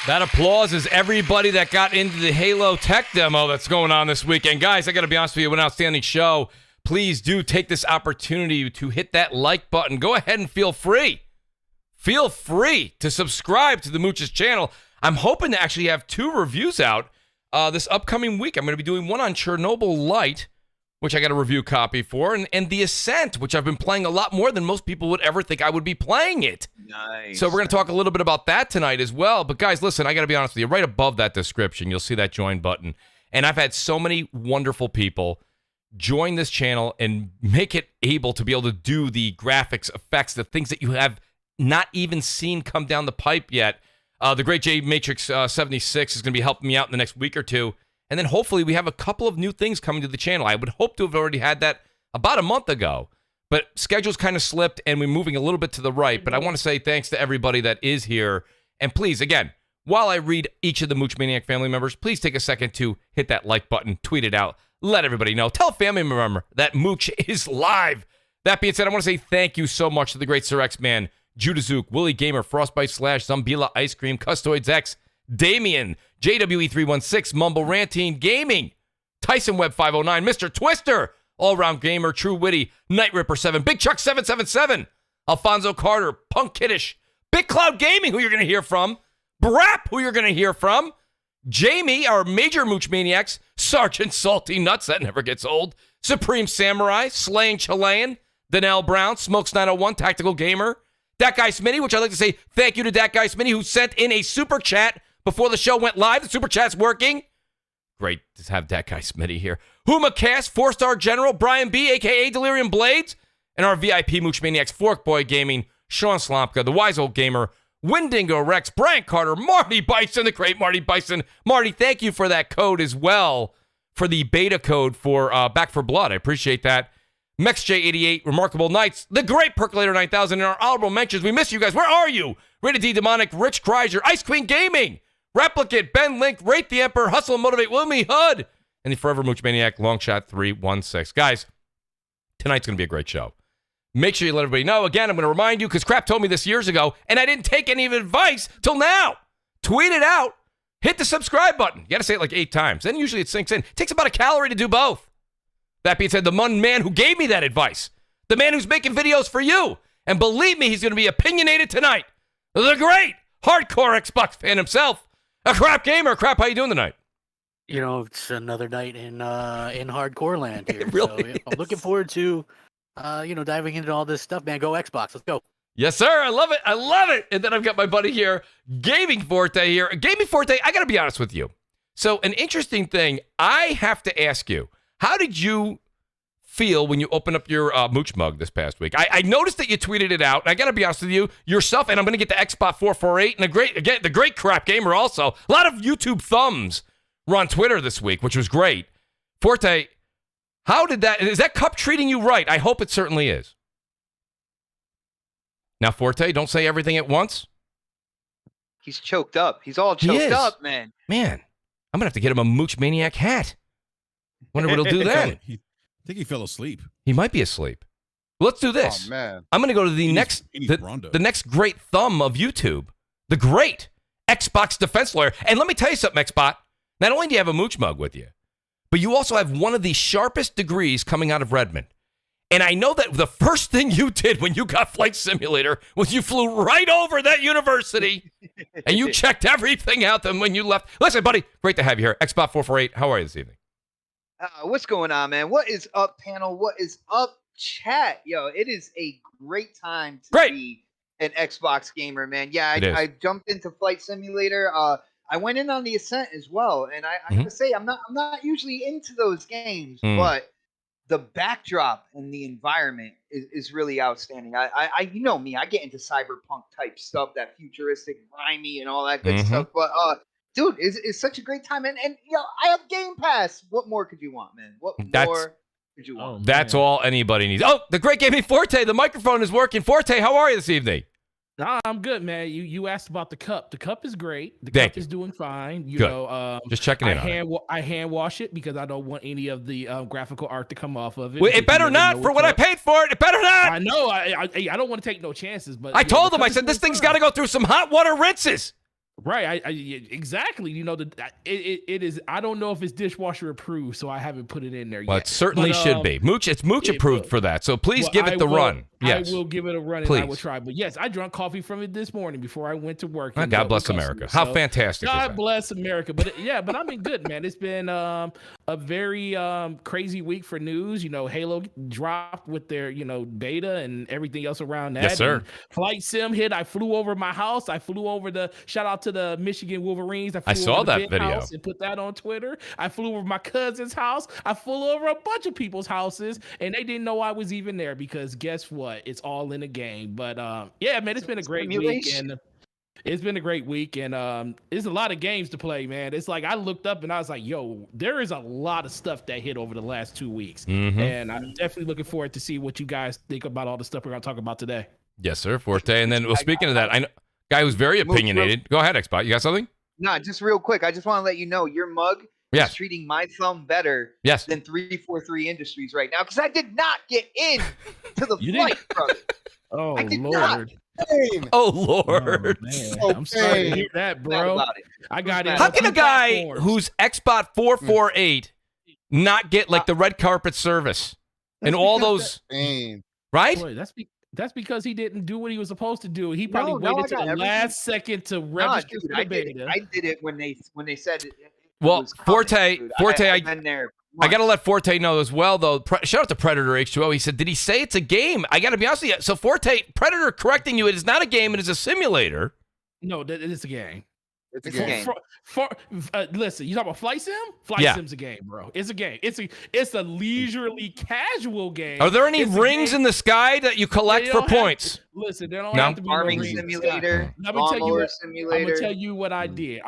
That applause is everybody that got into the Halo Tech demo that's going on this weekend. Guys, I got to be honest with you, an outstanding show. Please do take this opportunity to hit that like button. Go ahead and feel free. Feel free to subscribe to the Mooch's channel. I'm hoping to actually have 2 reviews out this upcoming week. I'm going to be doing one on Chernobyl Lite, which I got a review copy for, and the Ascent, which I've been playing a lot more than most people would ever think I would be playing it. Nice. So we're going to talk a little bit about that tonight as well. But guys, listen, I got to be honest with you. Right above that description, you'll see that join button. And I've had so many wonderful people join this channel and make it able to be able to do the graphics, effects, the things that you have not even seen come down the pipe yet. The great J Matrix 76 is going to be helping me out in the next week or two. And then hopefully we have a couple of new things coming to the channel. I would hope to have already had that about a month ago. But schedule's kind of slipped, and we're moving a little bit to the right. But I want to say thanks to everybody that is here. And please, again, while I read each of the Mooch Maniac family members, please take a second to hit that like button, tweet it out, let everybody know. Tell a family member that Mooch is live. That being said, I want to say thank you so much to the great Sir X-Man, JudaZuk, WoolleyGamer, Frostbite Slash, Zombilla Ice Cream, CustodsX, Damion, JWE316, MumbleRanting Gaming, Tyson Web 509, Mr. Twister, All-Round Gamer, TrueWiddy, Kn1ght Ripper7, Big Chuck 777, Alphonso Carter, Punk Kiddish, Big Cloud Gaming, who you're going to hear from, Brap, who you're going to hear from, Jamie, our major Mooch Maniacs, Sergeant Salty Nuts, that never gets old, Supreme Samurai, Slaying Chilean, Danelle Brown, Smokes 901, Tactical Gamer, That Guy Smitty, which I'd like to say thank you to That Guy Smitty, who sent in a super chat before the show went live. The super chat's working. Great to have That Guy Smitty here. Huma Cast, 4-star General, Brian B, a.k.a. Delirium Blades, and our VIP Mooch Maniacs, Fork Boy Gaming, Sean Slomka, the Wise Old Gamer, Windingo Rex, Brian Carter, Marty Bison, the great Marty Bison. Marty, thank you for that code as well, for the beta code for Back for Blood. I appreciate that. MexJ88, Remarkable Knights, the great Percolator 9000, and our honorable mentions. We miss you guys. Where are you? Rated D Demonic, Rich Kreiser, Ice Queen Gaming, Replicate, Ben Link, Rate the Emperor, Hustle and Motivate, Wilmy Hood, and the Forever Mooch Maniac, Longshot 316. Guys, tonight's going to be a great show. Make sure you let everybody know. Again, I'm going to remind you, because Crap told me this years ago, and I didn't take any advice till now. Tweet it out. Hit the subscribe button. You got to say it like 8 times. Then usually it sinks in. It takes about a calorie to do both. That being said, the one man who gave me that advice, the man who's making videos for you, and believe me, he's going to be opinionated tonight, the great hardcore Xbox fan himself, a Crap Gamer. Crap, how you doing tonight? You know, it's another night in hardcore land here. It really so, I'm looking forward to, diving into all this stuff, man. Go Xbox. Let's go. Yes, sir. I love it. I love it. And then I've got my buddy here, Gaming Forte here. Gaming Forte, I got to be honest with you. So an interesting thing, I have to ask you, how did you feel when you opened up your Mooch mug this past week? I noticed that you tweeted it out. And I got to be honest with you, yourself, and I'm going to get the Xbot 448 and the great Crap Gamer also. A lot of YouTube thumbs were on Twitter this week, which was great. Forte, how did that, is that cup treating you right? I hope it certainly is. Now, Forte, don't say everything at once. He's choked up. He's all choked up, man. Man, I'm going to have to get him a Mooch Maniac hat. Wonder what he'll do then. I think he fell asleep. He might be asleep. Let's do this. Oh, man. I'm going to go to the the next great thumb of YouTube, the great Xbox defense lawyer. And let me tell you something, Xbot. Not only do you have a Mooch mug with you, but you also have one of the sharpest degrees coming out of Redmond. And I know that the first thing you did when you got Flight Simulator was you flew right over that university and you checked everything out. Then when you left, listen, buddy, great to have you here. Xbot 448, how are you this evening? What's going on, man? What is up, panel? What is up, chat? Yo, it is a great time to be an Xbox gamer, man. Yeah, I jumped into Flight Simulator. I went in on the Ascent as well, and I have to say, I'm not usually into those games, but the backdrop and the environment is really outstanding. I you know me, I get into cyberpunk type stuff, that futuristic, grimy, and all that good stuff. But dude, it's such a great time, and you know, I have Game Pass. What more could you want, man? What more could you want? That's all anybody needs. Oh, the great Gaming Forte, the microphone is working. Forte, how are you this evening? Nah, I'm good, man. You asked about the cup. The cup is great. The cup is doing fine. You know, just checking in on it. I hand wash it because I don't want any of the graphical art to come off of it. Well, it better not for what I paid for it. It better not. I know. I don't want to take no chances. But I told them. I said this thing's got to go through some hot water rinses. Right, exactly. You know, it is. I don't know if it's dishwasher approved, so I haven't put it in there Well, yet. it certainly should be. Mooch, it's Mooch approved for that. So please give it the run. Yes, I will give it a run, and I will try. But yes, I drank coffee from it this morning before I went to work. Oh, God bless America. How fantastic! God bless America. But but I've been good, man. It's been a very crazy week for news. You know, Halo dropped with their beta and everything else around that. Yes, sir. And Flight Sim hit. I flew over my house. I flew over shout out to the Michigan Wolverines. I saw that video and put that on Twitter. I flew over my cousin's house. I flew over a bunch of people's houses, and they didn't know I was even there because guess what? It's all in the game. But yeah, man, it's been a great week, and it's been a great week, and there's a lot of games to play, man. It's like I looked up and I was like, yo, there is a lot of stuff that hit over the last 2 weeks, and I'm definitely looking forward to see what you guys think about all the stuff we're gonna talk about today. Yes, sir, Forte. And then, well, speaking of that, I know guy who's very opinionated. Go ahead, Xbot. You got something? No, just real quick. I just want to let you know your mug is treating my thumb better than 343 Industries right now because I did not get in to the flight, brother. Oh, Lord. Oh, Lord. Oh, I'm sorry to hear that, bro. I got it. How can a guy who's Xbot 448 not get like the red carpet service and all those? Right? Boy, that's because he didn't do what he was supposed to do. He probably waited to the last second to register for the beta. I did it when they said it. Well, Forte, I've been there. I got to let Forte know as well, though. Shout out to Predator H2O. He said, did he say it's a game? I got to be honest with you. So, Forte, Predator correcting you. It is not a game. It is a simulator. No, it is a game. It's a game. Listen, you talking about Flight Sim? Flight Sim's a game, bro. It's a game. It's a leisurely, casual game. Are there any rings in the sky that you collect for points? Listen, they don't have to be farming simulator. I'm gonna tell you what I did.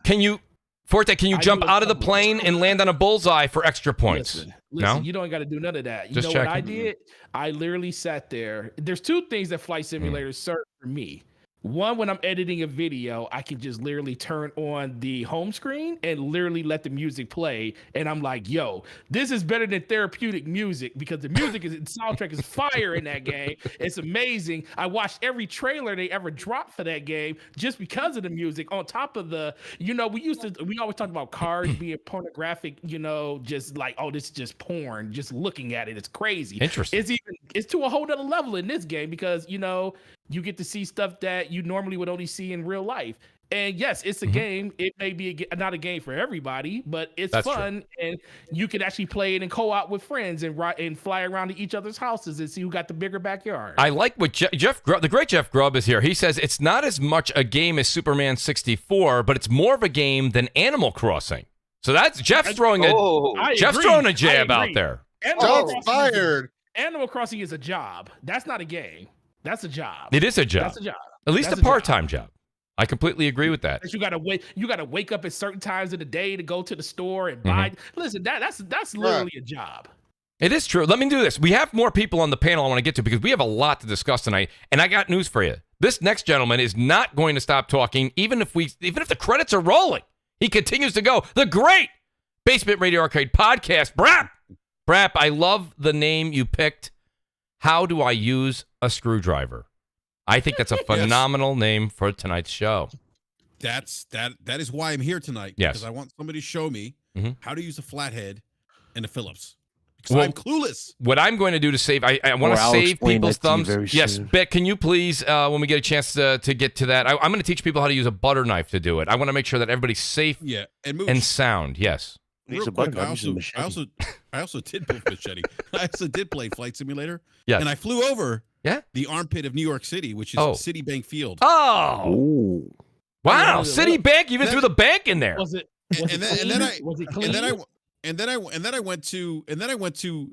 Can you, Forte? Can you jump out of the plane and land on a bullseye for extra points? Listen, no, you don't got to do none of that. You Just know checking. what I did? I literally sat there. There's two things that flight simulators serve for me. One, when I'm editing a video, I can just literally turn on the home screen and literally let the music play. And I'm like, yo, this is better than therapeutic music because the soundtrack is fire in that game. It's amazing. I watched every trailer they ever dropped for that game just because of the music. On top of we always talk about cars being pornographic, just like, oh, this is just porn. Just looking at it, it's crazy. Interesting. It's to a whole nother level in this game because, you get to see stuff that you normally would only see in real life. And yes, it's a game. It may be not a game for everybody, but it's fun. True. And you can actually play it in co-op with friends and fly around to each other's houses and see who got the bigger backyard. I like what Jeff Grubb, the great Jeff Grubb is here. He says it's not as much a game as Superman 64, but it's more of a game than Animal Crossing. So that's Jeff's throwing a jab out there. Fired. Animal Crossing is a job. That's not a game. That's a job. It is a job. That's a job. At least a part-time job. I completely agree with that. You gotta wake up at certain times of the day to go to the store and buy. Listen, that's literally a job. It is true. Let me do this. We have more people on the panel I want to get to because we have a lot to discuss tonight. And I got news for you. This next gentleman is not going to stop talking, even if the credits are rolling. He continues to go. The great Basement Radio Arcade podcast. Brap, I love the name you picked. How do I use a screwdriver? I think that's a phenomenal name for tonight's show. That is why I'm here tonight. Yes. Because I want somebody to show me how to use a flathead and a Phillips. Because I'm clueless. What I'm going to do to save, I want to save people's thumbs. Yes, Bet, can you please, when we get a chance to get to that, I'm going to teach people how to use a butter knife to do it. I want to make sure that everybody's safe and sound. Yes. Real quick, I also did play machete. I also did play Flight Simulator. Yes. And I flew over the armpit of New York City, which is Citibank Field. Oh. Ooh. Wow. Citibank, even threw the bank in there. Was it clean? And then I went to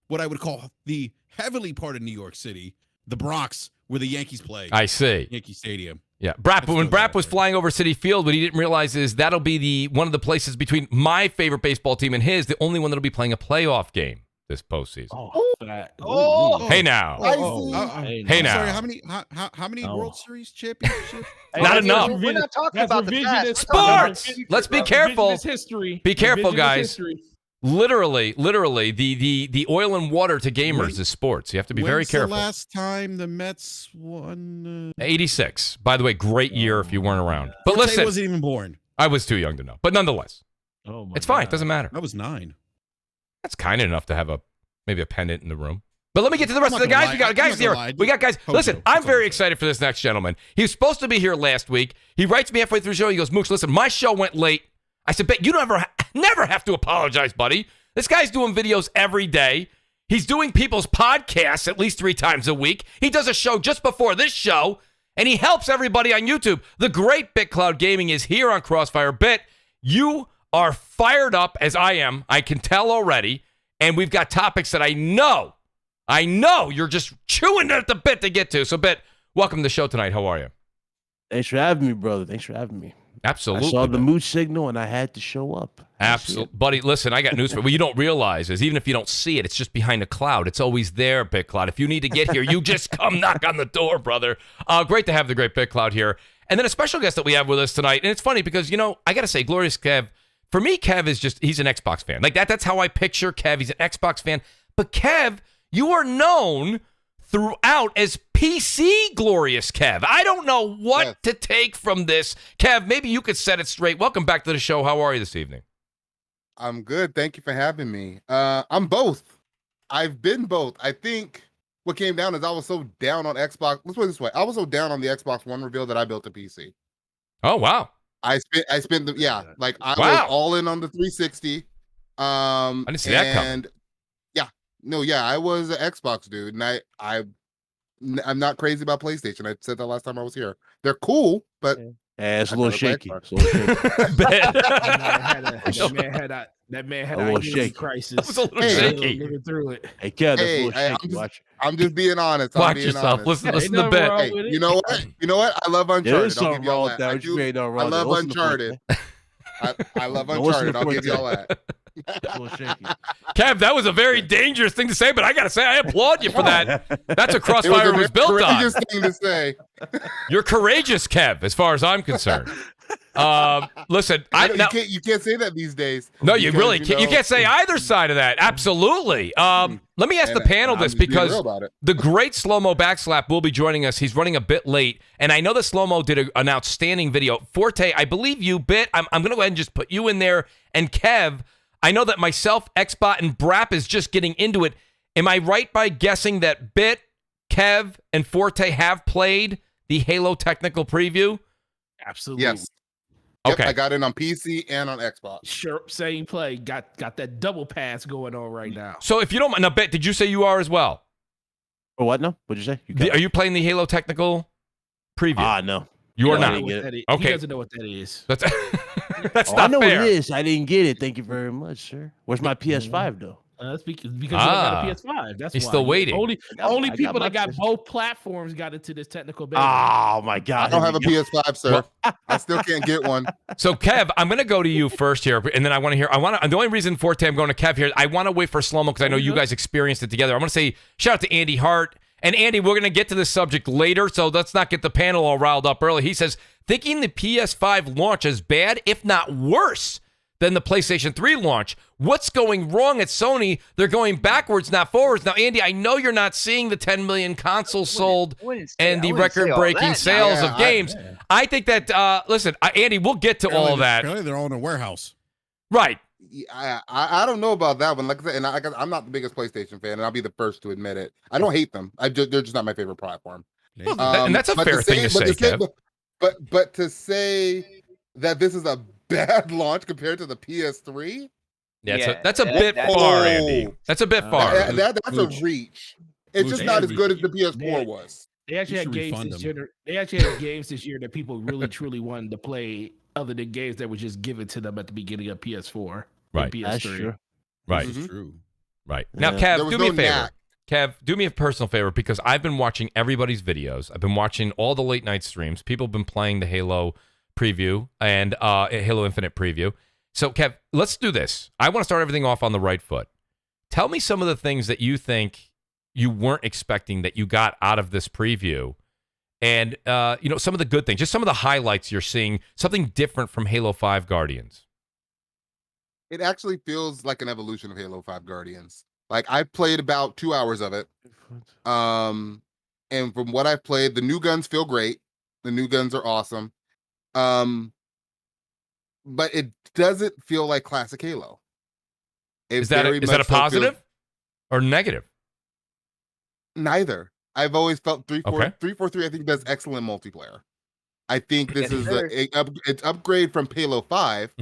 what I would call the heavily part of New York City, the Bronx, where the Yankees play. I see. Yankee Stadium. Yeah, when Brap was flying over Citi Field, what he didn't realize is that'll be one of the places between my favorite baseball team and his, the only one that'll be playing a playoff game this postseason. Hey now. Hey now. Sorry, how many World Series championships? Not enough. We're not talking about the past. Sports. Let's be careful. History. Be careful, guys. Literally, the oil and water to gamers is sports. You have to be very careful. The last time the Mets won? 86. By the way, great year if you weren't around. But Forte listen, wasn't even born. I was too young to know. But nonetheless, it's fine. It doesn't matter. I was 9. That's kind of enough to have maybe a pendant in the room. But let me get to the rest of the guys. We got guys here. We got guys. Listen, I'm very excited for this next gentleman. He was supposed to be here last week. He writes me halfway through the show. He goes, Mooch, listen, my show went late. I said, bet you never have to apologize, buddy. This guy's doing videos every day. He's doing people's podcasts at least 3 times a week. He does a show just before this show, and he helps everybody on YouTube. The great BitCloud Gaming is here on Crossfire. Bit, you are fired up as I am. I can tell already. And we've got topics that I know you're just chewing at the bit to get to. So, Bit, welcome to the show tonight. How are you? Thanks for having me, brother. Thanks for having me. Absolutely. I saw the Mooch signal and I had to show up. Absolutely. Buddy, listen, I got news for you. What you don't realize is even if you don't see it, it's just behind a cloud. It's always there, BitCloud. If you need to get here, you just come knock on the door, brother. Great to have the great BitCloud here. And then a special guest that we have with us tonight. And it's funny because, I got to say, Glorious Kev, for me, Kev is he's an Xbox fan. Like that's how I picture Kev. He's an Xbox fan. But Kev, you are known throughout as PC Glorious Kev. I don't know what to take from this. Kev, maybe you could set it straight. Welcome back to the show. How are you this evening? I'm good. Thank you for having me. I'm both. I've been both. I think what came down is I was so down on Xbox. Let's put it this way. I was so down on the Xbox One reveal that I built a PC. Oh, wow. I spent I was all in on the 360. I didn't see that coming. I was an Xbox dude, and I'm not crazy about PlayStation. I said that last time I was here. They're cool, but it's a little shaky. That man had a little shaky crisis. It was a little shaky. Living through it. Hey, Kev, that's a little shaky. I'm just being honest. Watch yourself. Listen to Ben. Hey, you know what? I love Uncharted. I'll give you all that. I love Uncharted. I love Uncharted. I'll give you all that. Kev, that was a very dangerous thing to say, but I gotta say, I applaud you for that. That's what Crossfire was built on. Courageous thing to say. You're courageous, Kev, as far as I'm concerned. Listen, you can't say that these days. No, you really can't. You can't say either side of that. Absolutely. Let me ask the panel this because the great Slow-Mo Backslap will be joining us. He's running a bit late, and I know that Slow-Mo did an outstanding video. Forte, I believe you, Bit. I'm going to go ahead and just put you in there. And Kev, I know that myself, Xbot, and Brap is just getting into it. Am I right by guessing that Bit, Kev, and Forte have played the Halo technical preview? Absolutely. Yes. Okay. Yep, I got in on PC and on Xbox. Sure, same play. Got that double pass going on right now. So if you don't mind, now, Bit, did you say you are as well? Or what? No? What'd you say? Are you playing the Halo technical preview? No. You are not. Okay. He doesn't know what that is. That's not I know fair. what it is. I didn't get it. Thank you very much, sir. Where's my PS5 though? That's because you don't got a PS5. That's he's why. still waiting. Only people that got both platforms got into this technical beta. Oh my God! I don't have a PS5, sir. I still can't get one. So Kev, I'm going to go to you first here, and then I want to hear. The only reason Forte I'm going to Kev here. I want to wait for Slow-Mo because I know you guys experienced it together. I want to say shout out to Andy Hart. And Andy, we're going to get to this subject later, so let's not get the panel all riled up early. He says, thinking the PS5 launch is bad, if not worse, than the PlayStation 3 launch. What's going wrong at Sony? They're going backwards, not forwards. Now, Andy, I know you're not seeing the 10 million consoles sold and the record-breaking sales of games. I think that, listen, Andy, we'll get to all of that. They're all in a warehouse. Right. I don't know about that one. Like I said, and I'm not the biggest PlayStation fan, and I'll be the first to admit it. I don't hate them. They're just not my favorite platform. And that's a fair thing to say, Kev. But to say that this is a bad launch compared to the PS3, that's a bit far, Andy. That's a bit far. That's a reach. It's just not as good as the PS4 was. They actually had games this year. They actually had games this year that people really truly wanted to play, other than games that were just given to them at the beginning of PS4. Right. PS3. That's true. Right. This is true. Right. Now, Kev, do me a favor. Kev, do me a personal favor because I've been watching everybody's videos. I've been watching all the late night streams. People have been playing the Halo preview and Halo Infinite preview. So, Kev, let's do this. I want to start everything off on the right foot. Tell me some of the things that you think you weren't expecting that you got out of this preview. And, some of the good things, just some of the highlights you're seeing, something different from Halo 5 Guardians. It actually feels like an evolution of Halo 5 Guardians. Like I played about 2 hours of it. And from what I've played, the new guns feel great. The new guns are awesome. But it doesn't feel like classic Halo. Is that a positive or negative? Neither. I've always felt 343 I think does excellent multiplayer. I think this is it's upgrade from Halo 5,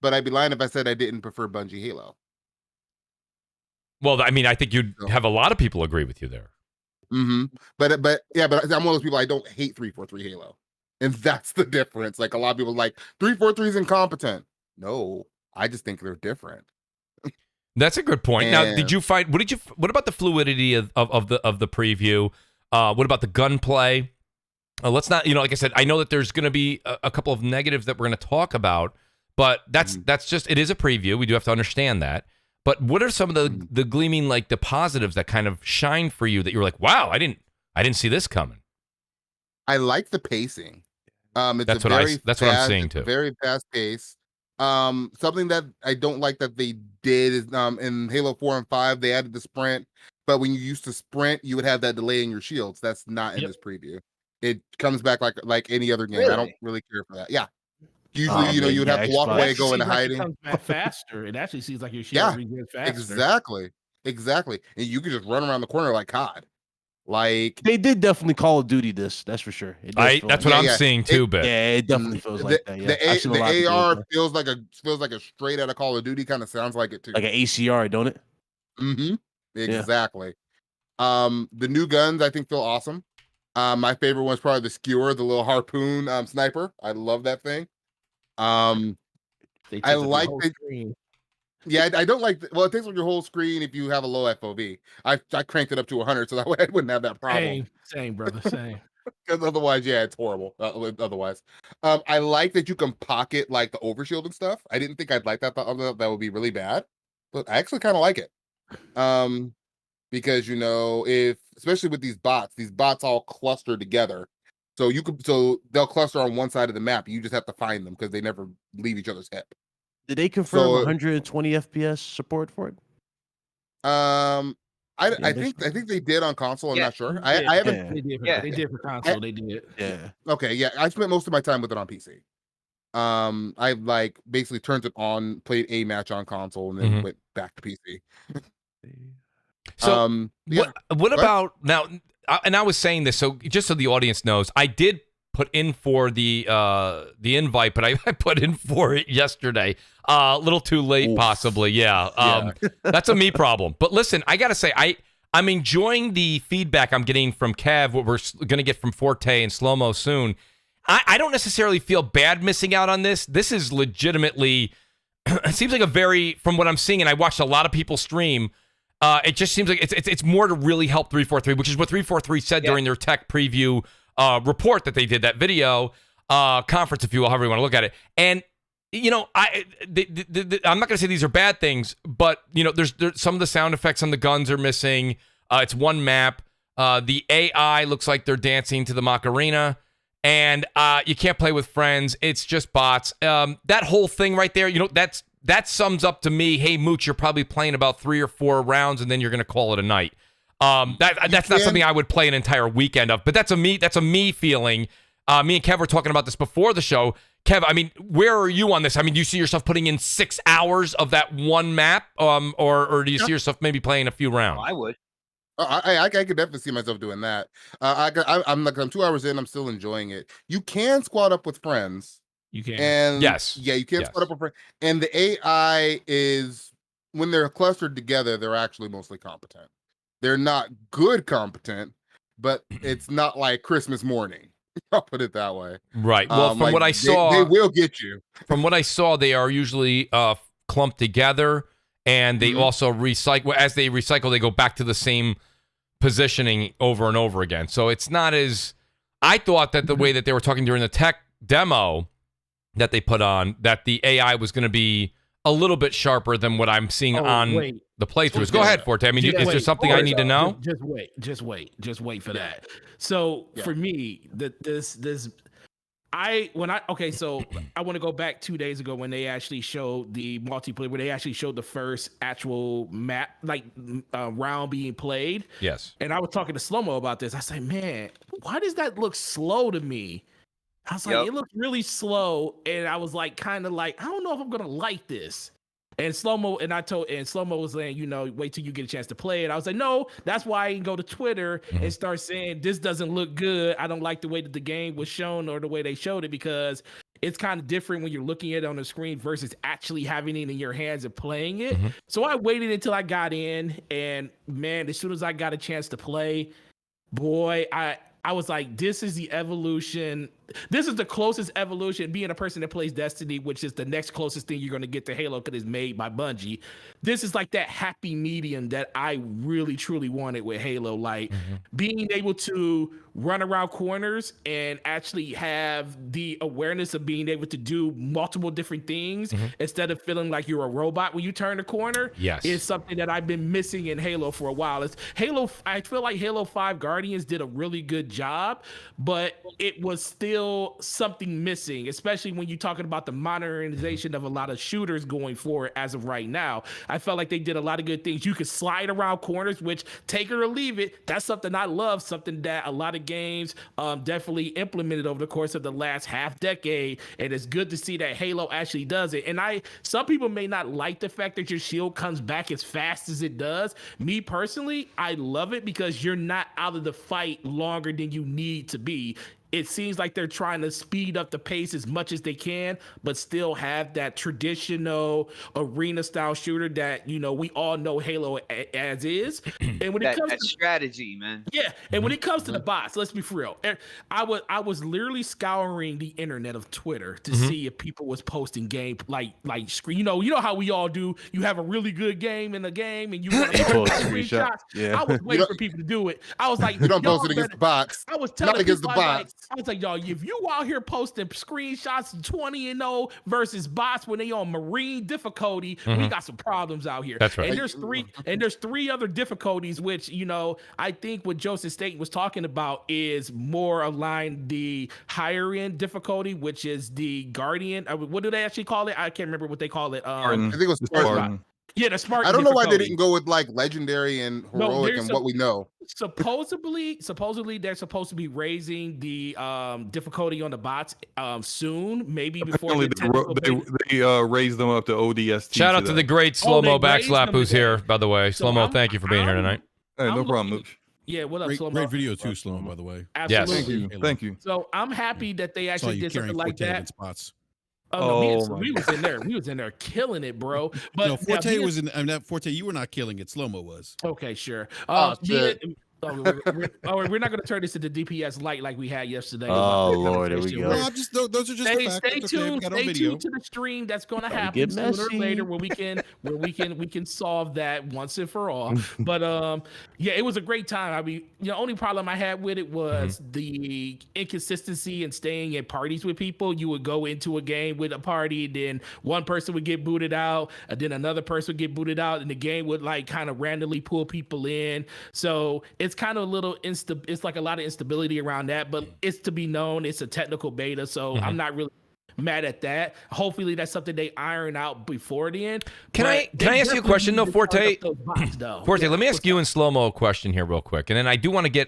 but I'd be lying if I said I didn't prefer Bungie Halo. Well, I mean, I think you'd have a lot of people agree with you there. But I'm one of those people, I don't hate 343 Halo. And that's the difference. Like a lot of people are like 343 is incompetent. No, I just think they're different. That's a good point. Now, did you find what about the fluidity of the preview? What about the gunplay? Let's not, like I said, I know that there's going to be a couple of negatives that we're going to talk about, but that's just, it is a preview. We do have to understand that. But what are some of the gleaming, like the positives that kind of shine for you that you're like, wow, I didn't see this coming? I like the pacing. That's what I'm seeing too. Very fast pace. Something that I don't like that they did is in Halo 4 and 5 they added the sprint, but when you used to sprint, you would have that delay in your shields. That's not in this preview. It comes back like any other game. Really? I don't really care for that. Yeah. Usually, you would have to walk away, go into hiding. It comes back faster. It actually seems like your shield regens faster. Exactly. And you can just run around the corner like COD. Like they did definitely Call of Duty this, that's for sure. That's what I'm seeing too, but it definitely feels like that. Yeah. The AR feels like a straight out of Call of Duty, kind of sounds like it too. Like an ACR, don't it? Exactly. The new guns I think feel awesome. My favorite one's probably the skewer, the little harpoon sniper. I love that thing. I like the Yeah, I don't like. Well, it takes up your whole screen if you have a low FOV. I cranked it up to 100 so that way I wouldn't have that problem. Same, brother, same. Because otherwise, it's horrible. Otherwise, I like that you can pocket like the overshield and stuff. I didn't think I'd like that. That would be really bad, but I actually kind of like it. Because if especially with these bots all cluster together, so they'll cluster on one side of the map. You just have to find them because they never leave each other's hip. Did they confirm 120 FPS support for it? I think they did on console. I'm not sure. I haven't. They did for console. They did. Yeah. Okay. Yeah. I spent most of my time with it on PC. I like basically turned it on, played a match on console, and then went back to PC. So what about now? And I was saying this, so just so the audience knows, I did put in for the invite, but I put in for it yesterday. A little too late, possibly. Yeah. That's a me problem. But listen, I gotta say, I'm enjoying the feedback I'm getting from Kev. What we're gonna get from Forte and Slow Mo soon. I don't necessarily feel bad missing out on this. This is legitimately. It seems like from what I'm seeing, and I watched a lot of people stream. It just seems like it's more to really help 343, which is what 343 said during their tech preview report that they did, that video conference, if you will, however you want to look at it. And I'm not going to say these are bad things, but there's some of the sound effects on the guns are missing. It's one map. The AI looks like they're dancing to the Macarena, and you can't play with friends. It's just bots. That whole thing right there, that sums up to me, hey, Mooch, you're probably playing about 3 or 4 rounds, and then you're going to call it a night. That's not something I would play an entire weekend of, but that's a me feeling. Me and Kev were talking about this before the show. Kev, I mean, where are you on this? I mean, do you see yourself putting in 6 hours of that one map, or do you see yourself maybe playing a few rounds? I would. I could definitely see myself doing that. I'm 2 hours in. I'm still enjoying it. You can squad up with friends. You can. And you can squad up with friends. And the AI is, when they're clustered together, they're actually mostly competent. They're not good competent, but it's not like Christmas morning. I'll put it that way. Right. Well, from what I saw, they will get you. From what I saw, they are usually clumped together, and they also recycle. As they recycle, they go back to the same positioning over and over again. So it's not as. I thought that the way that they were talking during the tech demo that they put on, that the AI was going to be a little bit sharper than what I'm seeing on the playthroughs. Go ahead, Forte. I mean, is there something I need to know? Just wait for that. So for me, this So I want to go back 2 days ago when they actually showed the multiplayer, where they actually showed the first actual map, like round being played. Yes. And I was talking to Slow-Mo about this. I said, man, why does that look slow to me? I was like, it looks really slow. And I was like, kind of like, I don't know if I'm going to like this. And Slow-Mo was saying, you know, wait till you get a chance to play it. I was like, no, that's why I can go to Twitter and start saying this doesn't look good. I don't like the way that the game was shown or the way they showed it, because it's kind of different when you're looking at it on the screen versus actually having it in your hands and playing it. So I waited until I got in, and man, as soon as I got a chance to play, boy, I was like, this is the evolution. This is the closest evolution, being a person that plays Destiny, which is the next closest thing you're going to get to Halo because it's made by Bungie. This is like that happy medium that I really, truly wanted with Halo. Like being able to run around corners and actually have the awareness of being able to do multiple different things instead of feeling like you're a robot when you turn a corner. Yes. Is something that I've been missing in Halo for a while. I feel like Halo 5 Guardians did a really good job, but it was still something missing, especially when you're talking about the modernization of a lot of shooters going forward as of right now. I felt like they did a lot of good things. You could slide around corners, which, take it or leave it, that's something I love, something that a lot of games definitely implemented over the course of the last half decade, and it's good to see that Halo actually does it. And some people may not like the fact that your shield comes back as fast as it does. Me personally, I love it because you're not out of the fight longer than you need to be. It seems like they're trying to speed up the pace as much as they can, but still have that traditional arena style shooter that, you know, we all know Halo as is. And when it comes to strategy, man. Yeah. And when it comes to the bots, let's be for real. I was literally scouring the internet of Twitter to see if people was posting game like screen. You know how we all do. You have a really good game in the game and you want to post screenshots. Yeah. I was waiting for people to do it. I was like, you don't post it against the bots. I was telling not against the people, bots. I was like, y'all, if you out here posting screenshots 20-0 versus bots when they on Marine difficulty, we got some problems out here. That's right. And there's three other difficulties, which, you know, I think what Joseph State was talking about is more aligned the higher end difficulty, which is the Guardian. What do they actually call it? I can't remember what they call it. I think it was Spartan. Yeah, the Spartan. I don't know why they didn't go with like legendary and heroic and what we know. Supposedly, they're supposed to be raising the difficulty on the bots soon, maybe before they raise them up to ODST. Shout out to the great Slow-Mo Backslap who's here, by the way. Slow-Mo, thank you for being here tonight. Hey, no problem, Mooch. Yeah, what up, Slow-Mo? Great video too, Slow-Mo, by the way. Absolutely. Yes. Thank you. So I'm happy that they actually did something like that. Spots. We was in there. We was in there killing it, bro. But no, Forte was in. I mean, Forte, you were not killing it. Slow-Mo was. Okay, sure. We're not going to turn this into DPS light like we had yesterday. Oh Lord, there we go. No, those are just the facts. Stay tuned. Stay tuned to the stream. That's going to happen sooner or later, where we can solve that once and for all. But yeah, it was a great time. I mean, the only problem I had with it was the inconsistency in staying at parties with people. You would go into a game with a party, then one person would get booted out, and then another person would get booted out, and the game would like kind of randomly pull people in. So it's kind of a little it's like a lot of instability around that, but it's to be known it's a technical beta, so I'm not really mad at that. Hopefully that's something they iron out before the end. Can I ask you a question though, Forte? Forte, let me ask you and Slow-Mo a question here real quick. And then I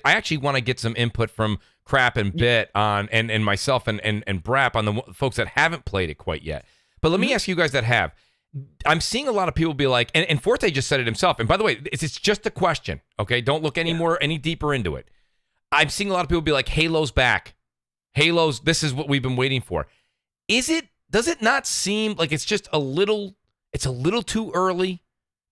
actually want to get some input from Crap and Bit on and myself and Brap on the folks that haven't played it quite yet. But let me ask you guys that have. I'm seeing a lot of people be like, and Forte just said it himself. And by the way, it's just a question, okay? Don't look any deeper into it. I'm seeing a lot of people be like, Halo's back. This is what we've been waiting for. Does it not seem like it's just a little too early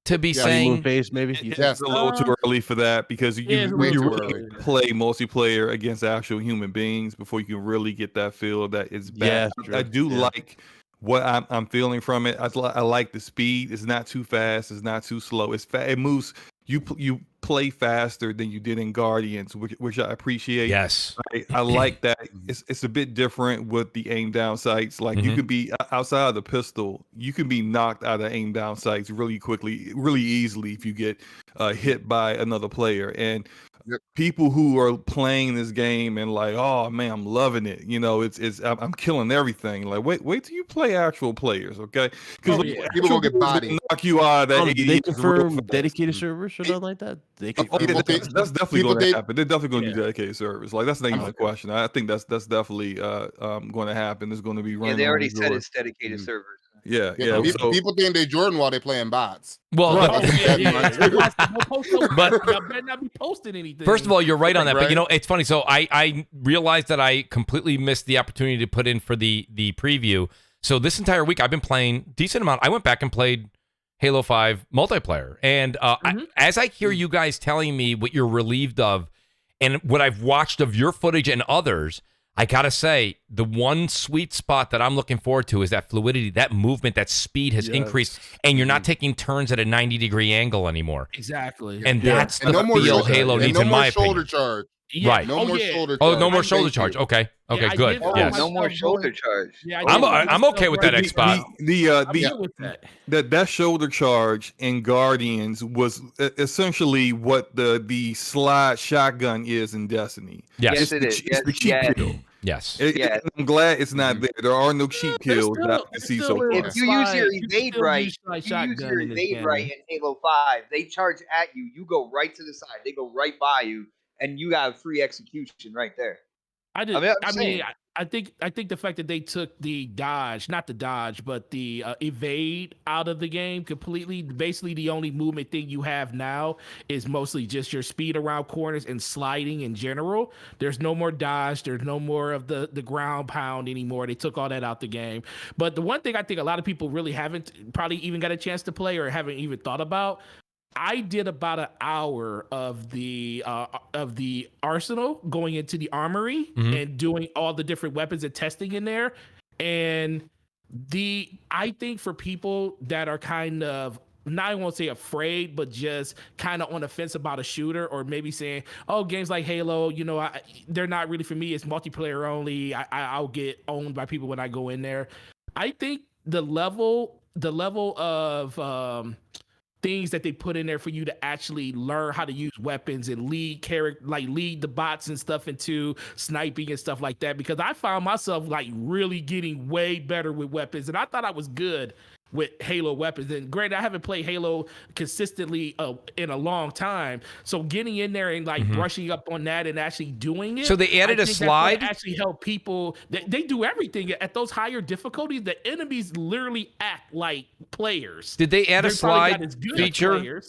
to be saying? Maybe it's a little too early for that, because you really play multiplayer against actual human beings before you can really get that feel that it's bad. Yeah, I do like what I'm feeling from it. I like the speed. It's not too fast. It's not too slow. It moves. You play faster than you did in Guardians, which I appreciate. Yes, I like that. It's a bit different with the aim down sights. Like you could be outside of the pistol, you can be knocked out of aim down sights really quickly, really easily if you get hit by another player. And people who are playing this game and like, oh man, I'm loving it. You know, I'm killing everything. Like, wait till you play actual players, okay? Because people will get bodied. Knock you out of that. They confirm dedicated servers or something like that. They that's definitely going to happen. They're definitely going to do dedicated servers. Like, that's not even a question. I think that's definitely going to happen. There's going to be running. Yeah, they already said it's dedicated servers. Yeah. People think they Jordan while they're playing bots. Well, But y'all better not be posting anything. First of all, you're right on that. But you know, it's funny. So I realized that I completely missed the opportunity to put in for the preview. So this entire week I've been playing decent amount. I went back and played Halo 5 multiplayer. And as I hear you guys telling me what you're relieved of and what I've watched of your footage and others, I gotta say, the one sweet spot that I'm looking forward to is that fluidity, that movement, that speed has increased, and you're not taking turns at a 90-degree angle anymore. Exactly. And that's the feel Halo needs, in my opinion. Charge. Yeah. Right. No more shoulder charge. Oh, no more shoulder charge. Okay. Okay, Yeah, good. Yes. No more shoulder charge. Yeah, I'm okay with that X-Bot. That shoulder charge in Guardians was essentially what the slide shotgun is in Destiny. Yes. It is. It's the cheap kill. Yes. I'm glad it's not there. There are no cheap kills that I can see so far. If you use your evade right, in Halo 5, they charge at you. You go right to the side. They go right by you, and you got free execution right there. I think the fact that they took the dodge, not the dodge, but the evade out of the game completely. Basically, the only movement thing you have now is mostly just your speed around corners and sliding in general. There's no more dodge. There's no more of the ground pound anymore. They took all that out the game. But the one thing I think a lot of people really haven't probably even got a chance to play or haven't even thought about, I did about an hour of the arsenal, going into the armory and doing all the different weapons and testing in there. And I think for people that are kind of, I won't say afraid, but just kind of on the fence about a shooter, or maybe saying, oh, games like Halo, you know, they're not really for me. It's multiplayer only. I'll get owned by people when I go in there. I think the level of things that they put in there for you to actually learn how to use weapons and lead the bots and stuff into sniping and stuff like that, because I found myself like really getting way better with weapons, and I thought I was good with Halo weapons. And granted, I haven't played Halo consistently in a long time, so getting in there and like brushing up on that and actually doing it. So they added a slide. Actually help people. They do everything at those higher difficulties. The enemies literally act like players. Did they add a slide feature?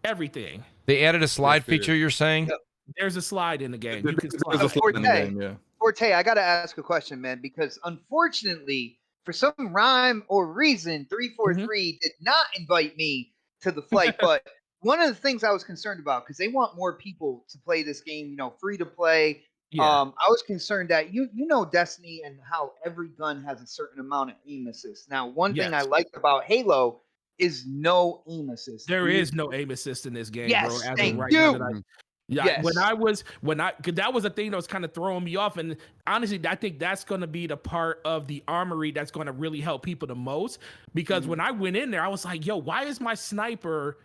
Everything. They added a slide feature, you're saying? There's a slide in the game. You can slide. There's a slide in the game, yeah. Forte, I got to ask a question, man, because unfortunately, for some rhyme or reason, 343 did not invite me to the flight. But one of the things I was concerned about, because they want more people to play this game, you know, free to play. Yeah. I was concerned that you know Destiny and how every gun has a certain amount of aim assist. Now, one thing I liked about Halo is no aim assist. There is no aim assist in this game, bro. As thank right you. Now yes. Cause that was a thing that was kind of throwing me off. And honestly, I think that's going to be the part of the armory that's going to really help people the most. Because when I went in there, I was like, yo, why is my sniper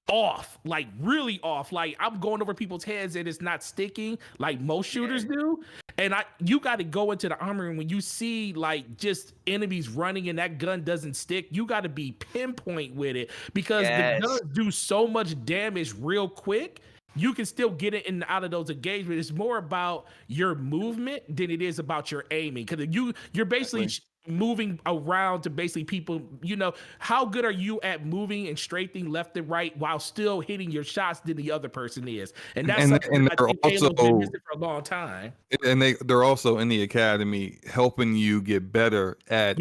off? Like really off. Like I'm going over people's heads and it's not sticking like most shooters do. And you got to go into the armory, and when you see like just enemies running and that gun doesn't stick, you got to be pinpoint with it, because the guns do so much damage real quick. You can still get it in and out of those engagements. It's more about your movement than it is about your aiming, because you're basically moving around to basically people. You know, how good are you at moving and straightening left and right while still hitting your shots than the other person is? And that's something I think Halo's been missing for a long time. And they're also in the academy helping you get better at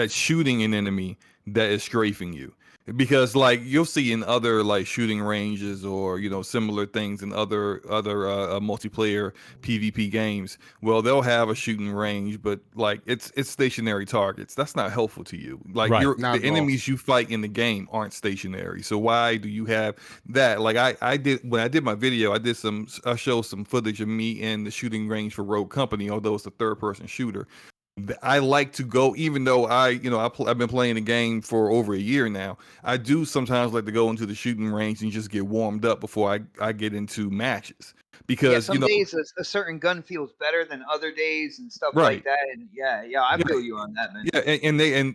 shooting an enemy that is strafing you. Because like you'll see in other like shooting ranges or, you know, similar things in other multiplayer PvP games, well, they'll have a shooting range, but like it's stationary targets. That's not helpful to you. Like the enemies you fight in the game aren't stationary. So why do you have that? Like I did when I did my video, I showed some footage of me in the shooting range for Rogue Company, although it's a third-person shooter. I like to go, even though I've been playing the game for over a year now. I do sometimes like to go into the shooting range and just get warmed up before I get into matches. because some days a certain gun feels better than other days and stuff Right. like that. And I feel you on that, man. Yeah,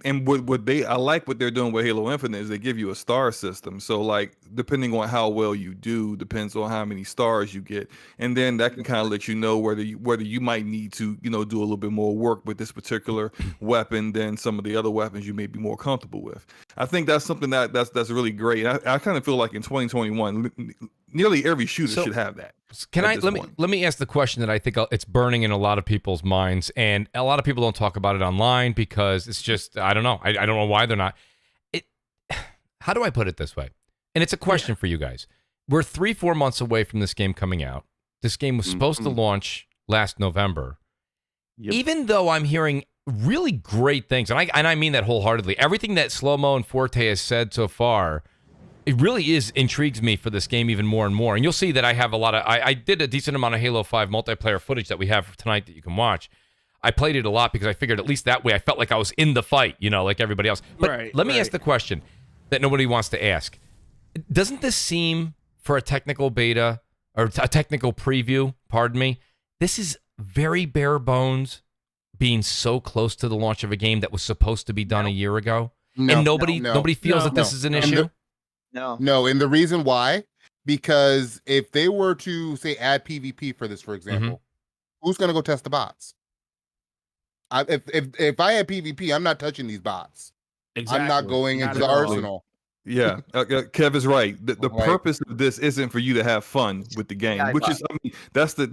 and what they I like what they're doing with Halo Infinite is they give you a star system. So like depending on how well you do, depends on how many stars you get, and then that can kind of let you know whether you might need to do a little bit more work with this particular weapon than some of the other weapons you may be more comfortable with. I think that's something that's really great. I kind of feel like in 2021, nearly every shooter should have that. Let me ask the question that I think it's burning in a lot of people's minds, and a lot of people don't talk about it online because it's just I don't know. I don't know why they're not. How do I put it this way? And it's a question for you guys. We're 3-4 months away from this game coming out. This game was supposed to launch last November. Yep. Even though I'm hearing really great things, and I mean that wholeheartedly, everything that Slow-Mo and Forte has said so far, it really intrigues me for this game even more and more. And you'll see that I have a lot of... I did a decent amount of Halo 5 multiplayer footage that we have for tonight that you can watch. I played it a lot because I figured at least that way I felt like I was in the fight, like everybody else. But let me ask the question that nobody wants to ask. Doesn't this seem, for a technical beta, or a technical preview, pardon me, this is very bare bones being so close to the launch of a game that was supposed to be done a year ago? And nobody feels that this is an issue? No, and the reason why, because if they were to say add PvP for this, for example, who's going to go test the bots? If I had PvP, I'm not touching these bots. Exactly. I'm not going into the arsenal. Yeah, Kev is right. The purpose of this isn't for you to have fun with the game, which is, that's the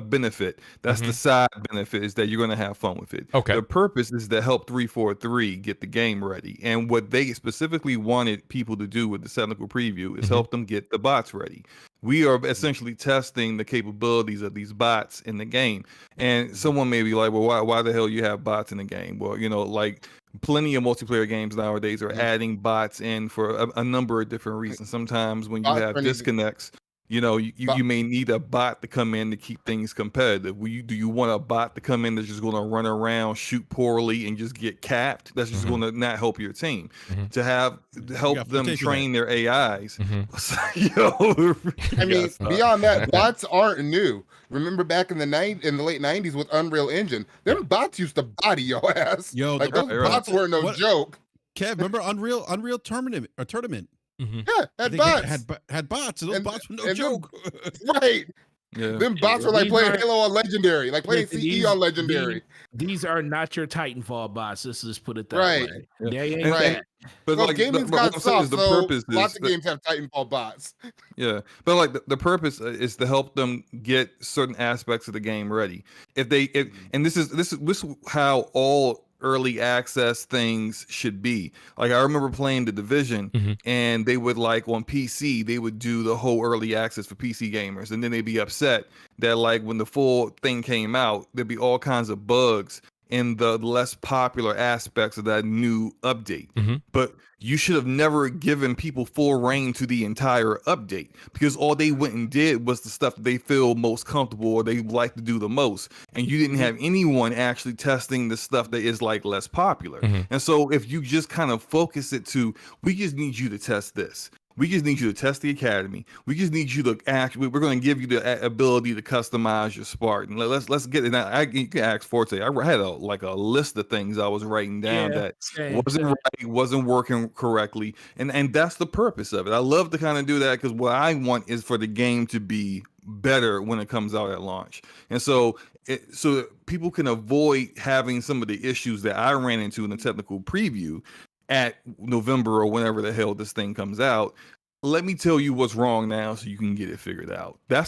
benefit. That's the side benefit, is that you're going to have fun with it. Okay. The purpose is to help 343 get the game ready, and what they specifically wanted people to do with the technical preview is help them get the bots ready. We are essentially testing the capabilities of these bots in the game, and someone may be like, "Well, why the hell you have bots in the game?" Well, like plenty of multiplayer games nowadays are adding bots in for a number of different reasons. Sometimes when you have disconnects, you may need a bot to come in to keep things competitive. Do you want a bot to come in that's just going to run around, shoot poorly, and just get capped? That's just going to not help your team. To help them train their AIs. I mean, beyond that, bots aren't new. Remember back in the late 90s with Unreal Engine, them bots used to body your ass. Those bots weren't no joke. Kev, remember Unreal Tournament? Yeah, had bots. Had bots, and those bots were no joke. Right. Yeah. Them bots were like playing Halo on Legendary, like playing CE on Legendary. These are not your Titanfall bots. Let's just put it that way. They ain't that. But well, gaming's got soft, so lots of games have Titanfall bots. Yeah, but like the purpose is to help them get certain aspects of the game ready. And this is how all early access things should be. Like I remember playing The Division, and they would on PC they would do the whole early access for PC gamers, and then they'd be upset that when the full thing came out, there'd be all kinds of bugs in the less popular aspects of that new update. But you should have never given people full reign to the entire update, because all they went and did was the stuff that they feel most comfortable or they like to do the most. And you didn't have anyone actually testing the stuff that is less popular. And so if you just kind of focus it to, we just need you to test this. We just need you to test the academy. We just need you to we're going to give you the ability to customize your Spartan. Let's get it. You can ask Forte. I had a list of things I was writing down that wasn't right, wasn't working correctly. And that's the purpose of it. I love to kind of do that, because what I want is for the game to be better when it comes out at launch. And so so people can avoid having some of the issues that I ran into in the technical preview at November or whenever the hell this thing comes out. Let me tell you what's wrong now so you can get it figured out. That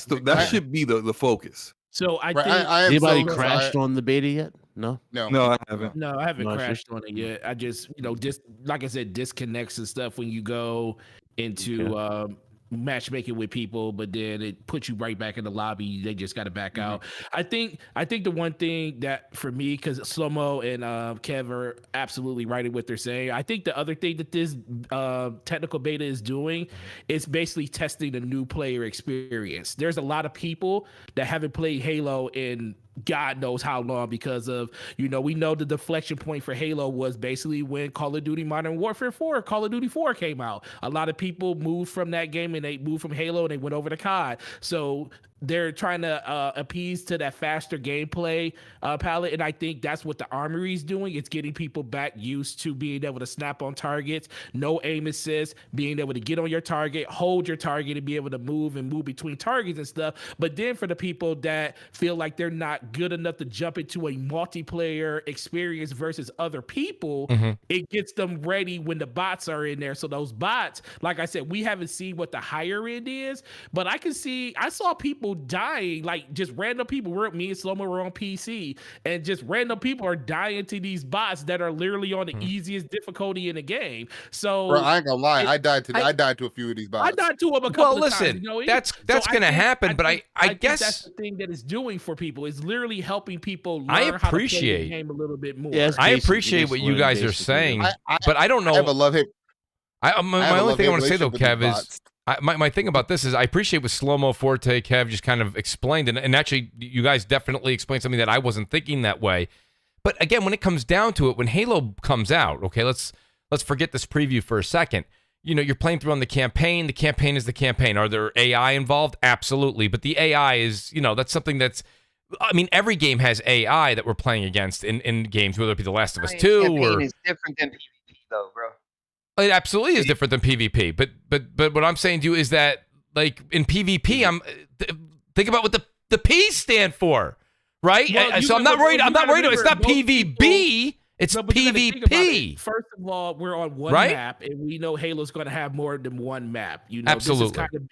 should be the focus. So I think anybody crashed on the beta yet? No, I haven't. No, I haven't crashed on it yet. I just just like I said, disconnects and stuff when you go into matchmaking with people, but then it puts you right back in the lobby. They just got to back out. I think the one thing that for me, because Slow-Mo and Kev are absolutely right in what they're saying, I think the other thing that this technical beta is doing is basically testing the new player experience. There's a lot of people that haven't played Halo in God knows how long, because of, we know the deflection point for Halo was basically when Call of Duty Modern Warfare 4, Call of Duty 4 came out. A lot of people moved from that game and they moved from Halo and they went over to COD. So they're trying to appease to that faster gameplay palette, and I think that's what the Armory is doing. It's getting people back used to being able to snap on targets, no aim assist, being able to get on your target, hold your target, and be able to move between targets and stuff. But then for the people that feel like they're not good enough to jump into a multiplayer experience versus other people, it gets them ready when the bots are in there. So those bots, like I said, we haven't seen what the higher end is, but I saw people dying, like just random people. Me and Slomo were on PC, and just random people are dying to these bots that are literally on the easiest difficulty in the game. So bro, I ain't gonna lie, I died to a few of these bots. I died to them a couple of times. That's gonna happen, but I guess that's the thing that it's doing for people. It's literally helping people learn how to play the game a little bit more. Yeah, I appreciate what you guys are saying, but I don't know. I have a love-hate. My only thing I want to say though, Kev, is my thing about this is I appreciate what Slow-Mo, Forte, Kev just kind of explained, and actually you guys definitely explained something that I wasn't thinking that way. But again, when it comes down to it, when Halo comes out, okay, let's forget this preview for a second. You're playing through on the campaign. The campaign is the campaign. Are there AI involved? Absolutely. But the AI is, that's something that's, every game has AI that we're playing against in games, whether it be The Last of Us 2 or... It's different than PvP though, bro. It absolutely is different than PvP. But what I'm saying to you is that, like, in PvP, think about what the P's stand for, right? Well, so I'm not worried. It's not PvB. It's PvP. First of all, we're on one right? map, and we know Halo's going to have more than one map. Absolutely. This is kind of,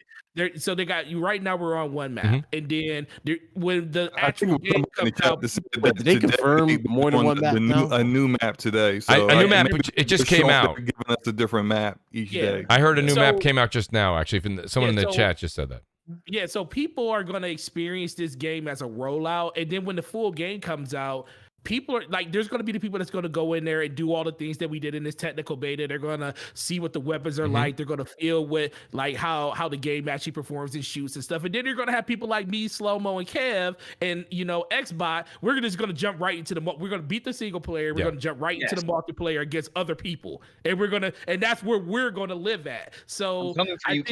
so they got you right now. We're on one map, and then when the actual game comes out, did they confirm more than one map now? A new map today. So a new map. It just came out. Giving us a different map each day. I heard a new map came out just now. Actually, someone in the chat just said that. Yeah, so people are going to experience this game as a rollout, and then when the full game comes out, people are like, there's going to be the people that's going to go in there and do all the things that we did in this technical beta. They're going to see what the weapons are like. They're going to feel what, like how the game actually performs and shoots and stuff. And then you're going to have people like me, Slow-Mo, and Kev, and Xbot. We're just going to jump right into we're going to beat the single player. We're going to jump right into the multiplayer against other people, and and that's where we're going to live at. So I think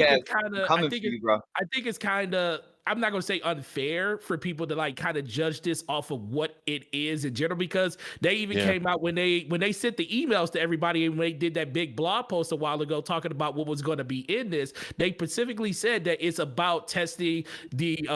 it's kind of. I'm not going to say unfair for people to like kind of judge this off of what it is in general, because they even came out when they sent the emails to everybody and when they did that big blog post a while ago talking about what was going to be in this. They specifically said that it's about testing the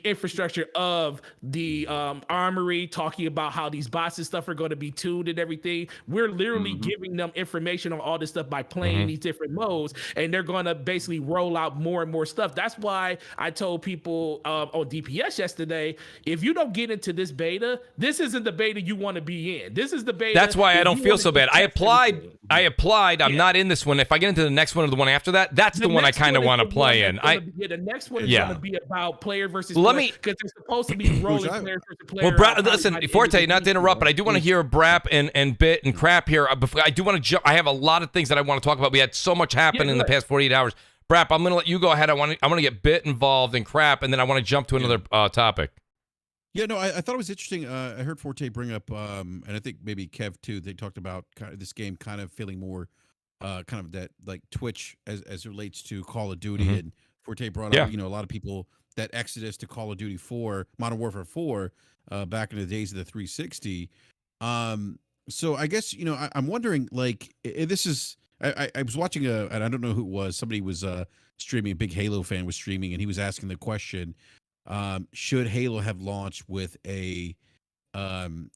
infrastructure of the armory, talking about how these bots and stuff are going to be tuned and everything. We're literally giving them information on all this stuff by playing these different modes, and they're going to basically roll out more and more stuff. That's why I told people on DPS yesterday, if you don't get into this beta, this isn't the beta you want to be in. This is the beta. That's why I don't feel so bad. I applied. I'm not in this one. If I get into the next one or the one after that, that's the one I kind of want to play in. The next one is going to be about player versus because they're supposed to be rolling player versus player. Well, listen, Forte, not to interrupt, but I do want to hear Brap and Bit and Crap here. I do want to jump. I have a lot of things that I want to talk about. We had so much happen in the past 48 hours. Brap, I'm going to let you go ahead. I want to get Bit involved in Crap, and then I want to jump to another topic. Yeah, no, I thought it was interesting. I heard Forte bring up, and I think maybe Kev too. They talked about kind of this game kind of feeling more, kind of that like Twitch as it relates to Call of Duty, and Forte brought up, a lot of people that exodus to Call of Duty 4, Modern Warfare 4, back in the days of the 360. So I guess I'm wondering, like, this is. I was watching and I don't know who it was. Somebody was streaming. A big Halo fan was streaming, and he was asking the question. Should Halo have launched with a Warzone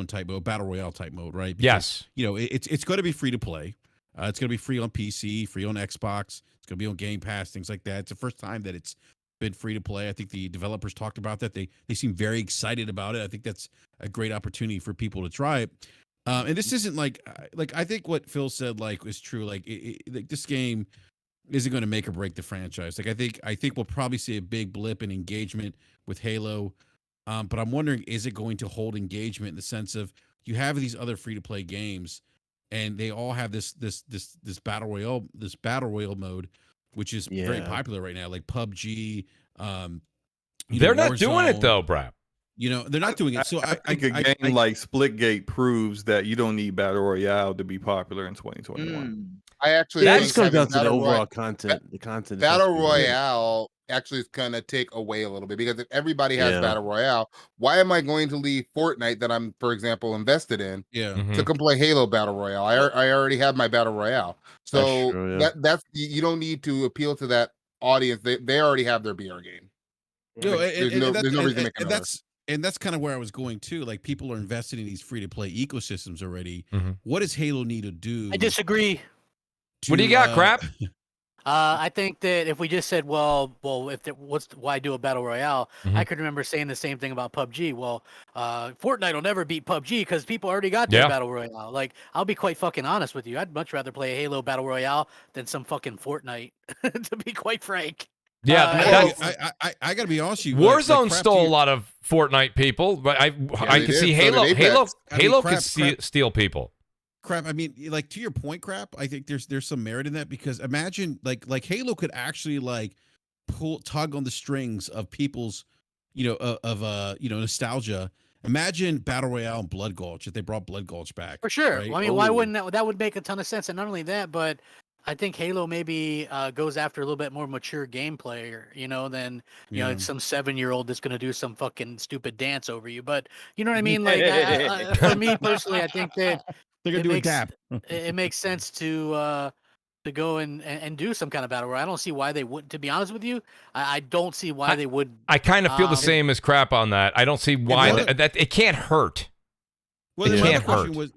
type mode, battle royale type mode, right? Because, yes. It's going to be free to play. It's going to be free on PC, free on Xbox. It's going to be on Game Pass, things like that. It's the first time that it's been free to play. I think the developers talked about that. They seem very excited about it. I think that's a great opportunity for people to try it. And this isn't like I think what Phil said is true. Like this game isn't going to make or break the franchise. Like I think we'll probably see a big blip in engagement with Halo, but I'm wondering, is it going to hold engagement in the sense of you have these other free to play games, and they all have this battle royale mode, which is very popular right now, like PUBG, They're not doing it though, Brap. They're not doing it. So I think a game like Splitgate proves that you don't need Battle Royale to be popular in 2021. I actually that think just comes down to the Battle overall content. The content. Battle Royale actually is gonna take away a little bit, because if everybody has Battle Royale, why am I going to leave Fortnite that I'm, for example, invested in to come play Halo Battle Royale? I already have my Battle Royale, so that's you don't need to appeal to that audience. They already have their BR game. There's no reason to make another. And that's kind of where I was going too. Like, people are invested in these free-to-play ecosystems already. What does Halo need to do? I disagree. What do you got, Crap? I think that if we just said, well, why do a battle royale? I could remember saying the same thing about PUBG. Well, Fortnite will never beat PUBG because people already got their battle royale. Like, I'll be quite fucking honest with you. I'd much rather play a Halo battle royale than some fucking Fortnite, to be quite frank. Yeah, I gotta be honest with you. Warzone stole a lot of Fortnite people, but I can see Halo could steal people. Crap. I mean, like, to your point, Crap, I think there's some merit in that, because imagine like Halo could actually like tug on the strings of people's nostalgia. Imagine Battle Royale and Blood Gulch if they brought Blood Gulch back. For sure. Right? I mean, why wouldn't that would make a ton of sense? And not only that, but I think Halo maybe goes after a little bit more mature gameplay, than it's some 7-year-old that's going to do some fucking stupid dance over you. But you know what I mean? Like, for me personally, I think that they're going to do a dap. It makes sense to go and do some kind of battle royale. I don't see why they wouldn't. To be honest with you, I don't see why they would. I kind of feel the same as Crap on that. I don't see why that it can't hurt. Well, it can't hurt.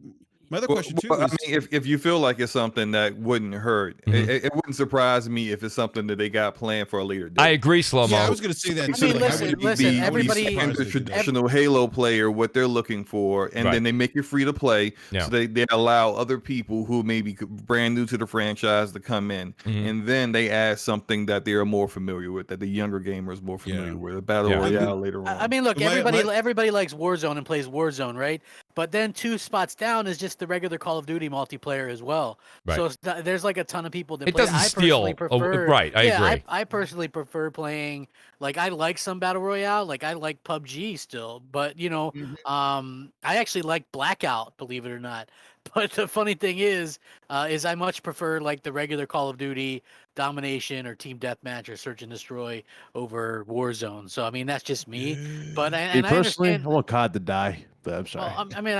My other question too I mean, if you feel like it's something that wouldn't hurt, it wouldn't surprise me if it's something that they got planned for a later date. I agree, Slow Mo. Yeah, I was going to say that. I mean, listen, everybody. The traditional Halo player, what they're looking for, and then they make it free to play, so they allow other people who may be brand new to the franchise to come in, and then they add something that they are more familiar with, that the younger gamer is more familiar with, a battle royale later on. I mean, look, everybody likes Warzone and plays Warzone, right? But then 2 spots down is just the regular Call of Duty multiplayer as well. Right. So there's like a ton of people that it play. doesn't steal. I agree. I personally prefer playing. Like, I like some battle royale. Like, I like PUBG still, but I actually like Blackout, believe it or not. But the funny thing is I much prefer like the regular Call of Duty domination or team deathmatch or search and destroy over Warzone. So I mean, that's just me. But and personally, I want COD to die. But I'm sorry. Well, I mean,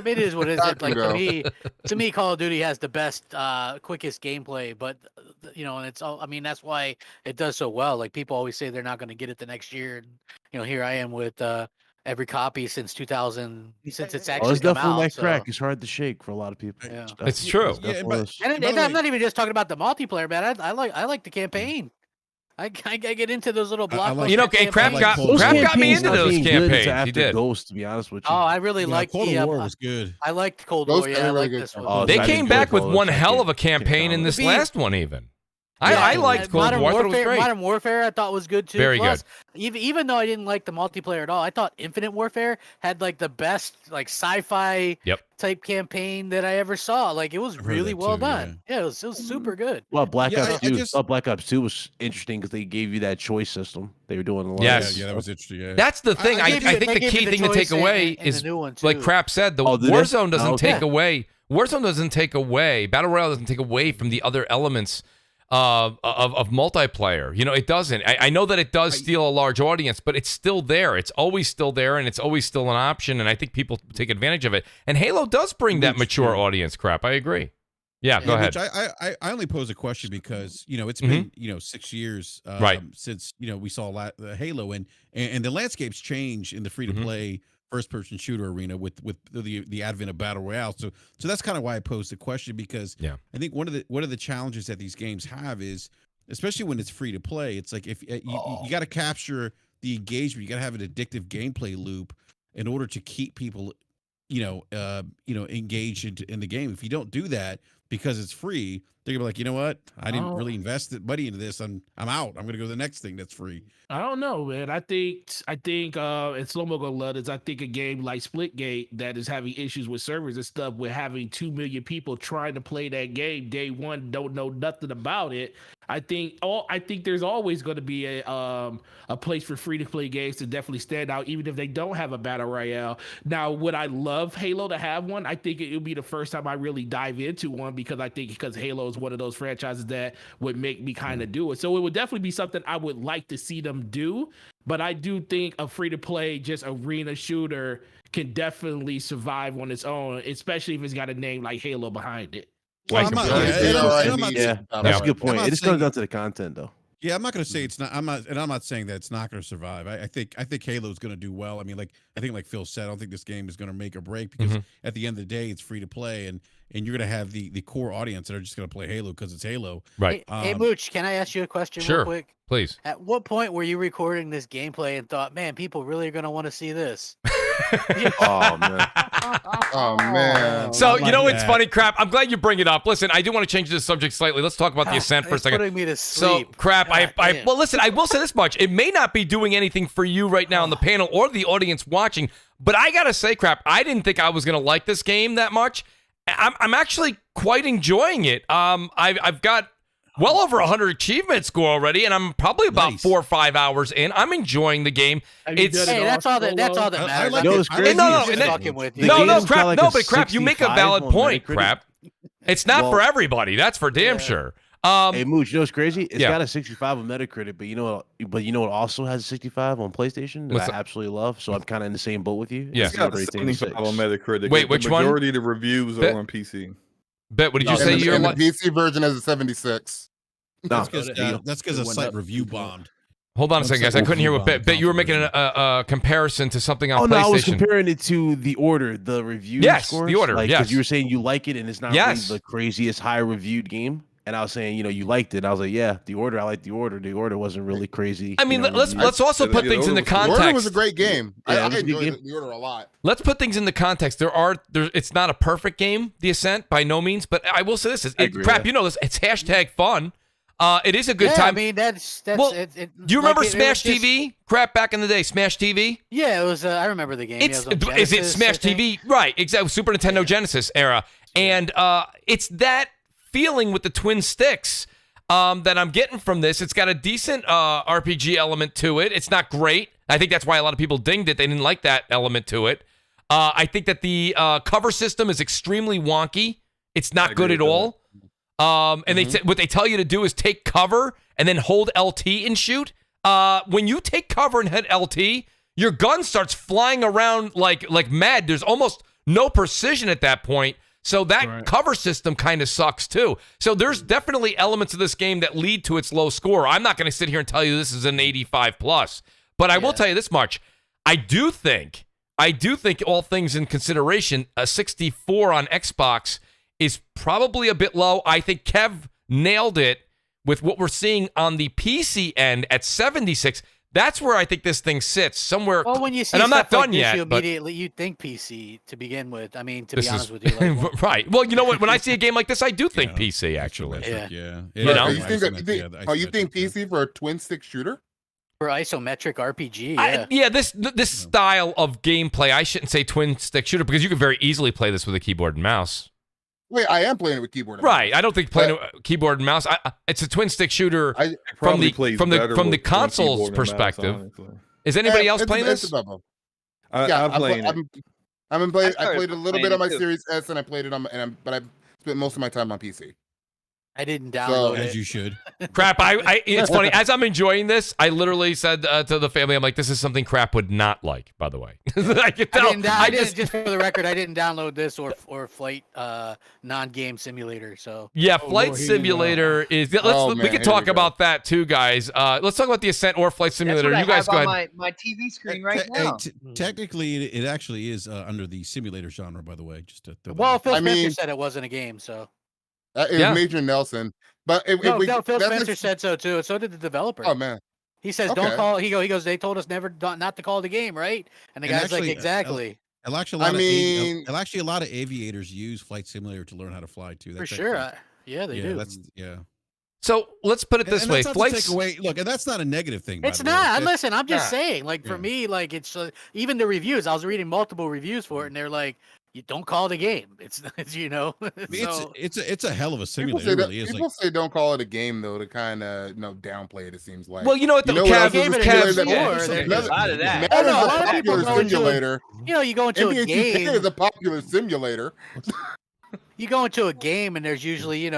it is what it is. Like, to me, Call of Duty has the best, quickest gameplay. But and it's all. I mean, that's why it does so well. Like, people always say they're not going to get it the next year. And, here I am with every copy since 2000, since it's actually it's come definitely out. that crack. It's hard to shake for a lot of people. Yeah, it's true. And I'm not even just talking about the multiplayer, man. I like the campaign. I get into those little blockbusters. Crap got me into those campaigns. He did. Ghost, to be honest with you. Oh, I really like Cold War was good. I liked Cold War. Yeah, I like this one. They came back with one hell of a campaign in this last one, even. I liked Cold War. I thought it was great. Modern Warfare, I thought was good too. Very good. Even though I didn't like the multiplayer at all, I thought Infinite Warfare had like the best like sci-fi type campaign that I ever saw. Like, it was really well done. Yeah, it was super good. Well, Black Ops 2 was interesting because they gave you that choice system. They were doing a lot. Yes, that was interesting. Yeah. That's the thing. I think the key thing to take away is, like Crap said, the Warzone doesn't take away. Warzone doesn't take away. Battle Royale doesn't take away from the other elements of multiplayer. It doesn't. I know that it does steal a large audience, but it's still there. It's always still there, and it's always still an option, and I think people take advantage of it. And Halo does bring that mature audience, Crap. I agree. Yeah, go ahead. I only pose a question because, it's been, 6 years since, we saw Halo, and the landscape's changed in the free-to-play first-person shooter arena with the advent of Battle Royale. So that's kind of why I posed the question, because I think one of the challenges that these games have is, especially when it's free to play, it's like if you got to capture the engagement, you got to have an addictive gameplay loop in order to keep people, engaged in the game. If you don't do that because it's free, They're gonna be like, you know what? I didn't really invest money into this. I'm out. I'm gonna go to the next thing that's free. I don't know, man. I think, and Slomo gonna love this. I think a game like Splitgate that is having issues with servers and stuff, with having 2 million people trying to play that game day one, don't know nothing about it. I think there's always going to be a place for free to play games to definitely stand out, even if they don't have a battle royale. Now, would I love Halo to have one? I think it would be the first time I really dive into one, because Halo is one of those franchises that would make me kind of do it. So it would definitely be something I would like to see them do. But I do think a free to play just arena shooter can definitely survive on its own, especially if it's got a name like Halo behind it. Well, that's a good point. It just comes down to the content, though. Yeah, I'm not going to say it's not. I'm not saying that it's not going to survive. I think Halo is going to do well. I mean, like Phil said, I don't think this game is going to make or break, because at the end of the day, it's free to play, and you're going to have the core audience that are just going to play Halo because it's Halo. Right. Hey, Mooch, can I ask you a question real quick? Please. At what point were you recording this gameplay and thought, man, people really are going to want to see this? Oh, man. Oh, man. So, you know, it's funny, Crap. I'm glad you bring it up. Listen, I do want to change the subject slightly. Let's talk about the Ascent for a second. Putting me to sleep. So, Crap, well, listen, I will say this much. It may not be doing anything for you right now on the panel or the audience watching, but I got to say, Crap, I didn't think I was going to like this game that much. I'm actually quite enjoying it. I've got well over 100 achievement score already, and I'm probably about 4 or 5 hours in. I'm enjoying the game. That's all that matters. No, it's crazy. But Crap, you make a valid point, Crap. It's not for everybody. That's for damn sure. Hey, Mooch, you know what's crazy? It's got a 65 on Metacritic, but you know what also has a 65 on PlayStation that I absolutely love. So I'm kind of in the same boat with you. Yeah, it's got a 75 on Metacritic. Wait, which one? The majority of the reviews are on PC. Bet, what did you say? The PC version has a 76. That's because a site review bombed. Hold on a second, guys. I couldn't hear what Bet you were making a comparison to something on PlayStation. No, I was comparing it to the order, the review scores. The order, because you were saying you like it and it's not really the craziest high reviewed game. And I was saying, you liked it. I was like, yeah, the order. I like the order. The order wasn't really crazy. I mean, let's also put things into context. The order was a great game. Yeah, I enjoyed the order a lot. Let's put things into context. It's not a perfect game, The Ascent, by no means. But I will say this: Crap, you know this. It's #fun. It is a good time. I mean, that's. Well, do you remember Smash TV? Crap, back in the day, Smash TV. Yeah, it was. I remember the game. Is it Smash TV? Right, exactly. Super Nintendo Genesis era, and it's that feeling with the twin sticks that I'm getting from this. It's got a decent RPG element to it. It's not great. I think that's why a lot of people dinged it. They didn't like that element to it. I think that the cover system is extremely wonky. It's not good at all. And what they tell you to do is take cover and then hold LT and shoot. When you take cover and hit LT, your gun starts flying around like mad. There's almost no precision at that point. So that cover system kind of sucks too. So there's definitely elements of this game that lead to its low score. I'm not going to sit here and tell you this is an 85 plus, but I will tell you this much. I do think all things in consideration, a 64 on Xbox is probably a bit low. I think Kev nailed it with what we're seeing on the PC end at 76. That's where I think this thing sits somewhere. Well, when you see and I'm not done like yet. You immediately you think PC to begin with. I mean, to be honest with you, right? Well, you know what? When I see a game like this, I do think PC actually. Yeah. You know, you think PC for a twin stick shooter? For isometric RPG, this style of gameplay. I shouldn't say twin stick shooter because you could very easily play this with a keyboard and mouse. Wait, I am playing it with keyboard and mouse. Mouse. I don't think playing it keyboard and mouse. It's a twin stick shooter from the console's perspective. Is anybody else playing this? I'm playing it. I played a little bit on my Series S, and I played it but I spent most of my time on PC. I didn't download it. As you should. Crap, it's funny. As I'm enjoying this, I literally said to the family, I'm like, this is something Crap would not like, by the way. I can tell. Just for the record, I didn't download this or Flight non-game simulator. So yeah, Flight Simulator is. We can talk about that too, guys. Let's talk about the Ascent or Flight Simulator. You guys go ahead. My TV screen right now. Technically, it actually is under the simulator genre, by the way. Just to Phil Spencer said it wasn't a game, so. It was Major Nelson, but Phil Spencer said so too. So did the developer. Oh man, he says don't call. He goes. They told us not to call the game, right? And the guy's like, exactly. A lot of aviators use Flight Simulator to learn how to fly too. For sure. Yeah, they do. Yeah. So let's put it this way: flights. Look, and that's not a negative thing. It's not. Listen, I'm just saying. Like for me, like it's even the reviews. I was reading multiple reviews for it, and they're like, "You don't call it a game. It's you know." It's a hell of a simulator. People say don't call it a game though to kind of downplay it. It seems like. Well, you know what? The There's a lot of that. That is a popular simulator. You go into a game. It is a popular simulator. You go into a game, and there's usually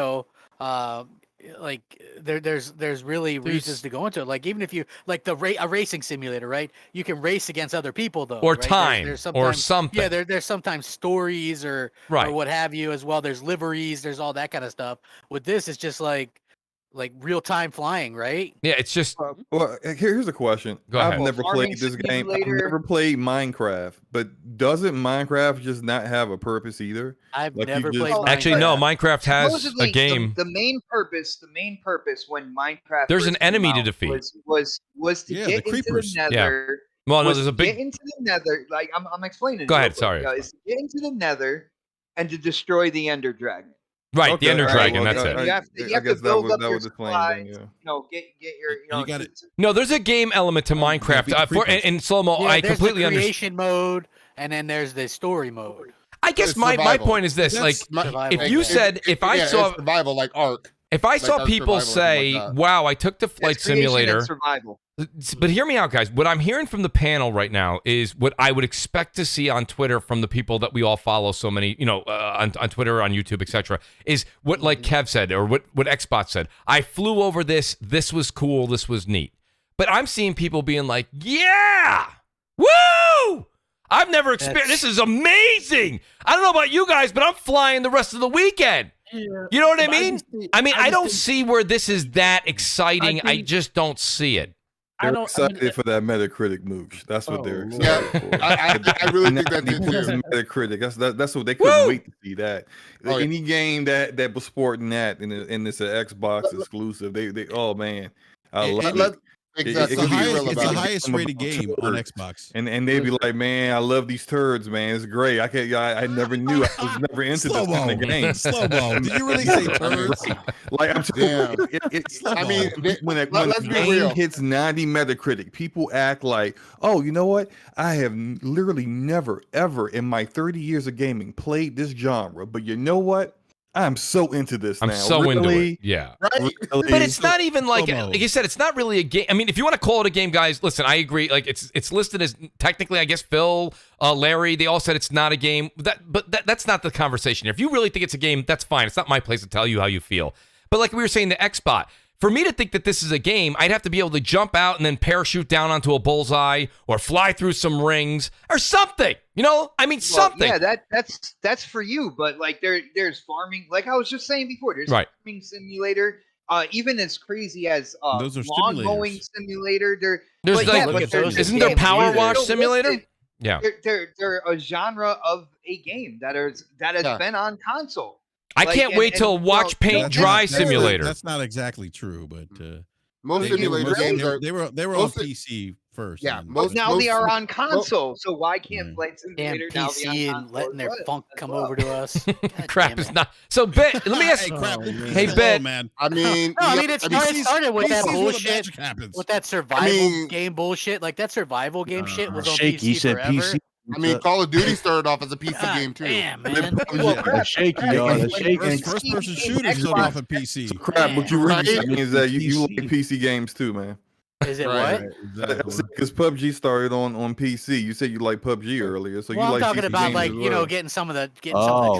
like there's really reasons to go into it. Like even if you like a racing simulator, right? You can race against other people though, or right? time, or something. Yeah, there's sometimes stories or what have you as well. There's liveries, there's all that kind of stuff. With this, it's just like real time flying, right? Yeah, it's just. Well, here's a question. I've never played this game. I've never played Minecraft, but doesn't Minecraft just not have a purpose either? I've never played. Actually, no. Minecraft has a game. The main purpose when Minecraft. There's an enemy to defeat. Was to get into the Nether. Yeah. Well, no, there's a big. Get into the Nether. Like I'm explaining. Go ahead. Sorry. Is to get into the Nether and to destroy the Ender Dragon. Right, the Ender Dragon. That's it. You have to build up your supplies. Get your. You got it. No, there's a game element to Minecraft. In slow-mo, I completely understand. There's the creation mode, and then there's the story mode. I guess my point is this: like, if you said, if I saw survival like Ark. If I saw people say, "Wow, I took the flight simulator," survival. But hear me out, guys. What I'm hearing from the panel right now is what I would expect to see on Twitter from the people that we all follow. So many, on Twitter, on YouTube, etc. Is what like Kev said or what Xbox said. I flew over this. This was cool. This was neat. But I'm seeing people being like, "Yeah, woo! I've never experienced. This is amazing. I don't know about you guys, but I'm flying the rest of the weekend." You know what I mean? I don't see where this is that exciting. I just don't see it. They're excited for that Metacritic Mooch. That's what they're excited for. I really think that too. Metacritic. That's what they couldn't wait to see that. Any game that was sporting that and it's an Xbox exclusive. They oh man, I love it. Exactly. It's the highest rated game on Xbox. And they'd be like, "Man, I love these turds, man. It's great. I never knew. I was never into this kind of game." Slow-mo. Did you really say turds? Like I'm when the game hits 90 Metacritic, people act like, "Oh, you know what? I have literally never ever in my 30 years of gaming played this genre, but you know what? I'm so into this now. I'm so into it. Yeah. Right? Really? But it's not even like you said, it's not really a game. I mean, if you want to call it a game, guys, listen, I agree. Like it's listed as technically, I guess Phil, Larry, they all said it's not a game. But that's not the conversation here. If you really think it's a game, that's fine. It's not my place to tell you how you feel. But like we were saying, the Xbox. For me to think that this is a game, I'd have to be able to jump out and then parachute down onto a bullseye or fly through some rings or something. Something. Yeah, that's for you. But like there's farming. Like I was just saying before, there's a farming simulator. Even as crazy as those are lawn mowing simulator. Isn't there Power Wash Simulator? Yeah, they're a genre of a game that has been on console. I can't wait till Watch Paint Dry Simulator. That's not exactly true, but most simulator games they were on PC first. Yeah, now they are on console. So why can't Flight Simulator now be on console? And letting their funk come over to us. Crap is not. So Bet, let me ask. Hey Bet, man. It started with that bullshit, with that survival game bullshit. Like that survival game shit was on PC forever. Call of Duty started off as a PC game too. Damn, man. First-person shooters started off a PC. So crap, what you really saying is that you like PC games too, man. Is it what? Because PUBG started on PC. You said you like PUBG earlier, so I'm like talking PC about games like as well. getting some of the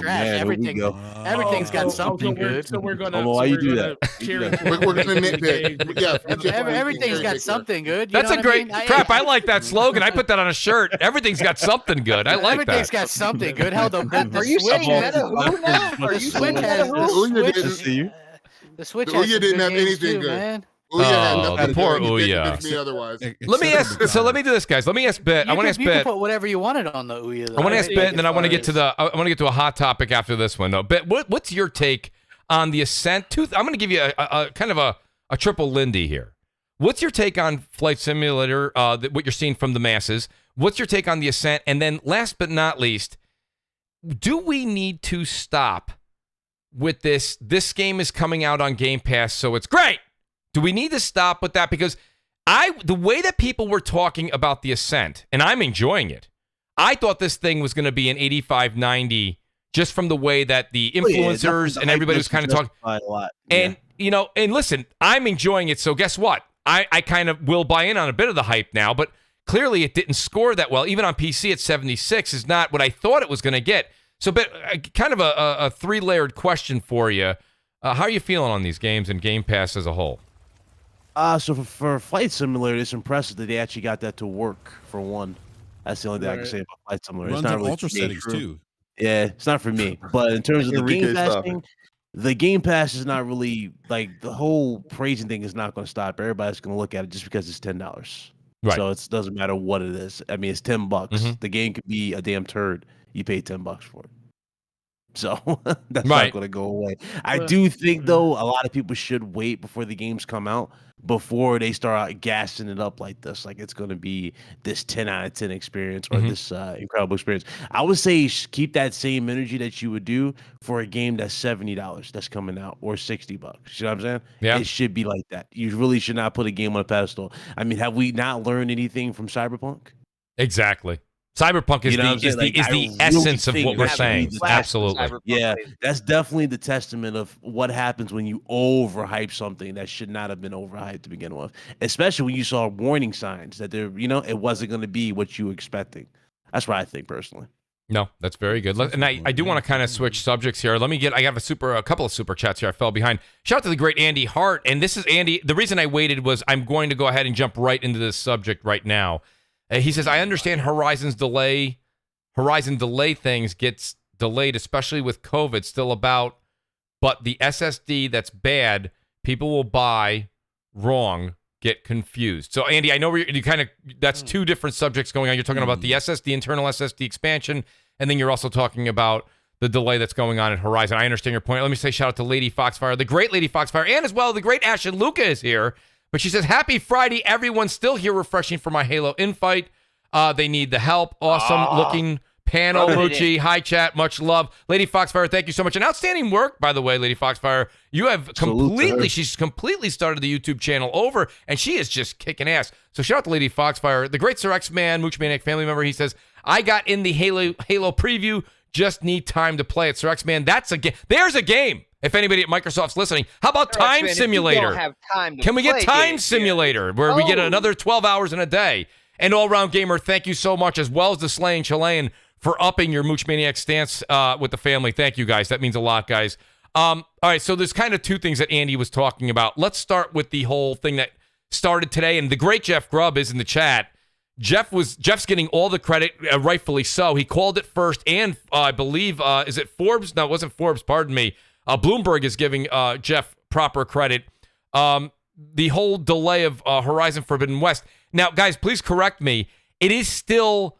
trash. Everything's got something good. So we're gonna. Why you do that? We're gonna nitpick. Yeah, everything's got something good. That's a great crap. I like that slogan. I put that on a shirt. Everything's got something good. I like that. Everything's got something good. Hell, are you saying Meta Who now? Are you saying Meta Who? The Switch has didn't have anything good, man. The poor Ouya. Let me ask. So let me do this, guys. Let me ask Bet. I want to ask Bet. You can put whatever you wanted on the Ouya. I want to ask Bet, and then I want to get to a hot topic after this one. No, Bet. What's your take on the Ascent? I'm going to give you a kind of a triple Lindy here. What's your take on Flight Simulator? What you're seeing from the masses. What's your take on the Ascent? And then last but not least, do we need to stop with this game is coming out on Game Pass, so it's great. Do we need to stop with that? Because the way that people were talking about the Ascent, and I'm enjoying it, I thought this thing was going to be an 85, 90, just from the way that the influencers and everybody was kind of talking. A lot. And, and listen, I'm enjoying it, so guess what? I kind of will buy in on a bit of the hype now, but clearly it didn't score that well. Even on PC at 76 is not what I thought it was going to get. So kind of a three-layered question for you. How are you feeling on these games and Game Pass as a whole? So for Flight Simulator, it's impressive that they actually got that to work, for one. That's the only thing I can say about Flight Simulator. Runs it's not on really ultra settings, too. Yeah, it's not for me. But in terms of the Game Pass thing, the Game Pass is not really, like, the whole praising thing is not going to stop. Everybody's going to look at it just because it's $10. Right. So it doesn't matter what it is. I mean, it's $10. Mm-hmm. The game could be a damn turd. You pay $10 for it. So that's not going to go away. I do think, though, a lot of people should wait before the games come out before they start gassing it up like this. Like, it's going to be this 10 out of 10 experience or this incredible experience. I would say keep that same energy that you would do for a game that's $70 that's coming out or $60. You know what I'm saying? Yeah. It should be like that. You really should not put a game on a pedestal. I mean, have we not learned anything from Cyberpunk? Exactly. Cyberpunk is the essence of what we're saying. Absolutely. Yeah, that's definitely the testament of what happens when you overhype something that should not have been overhyped to begin with. Especially when you saw warning signs that it wasn't going to be what you were expecting. That's what I think personally. No, that's very good. And I do want to kind of switch subjects here. I have a couple of super chats here. I fell behind. Shout out to the great Andy Hart. And this is Andy. The reason I waited was I'm going to go ahead and jump right into this subject right now. He says, I understand Horizon delay things gets delayed, especially with COVID still about, but the SSD that's bad, people will buy wrong, get confused. So, Andy, I know that's two different subjects going on. You're talking about the SSD, internal SSD expansion, and then you're also talking about the delay that's going on at Horizon. I understand your point. Let me say shout out to Lady Foxfire, the great Lady Foxfire, and as well, the great Ash and Luca is here. But she says, happy Friday. Everyone's still here refreshing for my Halo invite. They need the help. Awesome looking panel. Moochie. Hi, chat. Much love. Lady Foxfire, thank you so much. And outstanding work, by the way, Lady Foxfire. You have she's completely started the YouTube channel over, and she is just kicking ass. So shout out to Lady Foxfire. The great Sir X-Man, Mooch Maniac family member, he says, I got in the Halo preview. Just need time to play it. Sir X-Man, that's a game. There's a game. If anybody at Microsoft's listening, how about Time Simulator? Can we get Time Simulator where we get another 12 hours in a day? And all-round gamer, thank you so much, as well as the Slaying Chilean, for upping your Mooch Maniac stance with the family. Thank you, guys. That means a lot, guys. All right, so there's kind of two things that Andy was talking about. Let's start with the whole thing that started today, and the great Jeff Grubb is in the chat. Jeff's getting all the credit, rightfully so. He called it first, and I believe, is it Forbes? No, it wasn't Forbes, pardon me. Bloomberg is giving Jeff proper credit. The whole delay of Horizon Forbidden West. Now, guys, please correct me. It is still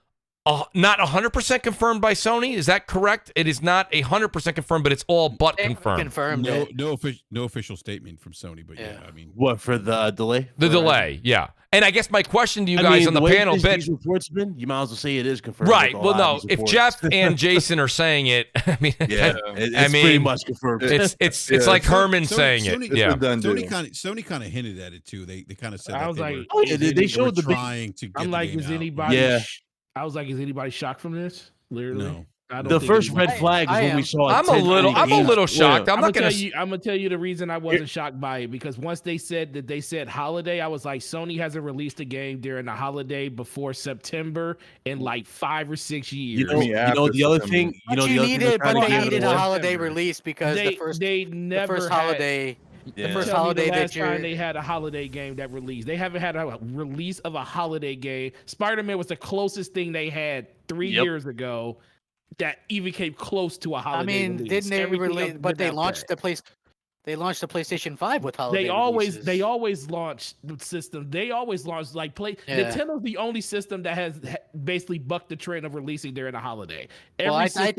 not 100% confirmed by Sony. Is that correct? It is not 100% confirmed, but it's all but confirmed. Confirmed. No official statement from Sony, but yeah, I mean, what for the delay? The delay, yeah. And I guess my question to you guys on the panel, these reports been, you might as well say it is confirmed. Right. Well, no. If Jeff and Jason are saying it, I mean, it's pretty much confirmed. It's like Herman saying it. Yeah. Sony kind of hinted at it too. They kind of said I was they showed the trying to get I'm like, is anybody? Yeah. I was like, is anybody shocked from this? Literally. No. The first red flag is when we saw. I'm a little shocked. I'm gonna tell you the reason I wasn't shocked by it, because once they said holiday, I was like, Sony hasn't released a game during the holiday before September in like 5 or 6 years. You know the other thing. They needed a holiday release because the first holiday. The first holiday last time they had a holiday game that released. They haven't had a release of a holiday game. Spider-Man was the closest thing they had 3 years ago that even came close to a holiday release. Didn't they release? But they launched the PlayStation 5 with holiday. They always launch the system. They always launch Nintendo's the only system that has basically bucked the trend of releasing during the holiday. I think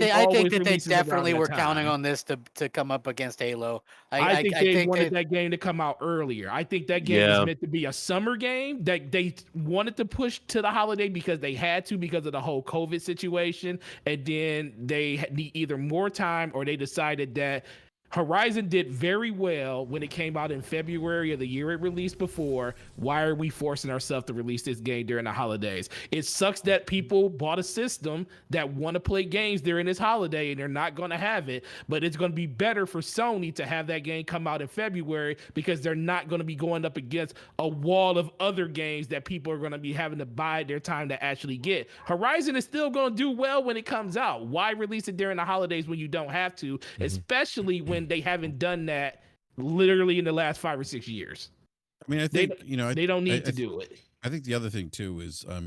that they definitely were counting on this to come up against Halo. I think they wanted that game to come out earlier. I think that game was meant to be a summer game that they wanted to push to the holiday because they had to, because of the whole COVID situation, and then they need either more time or they decided that Horizon did very well when it came out in February of the year it released before. Why are we forcing ourselves to release this game during the holidays? It sucks that people bought a system that want to play games during this holiday and they're not going to have it, but it's going to be better for Sony to have that game come out in February because they're not going to be going up against a wall of other games that people are going to be having to bide their time to actually get. Horizon is still going to do well when it comes out. Why release it during the holidays when you don't have to, especially when they haven't done that literally in the last 5 or 6 years. I mean, I think they don't need to do it. I think the other thing too is, I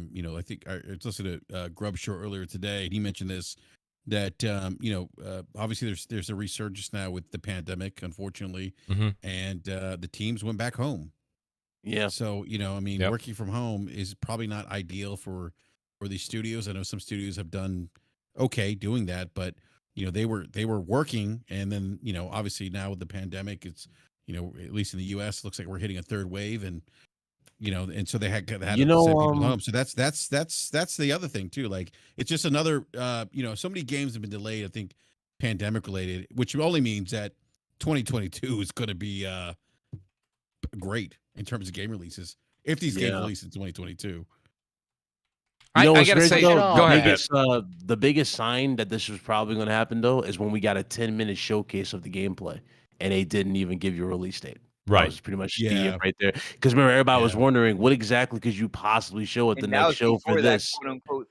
think I was listening to Grub Show earlier today, and he mentioned this that obviously there's a resurgence now with the pandemic, unfortunately, and the teams went back home. Yeah. So working from home is probably not ideal for these studios. I know some studios have done okay doing that, but they were working, and then obviously now with the pandemic, it's at least in the U.S. it looks like we're hitting a third wave, and and so they had to send people home. So that's the other thing too. Like, it's just another so many games have been delayed, I think pandemic related, which only means that 2022 is going to be great in terms of game releases if these games release in 2022. I gotta say, go ahead. The biggest sign that this was probably going to happen, though, is when we got a 10-minute showcase of the gameplay, and they didn't even give you a release date. Right, that was pretty much right there. Because remember, everybody was wondering what exactly could you possibly show at the next show for this. Because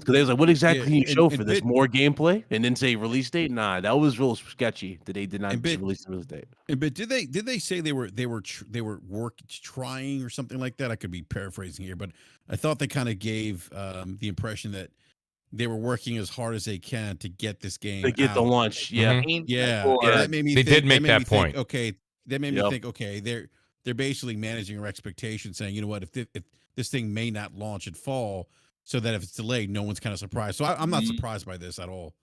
they was like, what exactly can you show for this? More gameplay, and then say release date? Nah, that was real sketchy that they did not release the release date. But did they say they were trying or something like that? I could be paraphrasing here, but I thought they kind of gave the impression that they were working as hard as they can to get this game to get the launch. Yeah, That made me. They did make that point. Okay, that made me think. Okay, they're basically managing our expectations, saying, you know what, if this thing may not launch at fall, so that if it's delayed, no one's kind of surprised. So I'm not surprised by this at all.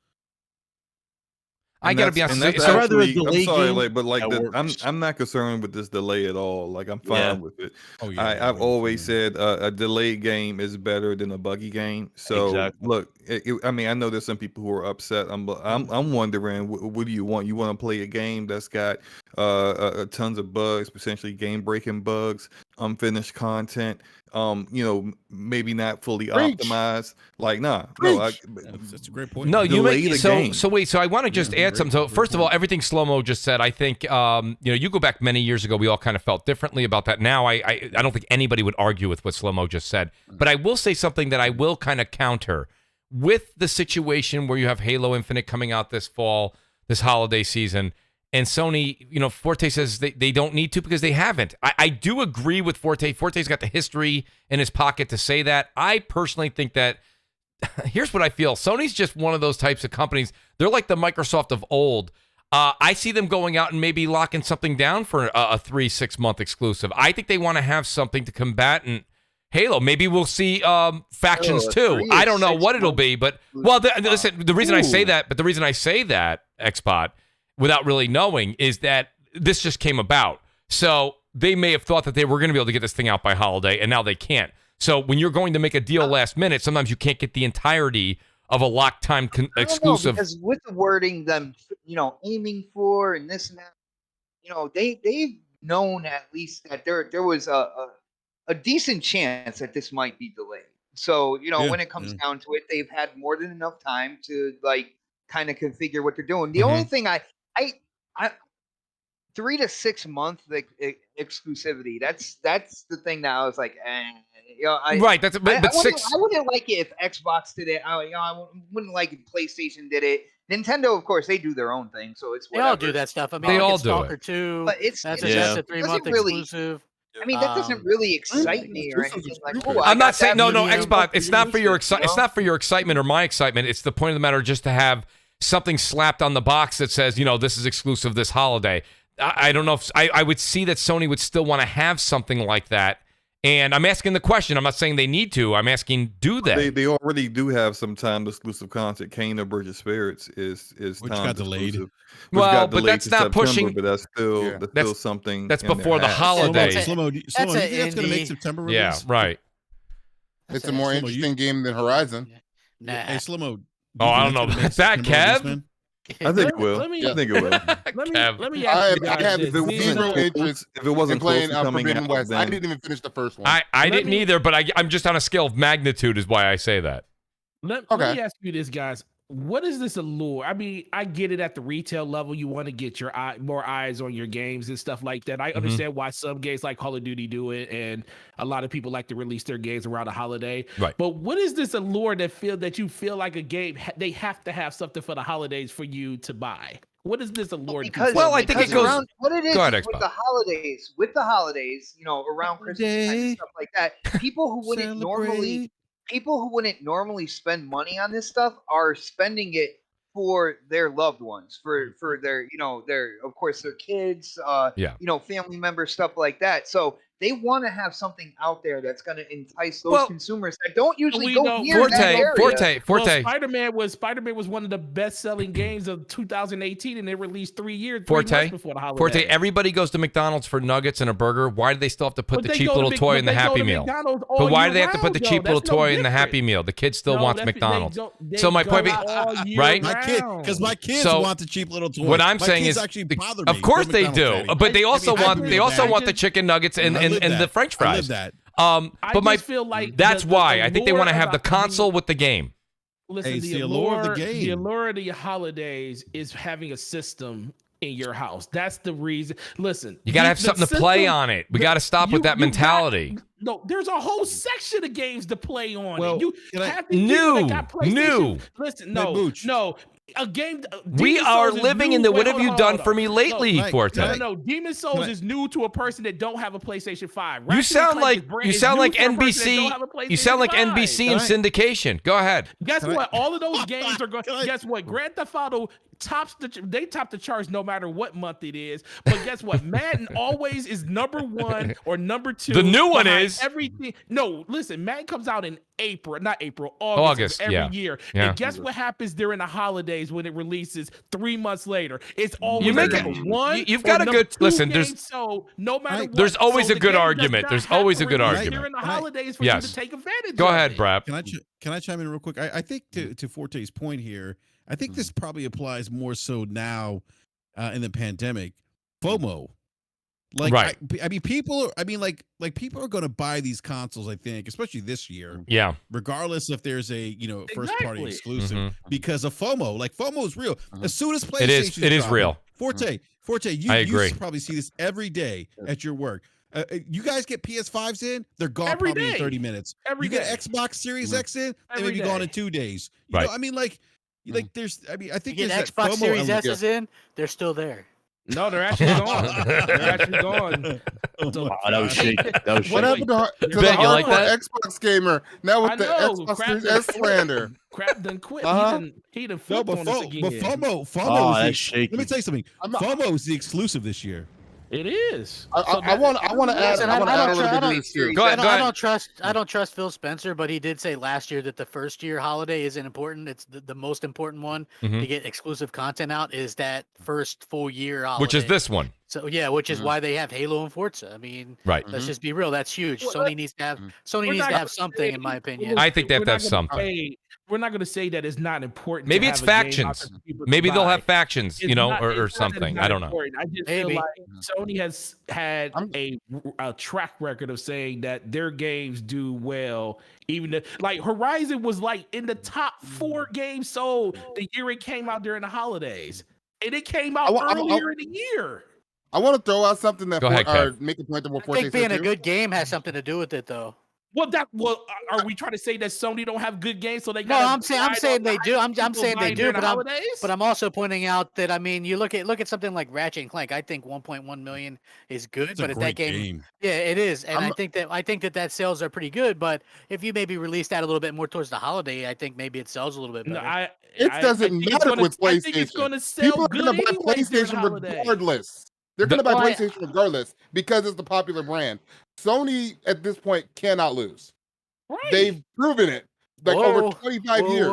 I gotta be honest. So I'm sorry, I'm not concerned with this delay at all. Like, I'm fine with it. I've always said a delayed game is better than a buggy game. So look, I mean, I know there's some people who are upset. I'm wondering, what do you want? You want to play a game that's got tons of bugs, potentially game breaking bugs, unfinished content, maybe not fully optimized. Like, that's a great point. No, you make so wait. So I want to just add something. So first of all, everything Slow-Mo just said, I think you go back many years ago, we all kind of felt differently about that. Now I don't think anybody would argue with what Slow-Mo just said. But I will say something that I will kind of counter with the situation where you have Halo Infinite coming out this fall, this holiday season. And Sony, Forte says they don't need to because they haven't. I do agree with Forte. Forte's got the history in his pocket to say that. I personally think that, here's what I feel. Sony's just one of those types of companies. They're like the Microsoft of old. I see them going out and maybe locking something down for a 3-6 month exclusive. I think they want to have something to combat and Halo. Maybe we'll see factions too. I don't know what it'll be, but listen. The reason I say that, Xbot, without really knowing, is that this just came about. So they may have thought that they were going to be able to get this thing out by holiday, and now they can't. So when you're going to make a deal last minute, sometimes you can't get the entirety of a locked time exclusive. Because with the wording them, aiming for and this and that, they've known at least that there was a decent chance that this might be delayed. So when it comes down to it, they've had more than enough time to kind of configure what they're doing. The only thing I 3 to 6 month exclusivity. That's the thing that I was like, right. That's but I wouldn't like it if Xbox did it. I wouldn't like if PlayStation did it. Nintendo, of course, they do their own thing, so it's whatever. They all do that stuff. I mean, they all do Stalker it. 2, but that's a 3-month exclusive. I mean, that doesn't really excite me or anything. I'm not saying no, Xbox. It's not for your It's not for your excitement or my excitement. It's the point of the matter just to have something slapped on the box that says, this is exclusive this holiday. I don't know if I would see that Sony would still want to have something like that. And I'm asking the question. I'm not saying they need to. I'm asking, do they? They already do have some timed exclusive content. Kn1ght Bridge of Spirits is which got delayed. Well, but that's not September, pushing. But that's still something. That's before the holidays. Slow-Mo, do you think that's going to make September release? Yeah, right. It's a more interesting game than Horizon. Nah. Hey, Slow-Mo. I don't know. That, Kev? Release, I think it will. I think it will. Let me ask you guys I have this. zero interest if it wasn't in playing coming Forbidden out, West. I then didn't even finish the first one. I didn't either, but I'm just on a scale of magnitude is why I say that. Let me ask you this, guys. What is this allure? I mean, I get it at the retail level. You want to get your more eyes on your games and stuff like that. I understand why some games like Call of Duty do it, and a lot of people like to release their games around the holiday. Right. But what is this allure that you feel like a game they have to have something for the holidays for you to buy? What is this allure? Because, I think it goes around, what it is ahead, with the holidays, around Christmas time and stuff like that. People who wouldn't normally spend money on this stuff are spending it for their loved ones, for their of course their kids, family members, stuff like that. So they want to have something out there that's going to entice those consumers that don't usually go near that area. Forte. Spider-Man was one of the best-selling games of 2018, and they released 3 months before the holiday. Forte, everybody goes to McDonald's for nuggets and a burger. Why do they still have to put the cheap little toy in the Happy Meal? But why do they have to put the cheap little toy in the Happy Meal? The kid still wants McDonald's. So my point being, right? Because my kids want the cheap little toy. What I'm saying is, of course they do, but they also want the chicken nuggets and the French fries. I feel like that's why I think they want to have the console with the game. Listen, the allure of the game. The allure of the holidays is having a system in your house. That's the reason. Listen, you gotta have something to play on it. We gotta stop with that mentality. No, there's a whole section of games to play on. Well, new. Listen, no. A game. We are living in the "What have you done for me lately" Forte. No. Demon Souls is new to a person that don't have a PlayStation 5. You sound like NBC. You sound like NBC in syndication. Go ahead. Guess what? All of those games are going. Guess what? Grand Theft Auto top the charts no matter what month it is. But guess what? Madden always is number 1 or number 2. The new one is everything. No, listen. Madden comes out in August every year. Yeah. And guess what happens during the holidays when it releases 3 months later? It's always number 1. You've got a good listen. No matter what, there's always a good argument. There's always a good argument during the holidays for you to take advantage. Go ahead, Brap. Can I chime in real quick? I think to Forte's point here, I think this probably applies more so now in the pandemic. FOMO. Right. People are going to buy these consoles, I think, especially this year. Yeah. Regardless if there's a, first party exclusive because of FOMO. Like FOMO is real. As soon as PlayStation it is real. Forte, you probably see this every day at your work. You guys get PS5s in, they're gone in 30 minutes. Get Xbox Series X in, they may be gone in 2 days. You know, I mean, I think you get Xbox Series S's in, they're still there. No, they're actually gone. That was shaky. What happened to the hardcore Xbox gamer now with the Xbox Series S slander? Crap done quit. He done flipped on us again. But FOMO that's shaky. Let me tell you something. FOMO is the exclusive this year. It is. I want to add a little bit to this too. Go ahead. I don't trust Phil Spencer, but he did say last year that the first year holiday isn't important. It's the most important one to get exclusive content out is that first full year holiday, which is this one. So which is why they have Halo and Forza. I mean, let's just be real. That's huge. Well, Sony needs to have something, in my opinion. I think they have to have something. We're not going to say that it's not important. Maybe it's factions. Maybe they'll have factions, or something. I don't know. I just feel like Sony has had a track record of saying that their games do well. Even like Horizon was in the top 4 games sold the year it came out during the holidays, and it came out earlier in the year. I want to throw out something that make a point that I think being a good game has something to do with it, though. Are we trying to say that Sony don't have good games? So I'm saying they do. I'm saying they do, but I'm also pointing out that you look at something like Ratchet and Clank. I think 1.1 million is good, but that game, yeah, it is, and I think that sales are pretty good. But if you maybe release that a little bit more towards the holiday, I think maybe it sells a little bit better. It doesn't matter with PlayStation. I think it's going to sell. People are going to buy PlayStation regardless. They're going to buy PlayStation regardless because it's the popular brand. Sony at this point cannot lose. Right. They've proven it over 25 years.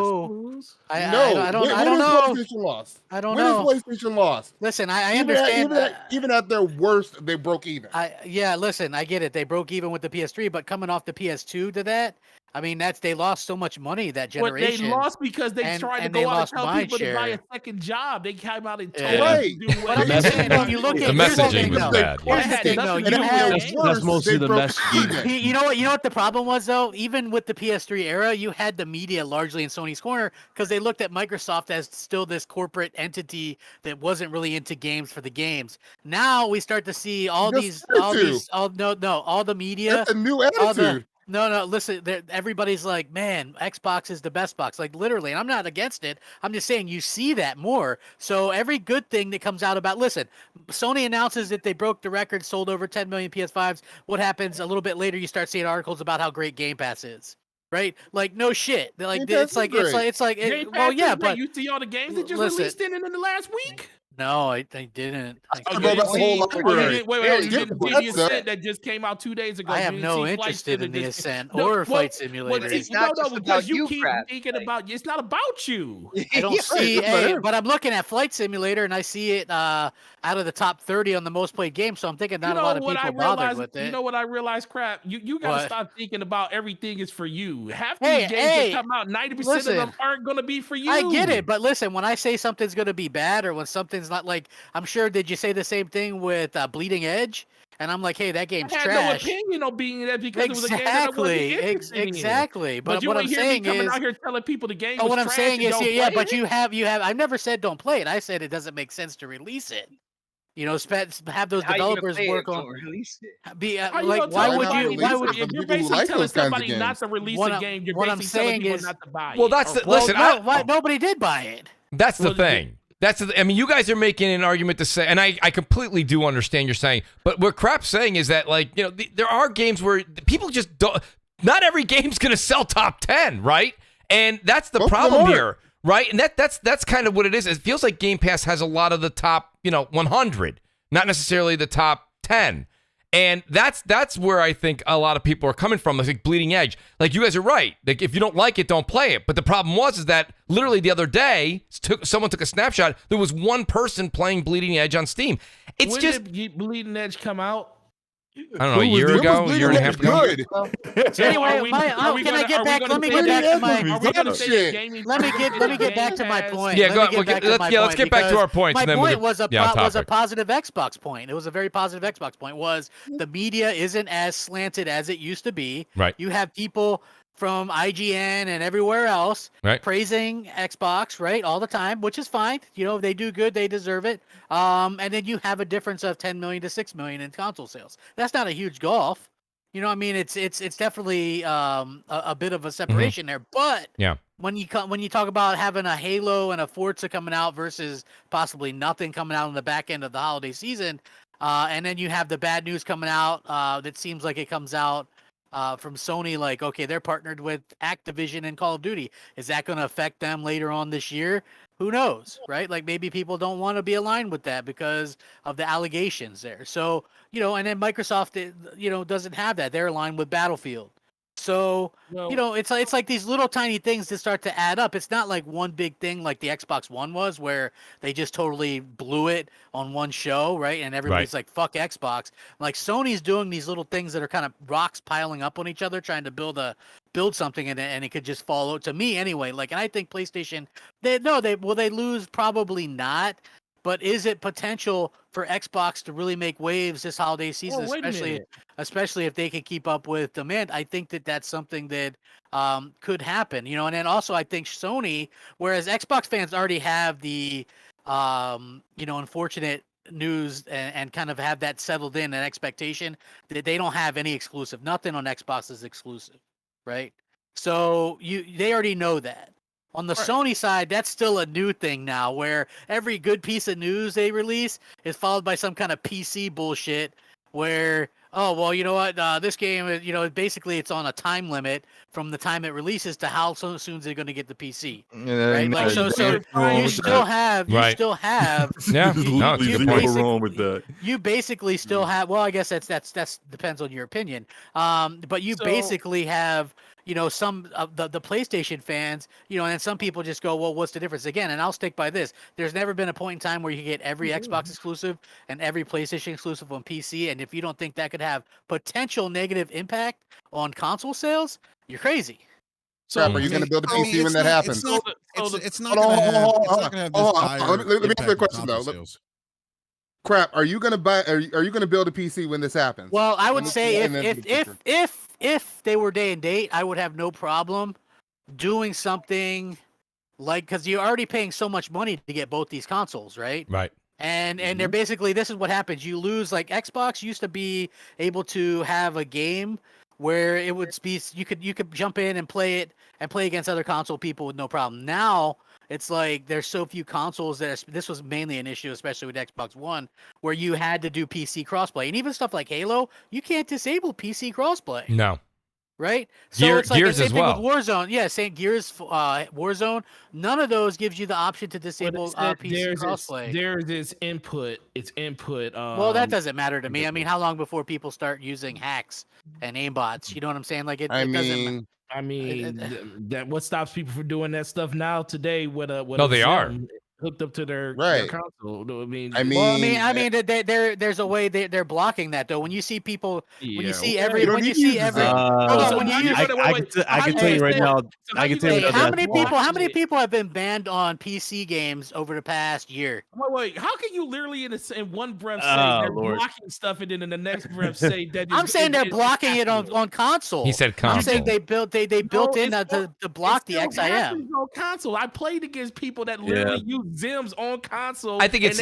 I don't know. PlayStation lost? I don't know. When is PlayStation lost? Listen, I understand. Even at their worst, they broke even. Listen, I get it. They broke even with the PS3, but coming off the PS2 to that, I mean, they lost so much money that generation. Well, they lost because they tried to go out and tell people to buy a second job. They came out and told them to do what I'm saying. If you look at the messaging was bad. That's mostly the messaging. You know what the problem was though. Even with the PS3 era, you had the media largely in Sony's corner because they looked at Microsoft as still this corporate entity that wasn't really into games for the games. Now we start to see all the media. That's a new attitude. No, listen, everybody's like, man, Xbox is the best box. Like, literally, and I'm not against it. I'm just saying you see that more. So every good thing that comes out about, listen, Sony announces that they broke the record, sold over 10 million PS5s. What happens a little bit later, you start seeing articles about how great Game Pass is. Right? Like, no shit. Like, it's like, well, yeah, but you see all the games that just released in the last week? No, I didn't. You didn't see Ascent that just came out 2 days ago. I have no interest in the Ascent or Flight Simulator. It's not just about you you, keep thinking about it's not about you. I don't see but I'm looking at Flight Simulator and I see it out of the top 30 on the most played games, so I'm thinking not a lot of people bothered with it. You know what I realized, crap? You gotta stop thinking about everything is for you. Half these games that come out, 90% of them aren't gonna be for you. I get it, but listen, when I say something's gonna be bad or when something's not, like, I'm sure, did you say the same thing with Bleeding Edge? And I'm like, hey, that game's trash. I had no opinion on Bleeding Edge because it was a game that I wasn't interested in. Exactly. But you what I'm saying is, coming out here telling people the game was what I'm trash saying is, yeah, but you have. I've never said don't play it. I said it doesn't make sense to release it. You know, have those developers work on. Release it. Why would you? If you're basically telling somebody not to release a game, you're basically telling people not to buy it. Well, that's listen. Nobody did buy it. That's the thing. I mean, you guys are making an argument to say, and I completely do understand you're saying, but what Crap's saying is that, like, you know, there are games where people just don't, not every game's going to sell top 10, right? And that's the problem here, right? And that's kind of what it is. It feels like Game Pass has a lot of the top, 100, not necessarily the top 10. And that's where I think a lot of people are coming from, like Bleeding Edge. Like, you guys are right. Like, if you don't like it, don't play it. But the problem is that literally the other day, someone took a snapshot. There was one person playing Bleeding Edge on Steam. When did Bleeding Edge come out? I don't know, a year and a half ago. Anyway, can I get back? Let me get back to my. Let me get back to my point. Yeah, let's get back to our points. My point was a positive Xbox point. It was a very positive Xbox point. Was the media isn't as slanted as it used to be. Right. You have people from IGN and everywhere else praising Xbox, right, all the time, which is fine. You know, they do good, they deserve it. And then you have a difference of 10 million to 6 million in console sales. That's not a huge gulf. You know, I mean, it's definitely a bit of a separation there. But when you talk about having a Halo and a Forza coming out versus possibly nothing coming out on the back end of the holiday season, and then you have the bad news coming out that seems like it comes out from Sony, like, okay, they're partnered with Activision and Call of Duty. Is that going to affect them later on this year? Who knows, right? Like, maybe people don't want to be aligned with that because of the allegations there. So, and then Microsoft, doesn't have that. They're aligned with Battlefield. So, it's like these little tiny things that start to add up. It's not like one big thing like the Xbox One was, where they just totally blew it on one show, right? And everybody's like, fuck Xbox. Like, Sony's doing these little things that are kind of rocks piling up on each other, trying to build something, and it could just fall, to me anyway. Like, and I think PlayStation, they lose? Probably not. But is it potential for Xbox to really make waves this holiday season, especially if they can keep up with demand? I think that's something that could happen, and then also I think Sony, whereas Xbox fans already have the unfortunate news and kind of have that settled in an expectation that they don't have any exclusive. Nothing on Xbox is exclusive, right? So they already know that. On the Sony side, that's still a new thing now, where every good piece of news they release is followed by some kind of PC bullshit where, oh, well, you know what, this game, basically it's on a time limit from the time it releases to how soon is it going to get the PC, right? Like, so you still have, yeah, no, wrong with that. You basically still have, well, I guess that's depends on your opinion, but you basically have, some of the PlayStation fans, and some people just go, well, what's the difference? Again, and I'll stick by this. There's never been a point in time where you get every Xbox exclusive and every PlayStation exclusive on PC. And if you don't think that could have potential negative impact on console sales, you're crazy. So are you going to build a PC when that happens? It's not going to have this dire Let me ask you a question impact on though. sales. Crap, are you going to buy? Are you going to build a PC when this happens? Well, I would say if they were day and date, I would have no problem doing something like, because you're already paying so much money to get both these consoles, right? Right. And they're basically, this is what happens. You lose, like Xbox used to be able to have a game where it would be, you could jump in and play it and play against other console people with no problem. Now it's like there's so few consoles that this was mainly an issue, especially with Xbox One, where you had to do PC crossplay. And even stuff like Halo, you can't disable PC crossplay. No. Right? So it's like Gears the same as thing well. with Warzone. Yeah, St. Gears, Warzone. None of those gives you the option to disable PC crossplay. There's this input. It's input. Well, that doesn't matter to me. I mean, how long before people start using hacks and aimbots? You know what I'm saying? Like doesn't. I mean, that what stops people from doing that stuff now today? They are hooked up to their console. There's a way they're blocking that though. When you see people, I can tell you right now. How many people have been banned on PC games over the past year? Wait, how can you literally in one breath say they're blocking stuff and then in the next breath say that? I'm saying they're blocking it on console. He said console. I'm saying they built in to block the XIM on console. I played against people that literally use Zims on console. I think it's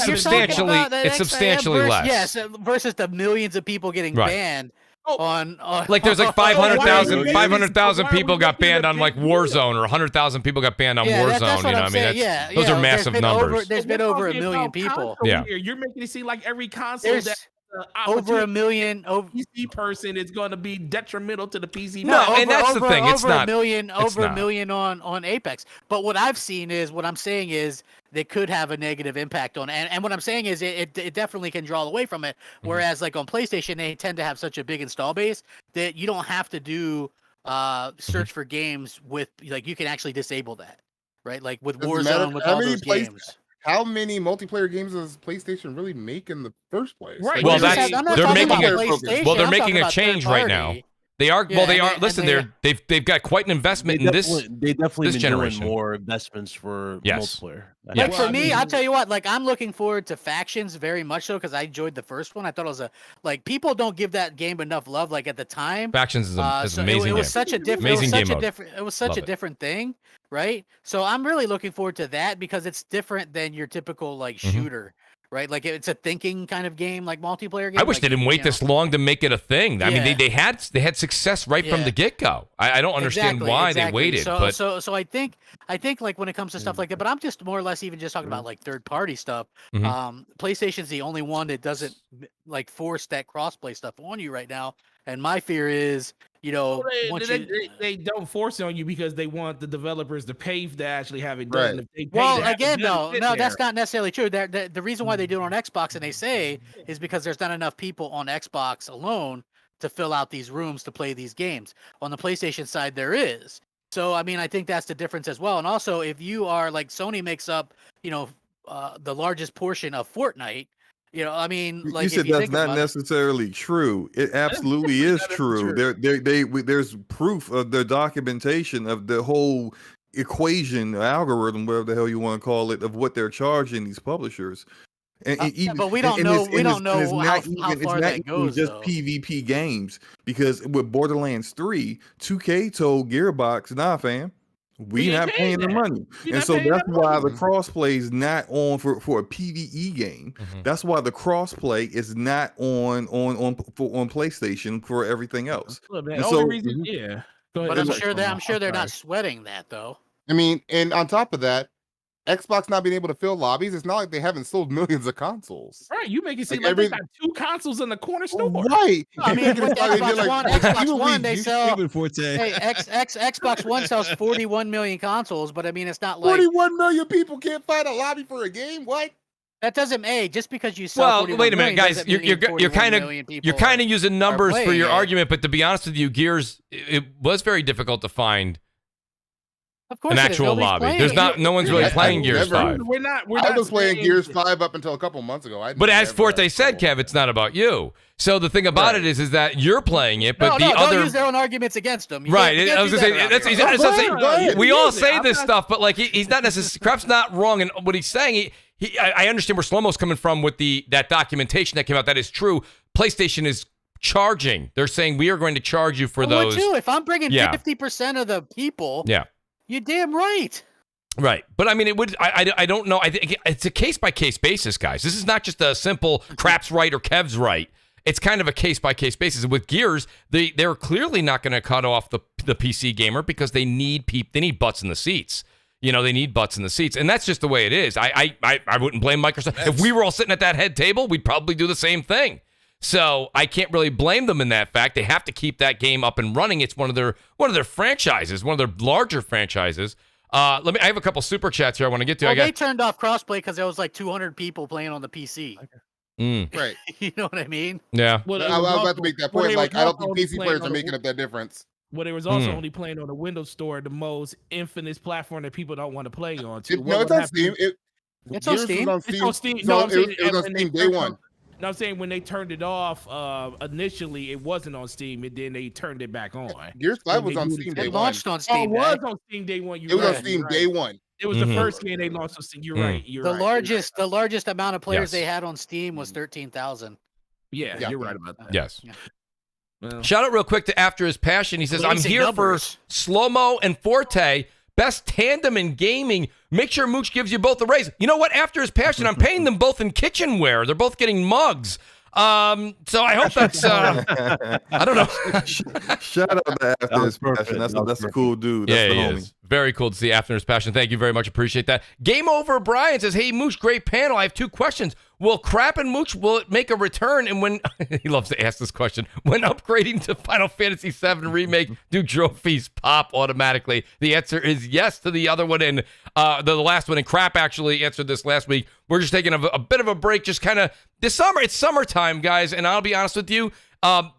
substantially less. Yes, versus the millions of people getting banned on like there's like 500,000 people got banned on like Warzone, or 100,000 people got banned on Warzone. That's what I'm saying. Those are massive numbers. There's been over 1 million people. Yeah, you're making it seem like every console over 1 million PC person is going to be detrimental to the PC. And that's the thing. It's not over a million on Apex. But what I'm saying is they could have a negative impact on it. And what I'm saying is it definitely can draw away from it. Whereas like on PlayStation, they tend to have such a big install base that you don't have to do search for games with, like, you can actually disable that, right? Like with Warzone, with all those games. How many multiplayer games does PlayStation really make in the first place? Right. Well, they're making a change right now. They are. Well, they are. Listen, they've got quite an investment in this. They definitely been generation. Doing more investments for multiplayer. Like for me, I'll tell you what. Like I'm looking forward to Factions very much so because I enjoyed the first one. I thought it was people don't give that game enough love. Like at the time, Factions is an amazing. It was such a different. It was such a Love different thing, right? So I'm really looking forward to that because it's different than your typical like shooter. Right, like it's a thinking kind of game, like multiplayer game. I wish they didn't wait this long to make it a thing. I mean, they had success right from the get go. I don't understand why they waited. So I think like when it comes to stuff like that, but I'm just more or less even just talking about like third party stuff. PlayStation's the only one that doesn't like force that crossplay stuff on you right now. And my fear is, they don't force it on you because they want the developers to pay to actually have it done. Right. If they pay that's not necessarily true. The reason why they do it on Xbox, and they say, is because there's not enough people on Xbox alone to fill out these rooms to play these games. On the PlayStation side, there is. So, I mean, I think that's the difference as well. And also, if you are like Sony makes up, the largest portion of Fortnite. I mean, like you said that's not necessarily true. It absolutely is true. There's proof of the documentation of the whole equation, algorithm, whatever the hell you want to call it, of what they're charging these publishers. But we don't know. We don't know how far that goes. Just PvP games, because with Borderlands 3, 2K told Gearbox, "Nah, fam, we not paying the money," and so that's why the crossplay is not on for a PvE game. That's why the crossplay is not on PlayStation for everything else. But I'm sure they're not sweating that though. I mean, and on top of that, Xbox not being able to fill lobbies, it's not like they haven't sold millions of consoles. Right, you make it seem like they got 2 consoles in the corner store. Right. I mean, with Xbox One, they sell. Xbox One sells 41 million consoles, but I mean, it's not like 41 million people can't find a lobby for a game. What? That doesn't just because you sell. Well, wait a minute, guys. You're kind of using numbers for your argument, but to be honest with you, Gears, it was very difficult to find an actual lobby. There's no one's really playing Gears 5. I was playing Gears 5 up until a couple months ago. But as Forte said, Kev, it's not about you. So the thing about it is that you're playing it, but don't use their own argugents against them. Right. I was going to say, we all say this stuff, but like he's not necessarily, Crap's not wrong in what he's saying. I understand where Slow-Mo's coming from with that documentation that came out. That is true. PlayStation is charging. They're saying we are going to charge you for those. Too. If I'm bringing 50% of the people, you're damn right. Right. But I mean, it would, I don't know. I think it's a case-by-case basis, guys. This is not just a simple Crap's right or Kev's right. It's kind of a case-by-case basis. With Gears, they're clearly not going to cut off the PC gamer because they need butts in the seats. You know, they need butts in the seats, and that's just the way it is. I wouldn't blame Microsoft. If we were all sitting at that head table, we'd probably do the same thing. So I can't really blame them in that fact. They have to keep that game up and running. It's one of their franchises, one of their larger franchises. I have a couple super chats here I want to get to. Well, they turned off crossplay because there was like 200 people playing on the PC. Right. You know what I mean? Yeah. Well, I was about to make that point. Like, I don't think PC players are making up that difference. Well, they was also only playing on the Windows Store, the most infamous platform that people don't want to play on. It's on Steam. It's on Steam. It's on Steam. No, it was on Steam day one. No, I'm saying when they turned it off, initially it wasn't on Steam, and then they turned it back on. Gears 5 was on Steam day one. It launched on Steam. It was on Steam day one. It was on Steam day one. It was the first game they launched on Steam. You're right. The largest amount of players they had on Steam was 13,000. Yeah, you're right about that. Yes. Yeah. Well, shout out real quick to After His Passion. He says, I'm here for Slow-Mo and Forte. Best tandem in gaming. Make sure Mooch gives you both a raise. You know what? After His Passion, I'm paying them both in kitchenware. They're both getting mugs. So I hope that's, I don't know. Shout out to After His Passion. That's a cool dude. That's the homie. Very cool to see After His Passion. Thank you very much. Appreciate that. Game Over Brian says, hey, Mooch, great panel. I have 2 questions. Will Crap and Mooch, will it make a return? And when, he loves to ask this question, when upgrading to Final Fantasy VII Remake, do trophies pop automatically? The answer is yes to the other one. And the last one, and Crap actually answered this last week. We're just taking a bit of a break, just kind of this summer. It's summertime, guys. And I'll be honest with you,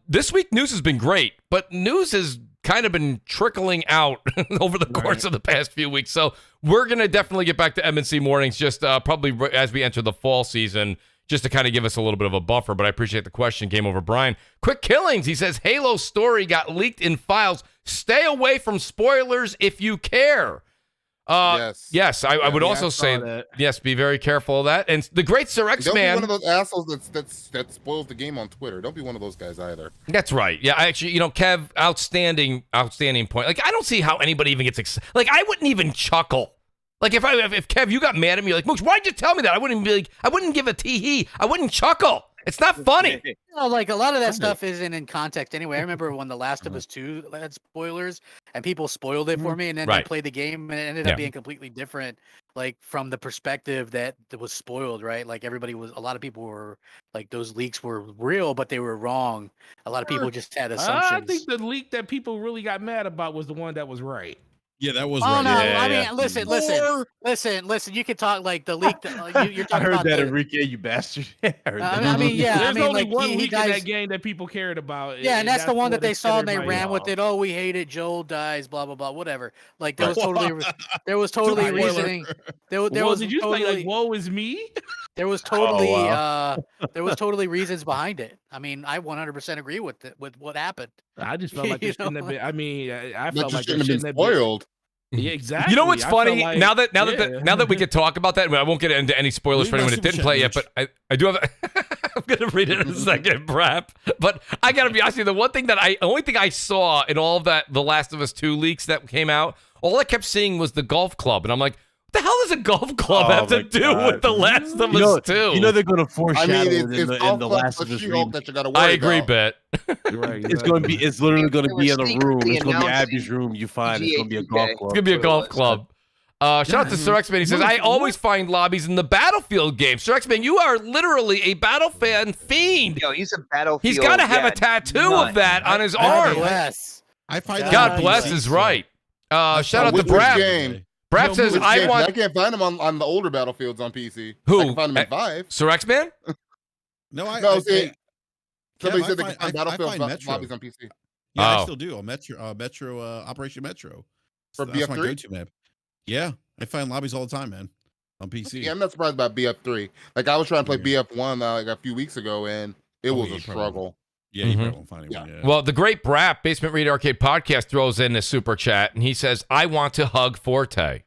this week news has been great, but news has kind of been trickling out over the course of the past few weeks. So we're going to definitely get back to MNC mornings just probably as we enter the fall season, just to kind of give us a little bit of a buffer. But I appreciate the question. Game Over Brian. Quick Killings. He says, Halo story got leaked in files. Stay away from spoilers if you care. Yes. I would also say, yes, be very careful of that. And the great Sir X Man. Don't be one of those assholes that spoils the game on Twitter. Don't be one of those guys either. That's right. Yeah, actually, Kev, outstanding point. Like, I don't see how anybody even gets excited. Like, I wouldn't even chuckle. Like, if Kev, you got mad at me, like, Mooch, why'd you tell me that? I wouldn't be like, I wouldn't give a tee-hee. I wouldn't chuckle. It's not funny. Like a lot of that stuff isn't in context anyway. I remember when The Last of Us 2 had spoilers and people spoiled it for me, and then I played the game and it ended up being completely different, like from the perspective that it was spoiled, right? Like a lot of people were like, those leaks were real, but they were wrong. A lot of people just had assumptions. I think the leak that people really got mad about was the one that was right. Yeah, that was right. No, I mean, listen. You can talk like the leak. You're talking I heard about that, Enrique, you bastard. I mean, yeah. There's only like, one leak in that game that people cared about. Yeah, and that's the one that they saw and they ran with it. Oh, we hate it. Joel dies. Blah blah blah. Whatever. Like there was totally reasoning. There was. Did you say like, "Woe is me"? There was totally reasons behind it. I mean, I 100% agree with what happened. I just felt like it shouldn't have been. I mean, I felt like it shouldn't have been spoiled. Yeah, exactly. You know what's funny? Like, now that we could talk about that, I won't get into any spoilers for anyone that didn't play yet, but I do have. I'm gonna read it in a second, Brap. But I gotta be honest with you, the only thing I saw in all of that, The Last of Us 2 leaks that came out, all I kept seeing was the golf club, and I'm like, what the hell does a golf club have to do with The Last of Us 2? You know they're going to foreshadow in the Last of Us remake. I agree, Bet. Right, it's literally going to be in a room. It's going to be Abby's room. You find it's going to be a golf club. It's going to be a golf club. Shout out to Sir X-Man. He says, I always find lobbies in the Battlefield games. Sir X-Man, you are literally a Battlefield fiend. Yo, he's a Battlefield. He's got to have a tattoo of that on his arm. Bless. I find God bless is right. Shout out to Brad. Brap says, I can't find him on the older battlefields on PC. Who? I can find him in 5. Sir X-Man? Somebody said they can find Battlefield lobbies on PC. Yeah, I still do on Metro, Operation Metro. For That's BF3? my go-to map. Yeah, I find lobbies all the time, man, on PC. Yeah, I'm not surprised about BF3. Like I was trying to play BF1 like a few weeks ago, and it was a struggle. Yeah, you probably won't find anyone. Yeah. Well, the great Brap, Basement Read Arcade Podcast, throws in a super chat, and he says, I want to hug Forte.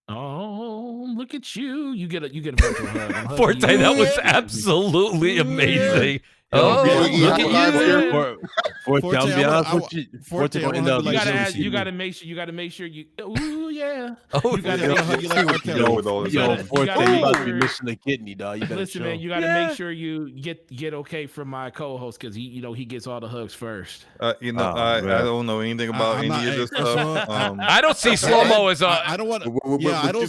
Oh, look at you. You get a virtual hug. Forte, that was absolutely amazing. Oh, look at you. Forte, you gotta make sure you. Ooh, yeah. Oh, you gotta Forte, you about to be missing a kidney, dog. Listen, man, you gotta make sure you get okay from my co-host because he gets all the hugs first. I don't know anything about any of this stuff. I don't see slow mo as a. I don't want. Yeah, I don't.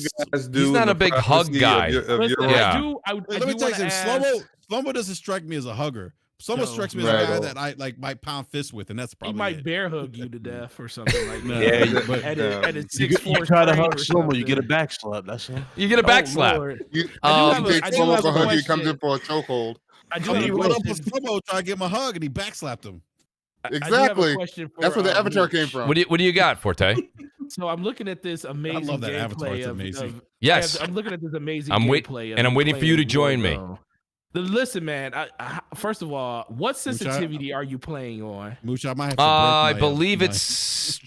He's not a big hug guy. Let me tell you something. Slow-mo doesn't strike me as a hugger. Slow-mo strikes me as a guy that I like might pound fists with, and that's probably he might bear hug you to death or something like that. Yeah, but at a 6'4" you try to hug Slow-mo, you get a back slap. That's all. You get a back slap. You take Slow-mo to hug you, comes in for a chokehold. He went up with Slow-mo trying to give him a hug, and he backslapped him. Exactly. That's where the avatar came from. What do you got, Forte? So I'm looking at this amazing I love that avatar. gameplay It's amazing. Yes. I'm looking at this amazing I'm gameplay. I'm waiting for you to join me. Listen, man. First of all, what sensitivity are you playing on? Mooch, I might have to I believe it's.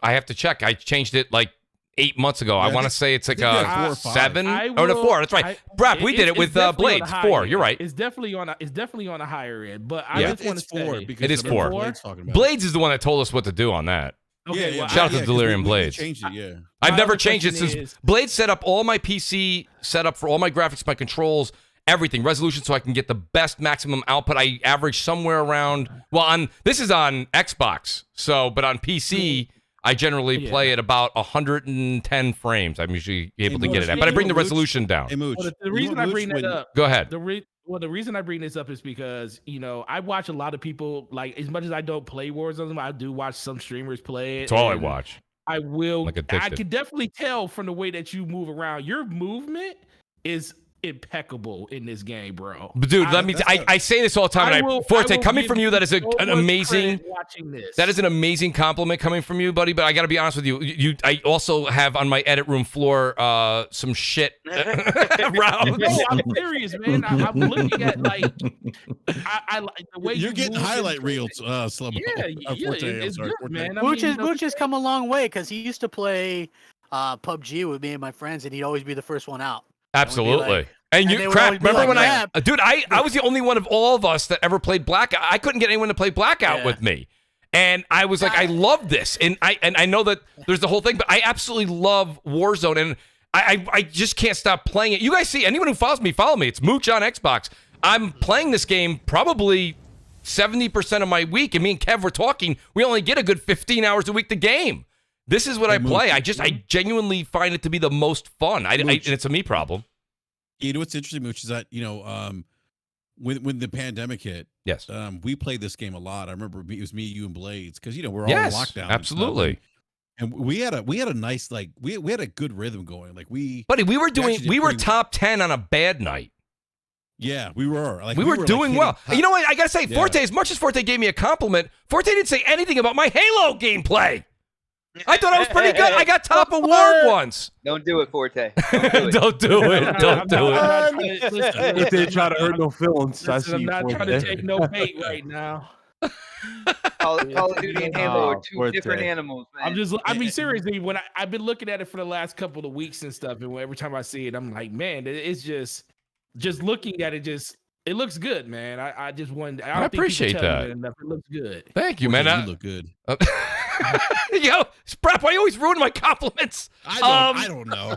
I have to check. I changed it like 8 months ago. I want to say it's like a 7 or a 4. That's right. Brap, we did it with Blades. 4. You're right. It's definitely on a higher end. But Yeah. I just want to say It is 4. Blades is the one that told us what to do on that. Okay, well, shout out to Delirium Blades. Changed it, yeah. I've never changed it since Blades set up all my PC setup for all my graphics, my controls, everything, resolution, so I can get the best maximum output. I average somewhere around. Well, this is on Xbox, but on PC, I generally play at about 110 frames. I'm usually able to get it at, but I bring the resolution down. Hey, Mooch, the reason I bring that up. Go ahead. The reason I bring this up is because, I watch a lot of people, like, as much as I don't play Warzone, I do watch some streamers play it. That's all I watch. I will. Like I can definitely tell from the way that you move around. Your movement is impeccable in this game, bro. But dude, I say this all the time. Forte, coming from you, that is an amazing. That is an amazing compliment coming from you, buddy. But I got to be honest with you. I also have on my edit room floor some shit around. No, I'm serious, man. I'm looking at like I like the way you're getting highlight reels, Slow-mo. Yeah, it's good, man. Mooch has come a long way because he used to play PUBG with me and my friends, and he'd always be the first one out. Absolutely. And you crap. Remember when I was the only one of all of us that ever played Blackout. I couldn't get anyone to play Blackout with me. And I was like, I love this. And I know that there's the whole thing, but I absolutely love Warzone. And I just can't stop playing it. You guys see, anyone who follows me, follow me. It's Mooch on Xbox. I'm playing this game probably 70% of my week. And me and Kev were talking. We only get a good 15 hours a week to game. This is what I play. I genuinely find it to be the most fun. And it's a me problem. You know what's interesting, Mooch, is that when the pandemic hit, yes, we played this game a lot. I remember it was me, you, and Blades because we're all in lockdown. Absolutely. And we had a nice we had a good rhythm going. Like we were top 10 on a bad night. Yeah, we were. We were doing well. You know what? I gotta say, Forte. As much as Forte gave me a compliment, Forte didn't say anything about my Halo gameplay. I thought I was pretty good. I got top award once. Don't do it, Forte. Don't do it. Don't do it. If they try to hurt no feelings, I'm not trying to take no bait right now. Call of Duty and Halo are two different animals, man. I mean, seriously, when I've been looking at it for the last couple of weeks and stuff, and every time I see it, I'm like, man, it's just looking at it, it looks good, man. I just wanted. I appreciate that. It looks good. Thank you, man. You look good. Yo, Sprap, why you always ruin my compliments? I don't know.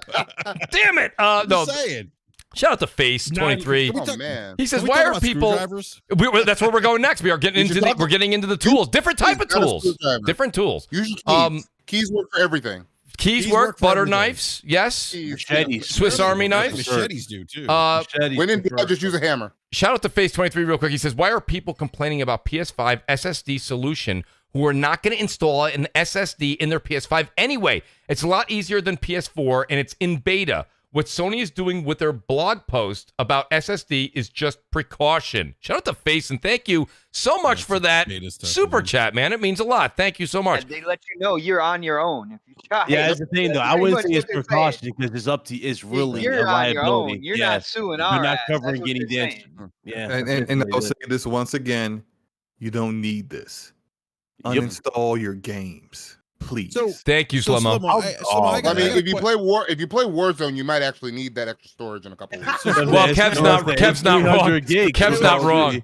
Damn it. No. Saying. Shout out to Face23. Oh man. He says, "Why are people?" That's where we're going next. We're getting into the tools. Different type of tools. Different tools. Usually keys work for everything. Keys work. Butter knives. Yes. Machetes. Swiss Army knives. Machetes do too. When in doubt, just use a hammer. Shout out to Face23 real quick. He says, "Why are people complaining about PS5 SSD solution who are not going to install an SSD in their PS5 anyway. It's a lot easier than PS4, and it's in beta. What Sony is doing with their blog post about SSD is just precaution. Shout out to Face, and thank you so much for that super chat, man. It means a lot. Thank you so much. And they let you know you're on your own if you try. Yeah, that's the thing, though. I wouldn't say it's precaution because it's up to it's really you're a liability. On your own. You're not suing our You're not ass. covering any damage. Yeah, and I'll say this once again: you don't need this. Uninstall your games, please. So, thank you, Slow-Mo. I mean, if you play Warzone, you might actually need that extra storage in a couple of weeks. Well, Kev's not wrong. Kev's not wrong.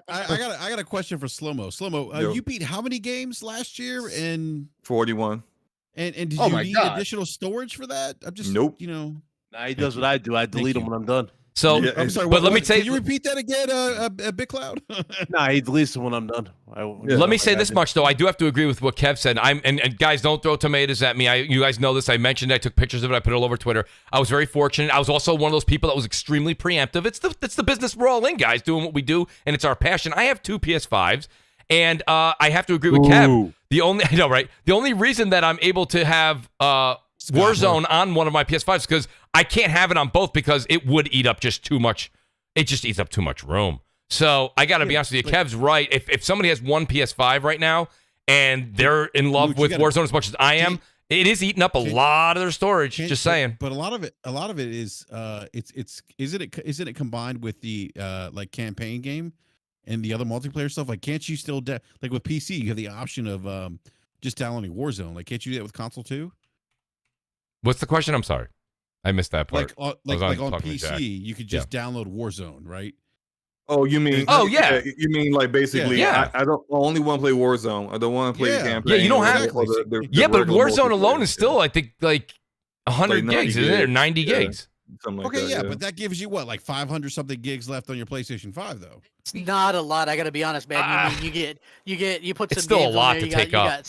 I got a question for Slow-Mo. Slow-Mo, you beat how many games last year? And 41. And did you need additional storage for that? I'm just nope. Nah, he does what I do. I delete them when I'm done. So, I'm sorry, but let me say, can you repeat that again, Big Cloud? Nah, he deletes them when I'm done. Let me say this much though. I do have to agree with what Kev said. And guys, don't throw tomatoes at me. You guys know this. I mentioned I took pictures of it. I put it all over Twitter. I was very fortunate. I was also one of those people that was extremely preemptive. It's the business we're all in, guys, doing what we do, and it's our passion. I have 2 PS5s, and I have to agree with Kev. The only reason that I'm able to have Warzone on one of my PS5s because I can't have it on both because it would eat up just too much. It just eats up too much room. So I got to be honest with you. Kev's right. If somebody has one PS5 right now and they're in love with Warzone as much as I am, it is eating up a lot of their storage. Just saying. But a lot of it is isn't it combined with the like campaign game and the other multiplayer stuff? Like, can't you still like with PC you have the option of just downloading Warzone? Like, can't you do that with console too? What's the question? I'm sorry. I missed that part. Like on PC, you could just download Warzone, right? Oh, you mean? You mean like basically? Yeah. I don't only want to play Warzone. I don't want to play campaign. Yeah, you don't have. But Warzone alone is still, I think, like 100 like gigs, isn't it? Or 90 gigs. Something like that, but that gives you what, like 500 something gigs left on your PlayStation 5, though. It's not a lot. I got to be honest, man. You put some. It's still games a lot on there, to take up.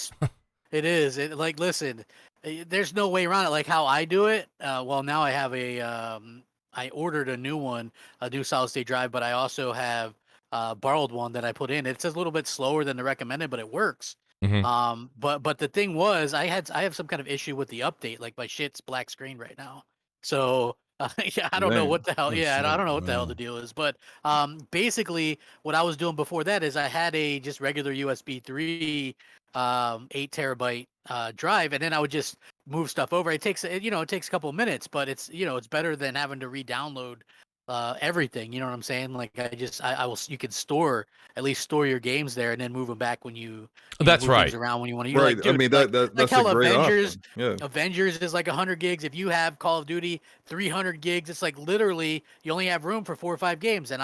It is. Like, listen, there's no way around it. Like how I do it. Well, now I have I ordered a new one, a new solid state drive, but I also have borrowed one that I put in. It's a little bit slower than the recommended, but it works. Mm-hmm. But the thing was, I have some kind of issue with the update. Like my shit's black screen right now. So I don't know what the hell. Yeah, I don't know what the hell the deal is. But basically, what I was doing before that is I had a just regular USB 3 8 terabyte drive, and then I would just move stuff over. It takes a couple of minutes, but it's better than having to re-download everything. You know what I'm saying? Like I will. You can at least store your games there, and then move them back when you. That's move right. Things around when you want to. Right. Like, dude, I mean that's like how a great Avengers. option. Yeah. Avengers is like 100 gigs. If you have Call of Duty 300 gigs, it's like literally you only have room for 4 or 5 games. And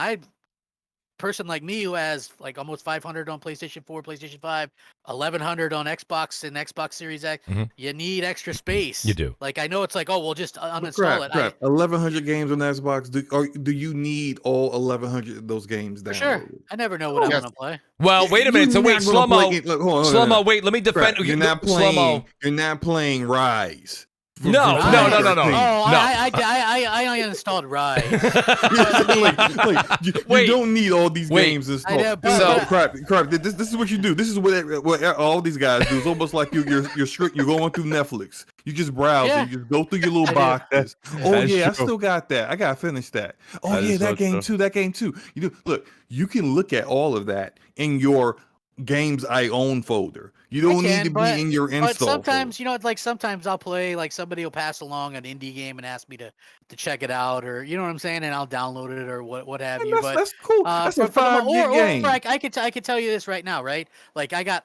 person like me who has like almost 500 on PlayStation 4, PlayStation 5, 1100 on Xbox and Xbox Series X, you need extra space. You do. Like I know it's like, oh, we'll just uninstall it. 1100 games on Xbox. Do you need all 1100 of those games downloaded? Sure. I never know what I want to play. Well, wait a minute. So wait, Slow-Mo, wait, let me defend. You're not playing Rise. No. Oh, I uninstalled Rise. You don't need all these games and stuff. Crap. This is what you do. This is what all these guys do. It's almost like you're going through Netflix. You just browse and you just go through your little boxes. I still got that. I gotta finish that. That game too. You do. Look, you can look at all of that in your games I own folder. You don't need to be in your install. But sometimes, sometimes I'll play, like somebody will pass along an indie game and ask me to check it out, or you know what I'm saying, and I'll download it or what have you. That's cool. That's a 5-gig game. Or I could tell you this right now, right? Like I got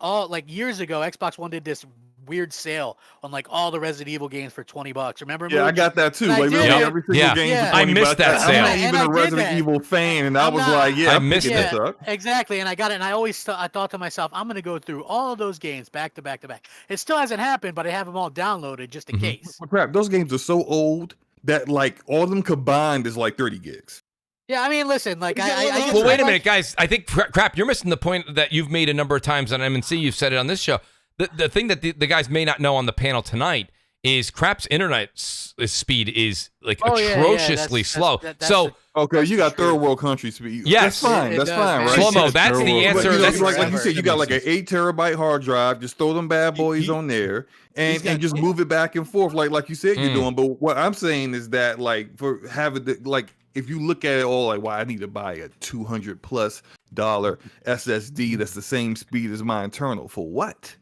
years ago, Xbox One did this weird sale on like all the Resident Evil games for $20. Remember? Yeah, I got that too. Like every single game. Yeah. I missed that sale. I'm not even a Resident Evil fan, and I was like, I missed it. Exactly, and I got it, and I thought to myself, I'm gonna go through all of those games back to back to back. It still hasn't happened, but I have them all downloaded just in case. Crap, those games are so old that like all of them combined is like 30 gigs. Yeah, I mean, listen, like well, wait a minute, guys. I think crap, you're missing the point that you've made a number of times on MNC. You've said it on this show. The thing that the guys may not know on the panel tonight is Crap's internet speed is like atrociously slow. So okay, you got third world country speed. Yes, that's fine. That's fine, right? Slow-mo. That's the answer. Like you said, you got like an 8 terabyte hard drive. Just throw them bad boys on there and just move it back and forth, like you said you're doing. But what I'm saying is that like for having like if you look at it all like, why I need to buy a $200+ SSD that's the same speed as my internal for what?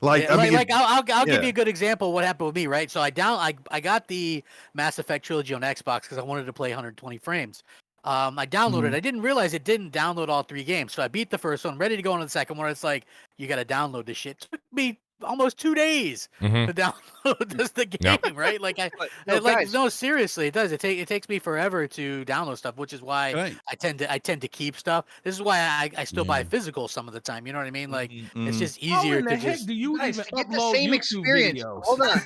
Like, I mean, I'll give you a good example of what happened with me, right? So I got the Mass Effect trilogy on Xbox because I wanted to play 120 frames. I downloaded. I didn't realize it didn't download all 3 games. So I beat the first one, ready to go on to the second one. It's like you got to download this shit. It took me almost 2 days to download the game, right? Like no, seriously, it does. It takes me forever to download stuff, which is why I tend to keep stuff. This is why I still buy physical some of the time. You know what I mean? Like it's just easier to just. Do you even get the upload same YouTube experience? videos? Hold on.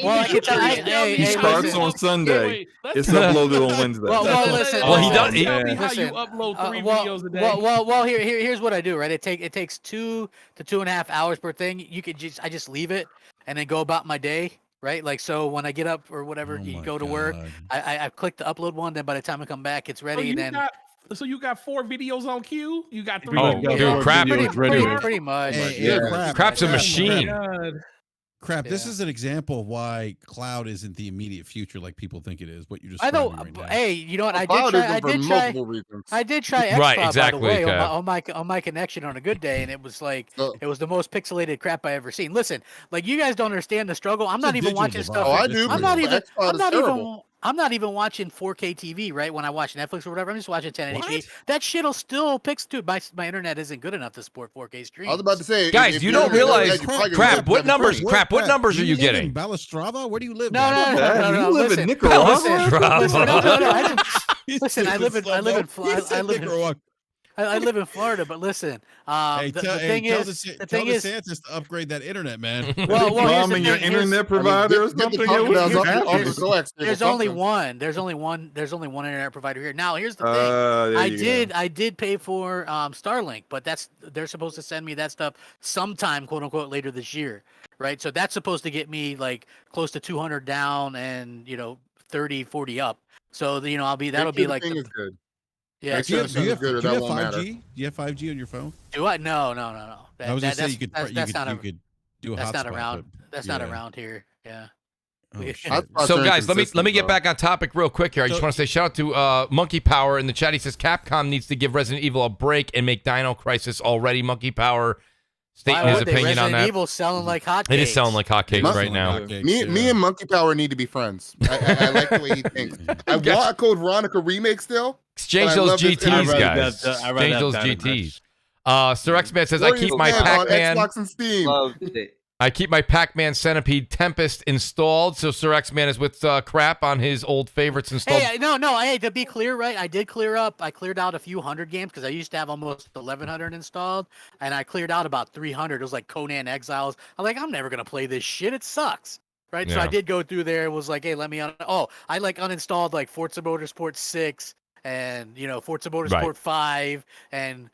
Well, I can tell. He starts on Sunday. It's uploaded on Wednesday. Well, listen. Well, he does. Tell me how you upload 3 videos a day. Well, here's what I do. Right, it takes 2 to 2.5 hours per thing. You could I just leave it and then go about my day. Right, like so when I get up or whatever, you go to work. I click the upload one. Then by the time I come back, it's ready. So you got 4 videos on queue. You got 3. Oh, dude, Crap! Pretty much. Crap's a machine. Crap, this is an example of why cloud isn't the immediate future like people think it is. What you just I know. right now. Hey, you know what? I did try XCloud, right, exactly, by the way, on my connection on a good day, and it was like it was the most pixelated crap I ever seen. Listen, like you guys don't understand the struggle. I'm not even watching stuff. Oh, I do. I'm not even watching 4K TV, right? When I watch Netflix or whatever, I'm just watching 1080p. That shit'll still dude. My internet isn't good enough to support 4K stream. I was about to say, guys, you don't realize, Crap. What numbers are you getting? Balastrava? Where do you live? No. You live in Nicaragua. Listen, I live in Florida, but listen. The thing is, DeSantis to upgrade that internet, man. Well, your internet provider or something. There's only one. There's only one internet provider here. Now, here's the thing. I did pay for Starlink, but they're supposed to send me that stuff sometime, quote unquote, later this year, right? So that's supposed to get me like close to 200 down and 30, 40 up. So that'll be like is good. Yeah, do you have 5G? Do you have 5G on your phone? Do I? No. I was gonna say you could do a hotspot. That's not around. That's not around here. Yeah. Oh, so guys, let me get back on topic real quick here. I just want to say shout out to Monkey Power in the chat. He says Capcom needs to give Resident Evil a break and make Dino Crisis already. Monkey Power stating his opinion on that. Resident Evil selling like hotcakes. It is selling like hotcakes right now. Me and Monkey Power need to be friends. I like the way he thinks. I want a Code Veronica remake still. Exchange those GTs, guys. Exchange those GTs. Sir X-Man says, I keep my Pac-Man. Xbox and Steam. Loved it. I keep my Pac-Man Centipede Tempest installed, so Sir X-Man is with Crap on his old favorites installed. Hey, no, hey, to be clear, right, I did clear up. I cleared out a few hundred games because I used to have almost 1,100 installed, and I cleared out about 300. It was like Conan Exiles. I'm like, I'm never going to play this shit. It sucks. Right, so I did go through there. It was like, hey, let me I like uninstalled like Forza Motorsport 6 and Forza Motorsport 5, and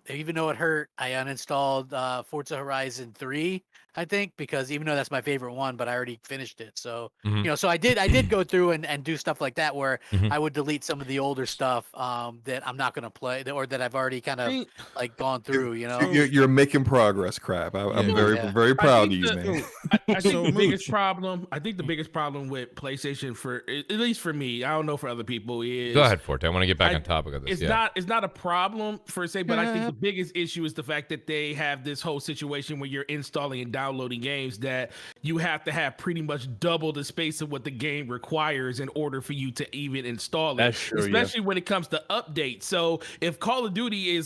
even though it hurt, I uninstalled Forza Horizon 3, I think, because even though that's my favorite one, but I already finished it. So so I did go through and do stuff like that where I would delete some of the older stuff that I'm not going to play or that I've already kind of like gone through. You're making progress, Crap. I'm very proud of you, man. I think the biggest problem. I think the biggest problem with PlayStation, for at least for me, I don't know for other people, is go ahead, Forte. I want to get back on topic of this. It's not a problem per se, but I think the biggest issue is the fact that they have this whole situation where you're installing and downloading games that you have to have pretty much double the space of what the game requires in order for you to even install it. That's true, especially when it comes to updates. So if Call of Duty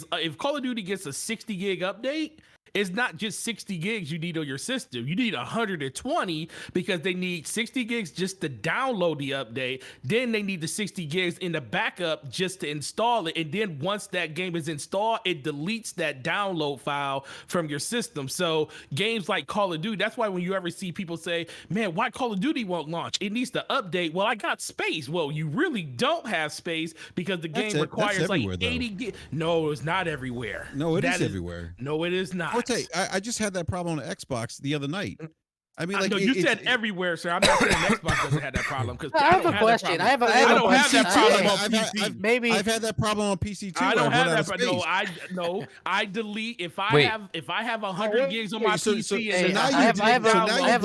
gets a 60 gig update, it's not just 60 gigs you need on your system. You need 120 because they need 60 gigs just to download the update. Then they need the 60 gigs in the backup just to install it. And then once that game is installed, it deletes that download file from your system. So games like Call of Duty, that's why when you ever see people say, man, why Call of Duty won't launch? It needs to update. Well, I got space. Well, you really don't have space because the game requires like 80 gigs. No, it's not everywhere. No, it is everywhere. No, it is not. I just had that problem on Xbox the other night. I mean, like no, you said everywhere, sir. I'm not saying Xbox doesn't have that problem because I have a question. I don't have that problem on PC. Maybe I've had that problem on PC too. I don't have that, but I delete if I have 100 gigs on my PC. I have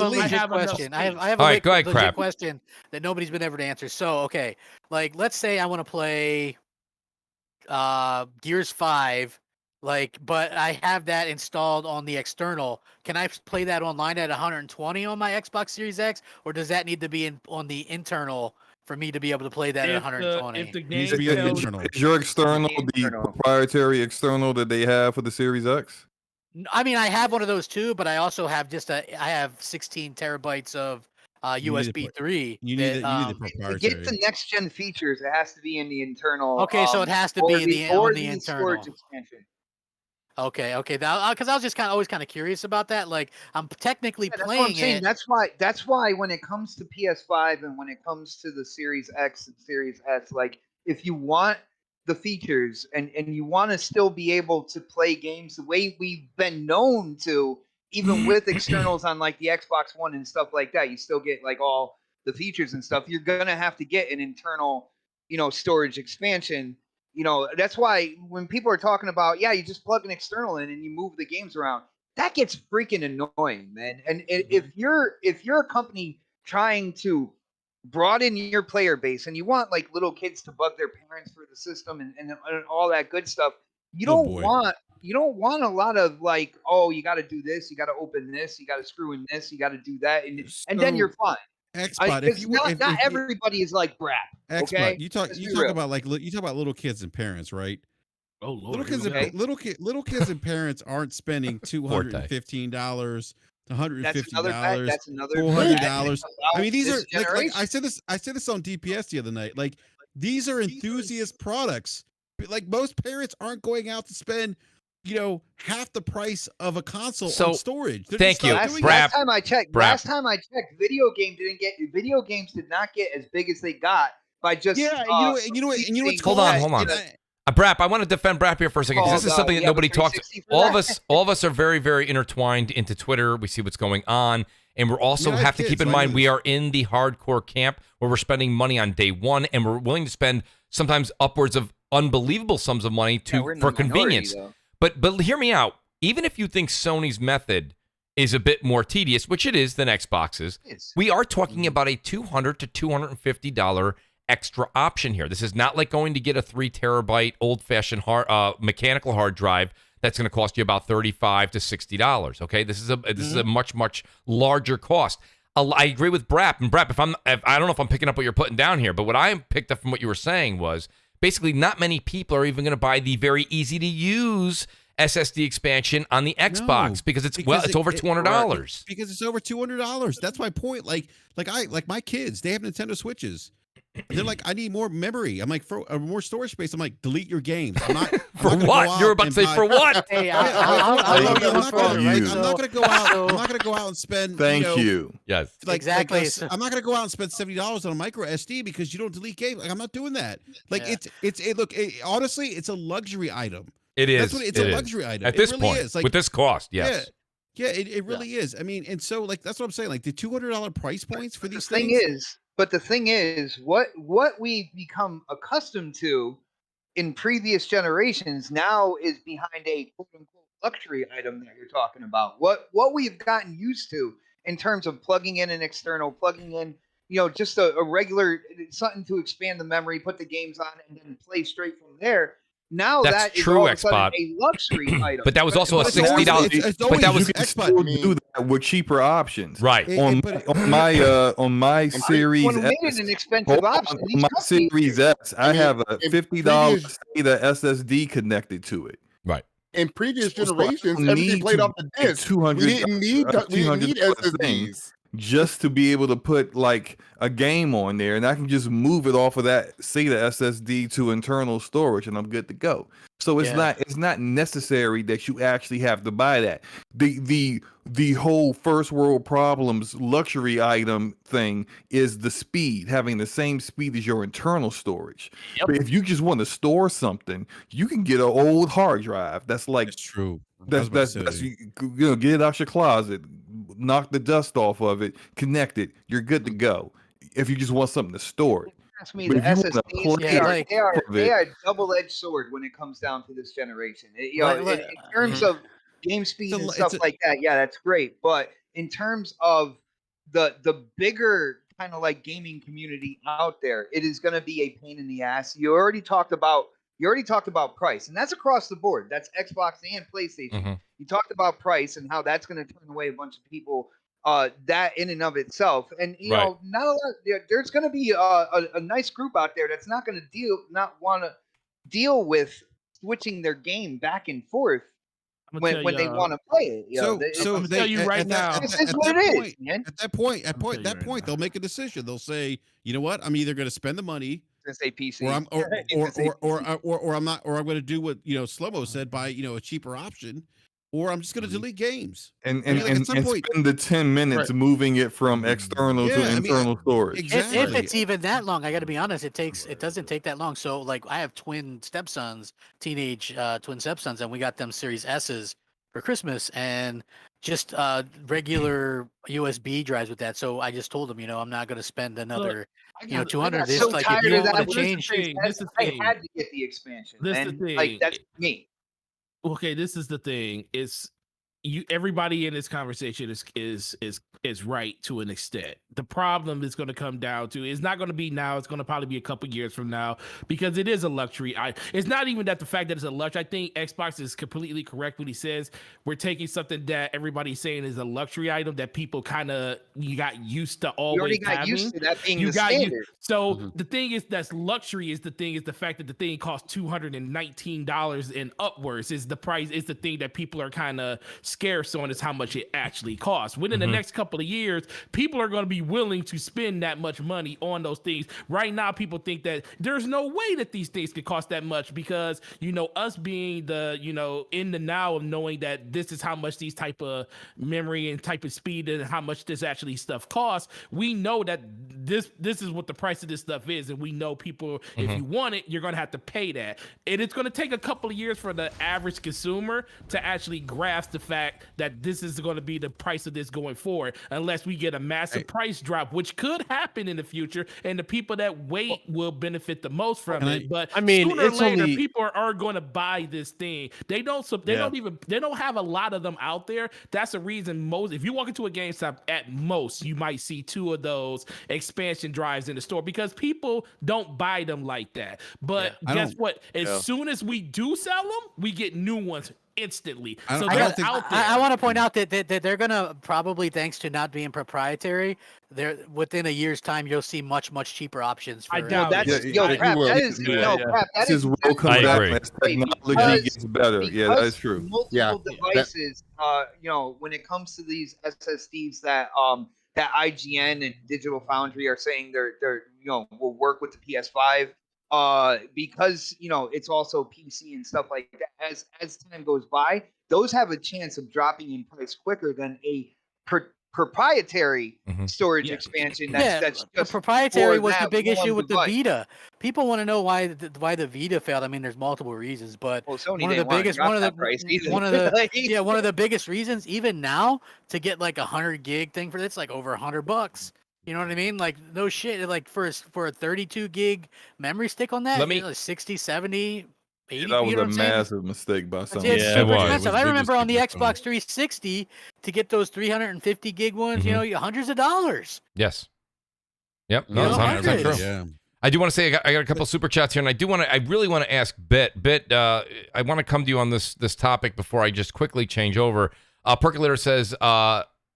a legit question. I have a legit question that nobody's been able to answer. So, okay, like let's say I want to play Gears 5. But I have that installed on the external. Can I play that online at 120 on my Xbox Series X, or does that need to be on the internal for me to be able to play that at 120? If the game is your external the proprietary external that they have for the Series X? I mean, I have one of those too, but I also have I have 16 terabytes of USB 3. You need the proprietary. To get the next gen features, it has to be in the internal. Okay, so it has to be on the internal storage expansion. Okay. Because I was just always kind of curious about that. Like, I'm technically playing it. That's why when it comes to PS5 and when it comes to the Series X and Series S, like if you want the features and you want to still be able to play games the way we've been known to, even with externals on like the Xbox One and stuff like that, you still get like all the features and stuff. You're gonna have to get an internal, storage expansion. That's why when people are talking about, you just plug an external in and you move the games around, that gets freaking annoying, man. And if you're a company trying to broaden your player base and you want like little kids to bug their parents for the system and all that good stuff, you don't want a lot of like, oh, you got to do this, you got to open this, you got to screw in this, you got to do that, and then you're fine. Xbox, not everybody is like Brap. Okay, you talk about little kids and parents, right? Oh Lord, little kids and parents aren't spending $215, $150, $400. I mean, these are like I said this on DPS the other night. Like, these are enthusiast products. Like, most parents aren't going out to spend half the price of a console on storage. Thank you. Last time I checked, video games did not get as big as they got by just Hold on. Brap, I want to defend Brap here for a second because this is something that nobody talks. All of us are very, very intertwined into Twitter. We see what's going on, and we're also have to keep in mind we are in the hardcore camp where we're spending money on day one, and we're willing to spend sometimes upwards of unbelievable sums of money for convenience. But hear me out. Even if you think Sony's method is a bit more tedious, which it is than Xbox's, we are talking about a $200 to $250 extra option here. This is not like going to get a 3 terabyte old-fashioned mechanical hard drive that's going to cost you about $35 to $60. Okay, this is a much larger cost. I agree with Brap. And Brap, I don't know if I'm picking up what you're putting down here, but what I picked up from what you were saying was, basically, not many people are even going to buy the very easy-to-use SSD expansion on the Xbox because it's over $200. Because it's over $200. That's my point. Like my kids, they have Nintendo Switches. They're like, I need more memory. I'm like, for more storage space. I'm like, delete your games. I'm not for what? You're about to say for what? Hey, I'm not going to go out. I'm not going to go out and spend. Thank you. Yes. Exactly. I'm not going to go out and spend $70 on a micro SD because you don't delete games. Like, I'm not doing that. Like, honestly, it's a luxury item. It is. It's a luxury item at this point. Like, with this cost, yes. Yeah, it really is. I mean, and so like that's what I'm saying. Like the $200 price points for these things. But the thing is, what we've become accustomed to in previous generations now is behind a quote unquote luxury item that you're talking about. What we've gotten used to in terms of plugging in an external, plugging in, just a regular something to expand the memory, put the games on, and then play straight from there. Now that's is true, all of a sudden Xbox. A luxury item. But that was also a $60. But that was still do that with cheaper options, right? On my Series when we made it an expensive option. On my Series S, I have a $50 SATA SSD connected to it. Right. In previous generations, everything played off the disc. We didn't need SSDs. Just to be able to put like a game on there, and I can just move it off of that SATA SSD to internal storage, and I'm good to go. So it's not necessary that you actually have to buy that. The whole first world problems luxury item thing is the speed, having the same speed as your internal storage. Yep. But if you just want to store something, you can get an old hard drive. That's like true. That's get it out your closet. knock the dust off of it, connect it, you're good to go. If you just want something to store it. Ask me, But the if you wanna SSDs, play they are a double-edged sword when it comes down to this generation. In terms of game speed and stuff like that, yeah, that's great. But in terms of the bigger kind of like gaming community out there, it is going to be a pain in the ass. You already talked about price, and that's across the board. That's Xbox and PlayStation. You talked about price and how that's going to turn away a bunch of people. That in and of itself, and know, not a lot. There's going to be a nice group out there that's not going to want to deal with switching their game back and forth when they want to play it. So I'm tell you right now, this is what it is, man. At that point, they'll make a decision. They'll say, you know what, I'm either going to spend the money, say PC, or I'm not, or I'm going to do what Slow-Mo said, buy a cheaper option. Or I'm just going to delete games and spend the 10 minutes moving it from external to internal storage. Exactly. If it's even that long, I got to be honest. It doesn't take that long. So like I have twin stepsons, teenage twin stepsons, and we got them Series S's for Christmas, and just regular USB drives with that. So I just told them, I'm not going to spend another, 200. This like if you want to change, I had to get the expansion. Like that's me. Okay, this is the thing. Everybody in this conversation is right to an extent. The problem is going to come down to, it's not going to be now, it's going to probably be a couple years from now, because it is a luxury. It's not even that the fact that it's a luxury. I think Xbox is completely correct when he says we're taking something that everybody's saying is a luxury item that people you got used to always you already got having. used to that being the standard. So the thing is, that's luxury is the fact that the thing costs $219 and upwards is the price, is the thing that people are kind of scarce on, is how much it actually costs. Within the next couple of years, people are going to be willing to spend that much money on those things. Right now, people think that there's no way that these things could cost that much, because us being the in the now of knowing that this is how much these type of memory and type of speed and how much this actually stuff costs. We know that this is what the price of this stuff is, and we know people, if you want it, you're going to have to pay that. And it's going to take a couple of years for the average consumer to actually grasp the fact that this is going to be the price of this going forward, unless we get a massive price drop, which could happen in the future, and the people that wait will benefit the most from it. But sooner or later, people are going to buy this thing. They don't have a lot of them out there. That's the reason if you walk into a GameStop, at most you might see 2 of those expansion drives in the store, because people don't buy them like that. But guess what? As soon as we do sell them, we get new ones instantly. I want to point out that they're gonna probably, thanks to not being proprietary, they're within a year's time you'll see much cheaper options. I doubt crap. That is will come back as technology gets better. Yeah, that is true. Multiple devices. When it comes to these SSDs that IGN and Digital Foundry are saying they're will work with the PS5. Because it's also PC and stuff like that. As time goes by, those have a chance of dropping in price quicker than a proprietary storage expansion. That's just proprietary was the big issue with the Vita. People want to know why the Vita failed. I mean, there's multiple reasons, but one of the biggest reasons, even now, to get like 100 gig thing for it's like over $100. You know what I mean? Like, no shit. Like, for a 32 gig memory stick on that, 60, 70, 80. That was a massive mistake by some. It's super expensive. I remember on the Xbox 360 to get those 350 gig ones, hundreds of dollars. Yes. Yep. No, that's 100% true. Yeah. I do want to say I got a couple super chats here, and I really want to ask Bit. I want to come to you on this topic before I just quickly change over. Percolator says,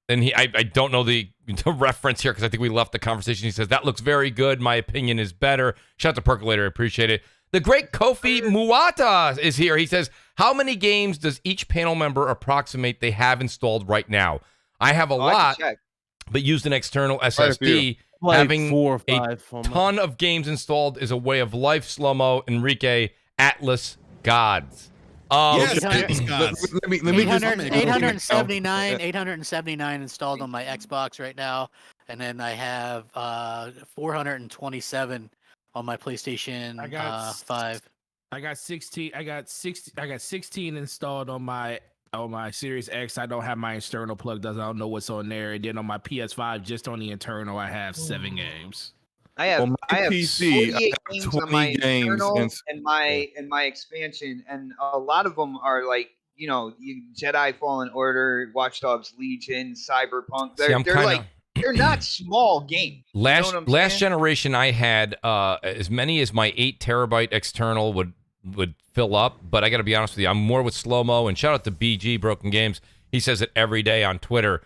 and I don't know the reference here because I think we left the conversation. He says, that looks very good. My opinion is better. Shout out to Percolator. I appreciate it. The great Kofi Muata is here. He says, how many games does each panel member approximate they have installed right now? I have a lot, but used an external SSD. Having 4 or 5, a ton of games installed is a way of life. Slow-mo, Enrique, Atlas, Gods. Yes, 879 installed on my Xbox right now, and then I have 427 on my PlayStation 5. I got 16 installed on my on my Series X, I don't have my external plugged in. I don't know what's on there. And then on my PS5, just on the internal, I have 7 games. I have PC, 48 games on my internal and my expansion, and a lot of them are like, you know, Jedi Fallen Order, Watch Dogs Legion, Cyberpunk. They're not small games. Last generation, I had as many as my 8 terabyte external would fill up. But I got to be honest with you, I'm more with Slow-Mo. And shout out to BG Broken Games. He says it every day on Twitter.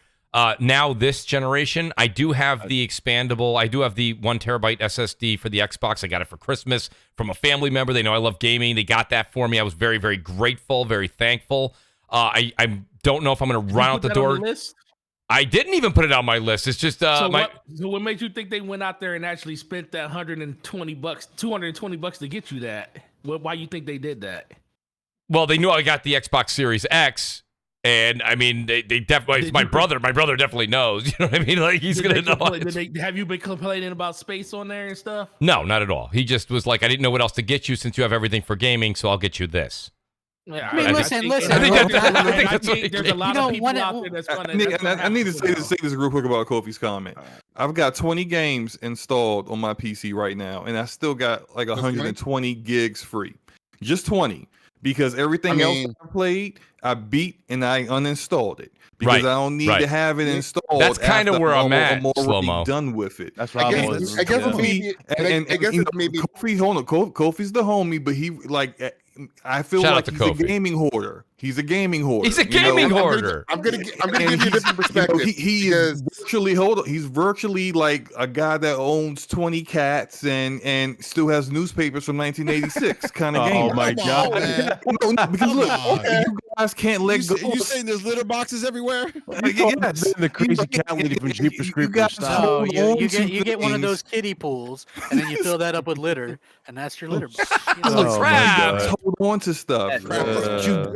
Now this generation, I do have the expandable. I do have the 1 terabyte SSD for the Xbox. I got it for Christmas from a family member. They know I love gaming. They got that for me. I was very, very grateful, very thankful. I don't know if I'm going to run out the door. I didn't even put it on my list. It's just so what makes you think they went out there and actually spent that $120, $220 to get you that? Why you think they did that? Well, they knew I got the Xbox Series X, and I mean, they definitely. It's my brother. My brother definitely knows. You know what I mean? Like he's gonna know. Have you been complaining about space on there and stuff? No, not at all. He just was like, I didn't know what else to get you since you have everything for gaming, so I'll get you this. Yeah, I mean, listen. I think that's what there's a lot of people out there that's gonna. I need to say this real quick about Kofi's comment. I've got 20 games installed on my PC right now, and I still got like 120 gigs free. Just 20, because everything else I played, I beat and I uninstalled it because I don't need to have it installed. That's kind of where I'm at. I'm already done with it. That's what I was. I guess maybe. Kofi, hold on. Kofi's the homie, but he like. I feel like he's a gaming hoarder. He's a gaming hoarder. He's a gaming hoarder. I'm gonna give you a different perspective. He is he's virtually like a guy that owns 20 cats and still has newspapers from 1986 kind of game. Oh my god! Because look, you guys can't let go. You saying there's litter boxes everywhere? Yes, the crazy cat lady from Jeepers Creepers No, style. you get one of those kiddie pools, and then you fill that up with litter, and that's your litter box. Crap! Hold on to stuff. You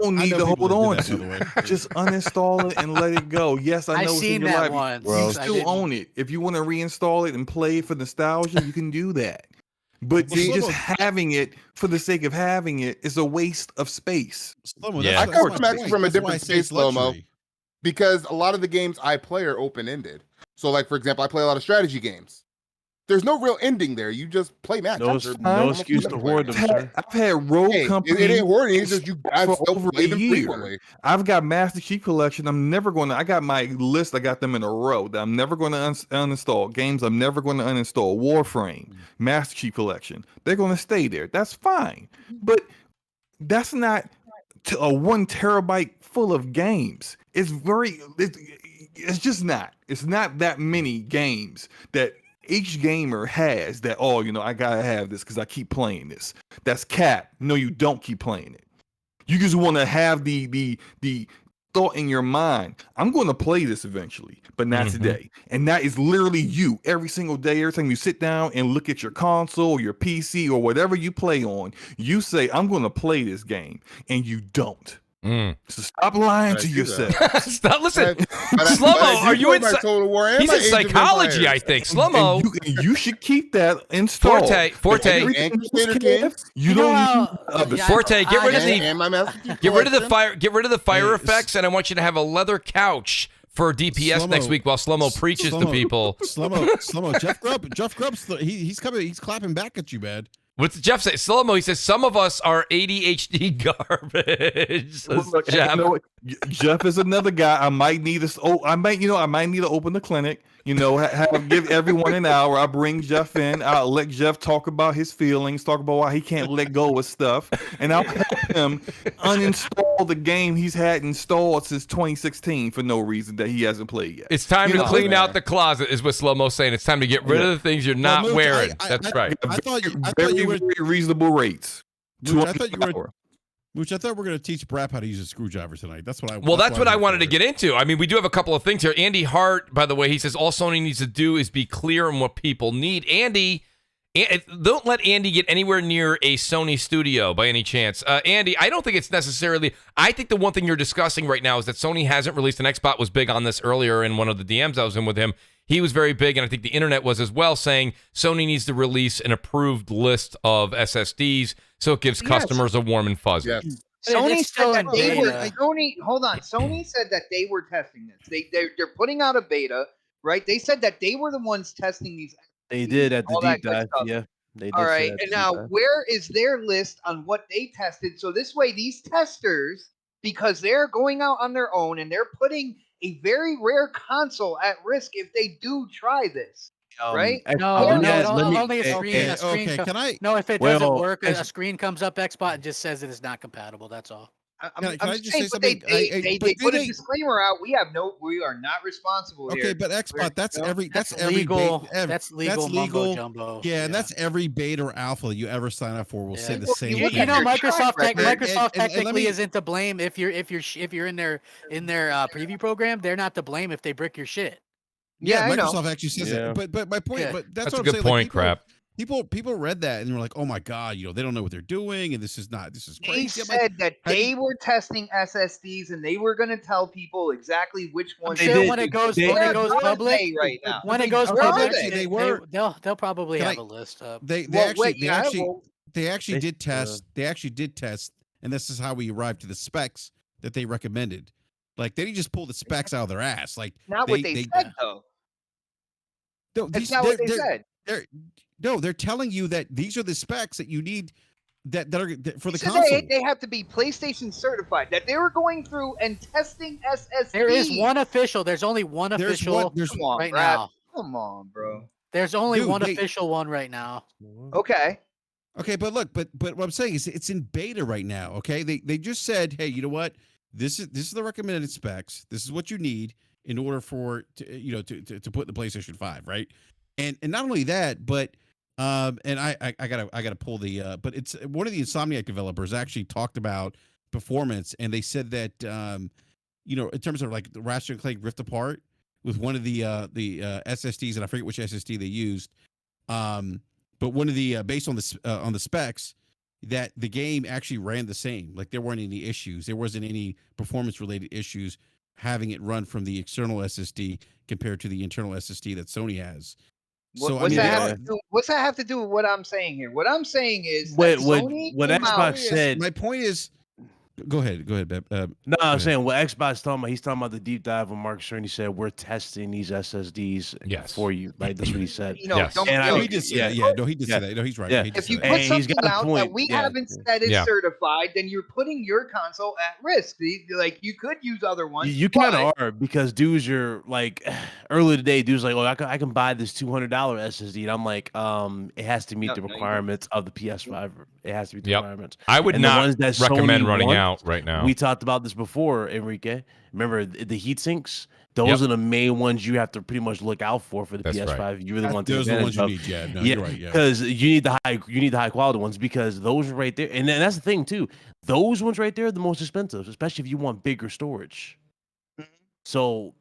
don't need to hold on to. Just uninstall it and let it go. Yes, I know it's in your life. Once. You still own it. If you want to reinstall it and play it for nostalgia, you can do that. But just having it for the sake of having it is a waste of space. I come at it from a different space, Slow-Mo, because a lot of the games I play are open-ended. So, like, for example, I play a lot of strategy games. There's no real ending there. You just play matches. No excuse to hoard them, sir. I've had rogue companies. It ain't hoarding. It's just for over a year. I've got Master Chief Collection. I got my list. I got them in a row that I'm never going to uninstall. Games I'm never going to uninstall. Warframe, Master Chief Collection. They're going to stay there. That's fine. But that's not a 1 terabyte full of games. It's just not. It's not that many games that each gamer has that, I gotta have this because I keep playing this. That's cap. No, you don't keep playing it. You just want to have the thought in your mind, I'm going to play this eventually, but not today. And that is literally you every single day. Every time you sit down and look at your console or your PC or whatever you play on, you say, I'm going to play this game, and you don't. So stop lying to yourself. Stop. Listen, Slow-Mo, are you in? He's in psychology, I think. Slow-Mo, you should keep that installed. Forte. You don't. Forte. Get rid of the fire effects, and I want you to have a leather couch for DPS next week while Slow-Mo preaches to people. Slow-Mo. Jeff Grubb's he's coming. He's clapping back at you, man. What's Jeff say? Slow-Mo, he says some of us are ADHD garbage. Look, Jeff. Jeff is another guy. I might need to open the clinic. Give everyone an hour. I bring Jeff in. I'll let Jeff talk about his feelings, talk about why he can't let go of stuff, and I'll help him uninstall the game he's had installed since 2016 for no reason that he hasn't played yet. It's time to clean out the closet, is what Slow-Mo's saying. It's time to get rid of the things you're not wearing. That's right. I thought you were very reasonable rates. Mooch, I thought we were going to teach Brap how to use a screwdriver tonight. That's what I. Well, that's what I wanted to get into. I mean, we do have a couple of things here. Andy Hart, by the way, he says all Sony needs to do is be clear on what people need. Andy, don't let Andy get anywhere near a Sony studio by any chance. Andy, I don't think it's necessarily. I think the one thing you're discussing right now is that Sony hasn't released an Xbox. Was big on this earlier in one of the DMs I was in with him. He was very big, and I think the internet was as well, saying Sony needs to release an approved list of SSDs so it gives customers a warm and fuzzy. Yes. Sony said that they were beta. Sony said that they were testing this. They're putting out a beta, right? They said that they were the ones testing these. They did at the deep dive. Yeah, they did. All right, and now where is their list on what they tested? So this way, these testers, because they're going out on their own and they're putting a very rare console at risk if they do try this. Right? Only a screen. Can I? No, if it doesn't work, a screen comes up Xbox and just says it is not compatible. That's all. I'm just saying, they put a disclaimer out. We are not responsible here. Okay, but Xbox, that's legal. That's legal. Mumbo jumbo. Yeah, and that's every beta or alpha you ever sign up for will say the same thing. You know, Microsoft technically isn't to blame if you're in their preview program. They're not to blame if they brick your shit. Yeah, Microsoft actually says it. But my point, but that's what I'm a good saying. point, like, Crap. People read that and were like, "Oh my god, they don't know what they're doing, and this is crazy." They said that they were testing SSDs and they were going to tell people exactly which ones. When it goes public, right now. When it goes public, they'll probably have a list up. They actually did test. They actually did test, and this is how we arrived to the specs that they recommended. Like they didn't just pull the specs out of their ass. Like not what they said though. No, that's not what they said. They're telling you that these are the specs that you need that are for the console. They have to be PlayStation certified. That they were going through and testing SSD. There is one official. There's only one official right now. Come on, bro. There's only one official one right now. Okay. Okay, but look, but what I'm saying is it's in beta right now. Okay, they just said, hey, you know what? This is the recommended specs. This is what you need in order for to put in the PlayStation 5, right? And not only that, but and I gotta pull the but it's one of the Insomniac developers actually talked about performance, and they said that in terms of like the Ratchet & Clank Rift Apart with one of the SSDs, and I forget which SSD they used, but one of the based on the specs, that the game actually ran the same. Like there weren't any issues. There wasn't any performance related issues having it run from the external SSD compared to the internal SSD that Sony has. What's that have to do with what I'm saying here? What I'm saying is what Xbox said. My point is, go ahead, Beb. No, I'm saying what Xbox talking about. He's talking about the deep dive when Mark Cerny said we're testing these SSDs for you. Right, that's what he said. He did say that. No, he's right. Yeah. If you put something out that we haven't said is certified, then you're putting your console at risk. Like you could use other ones. You kind of are, because dudes are like earlier today. Dudes like, oh, I can buy this $200 SSD, and I'm like, it has to meet the requirements of the PS5. It has to meet the requirements. I would not recommend running out right now. We talked about this before, Enrique. Remember the heat sinks? Those are the main ones you have to pretty much look out for the PS5. Right. You really want to. Those are the ones you need. Yeah, no, you're right. Yeah, because you need the high quality ones, because those are right there. And then that's the thing too. Those ones right there are the most expensive, especially if you want bigger storage. So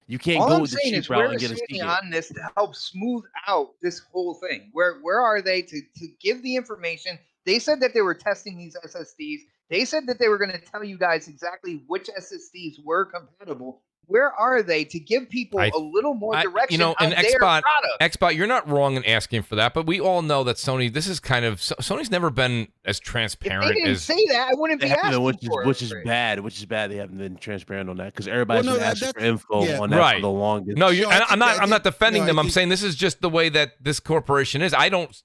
you can't go with the cheap route and get a sticky on this to help smooth out this whole thing. Where are they to give the information? They said that they were testing these SSDs. They said that they were going to tell you guys exactly which SSDs were compatible. Where are they to give people a little more direction on their product? Xbox, you're not wrong in asking for that, but we all know that Sony, Sony's never been as transparent. If they didn't say that, I wouldn't be asking for it. Which is bad. They haven't been transparent on that, because everybody's been asking for info on that for the longest. No, I'm not defending them. I'm saying this is just the way that this corporation is.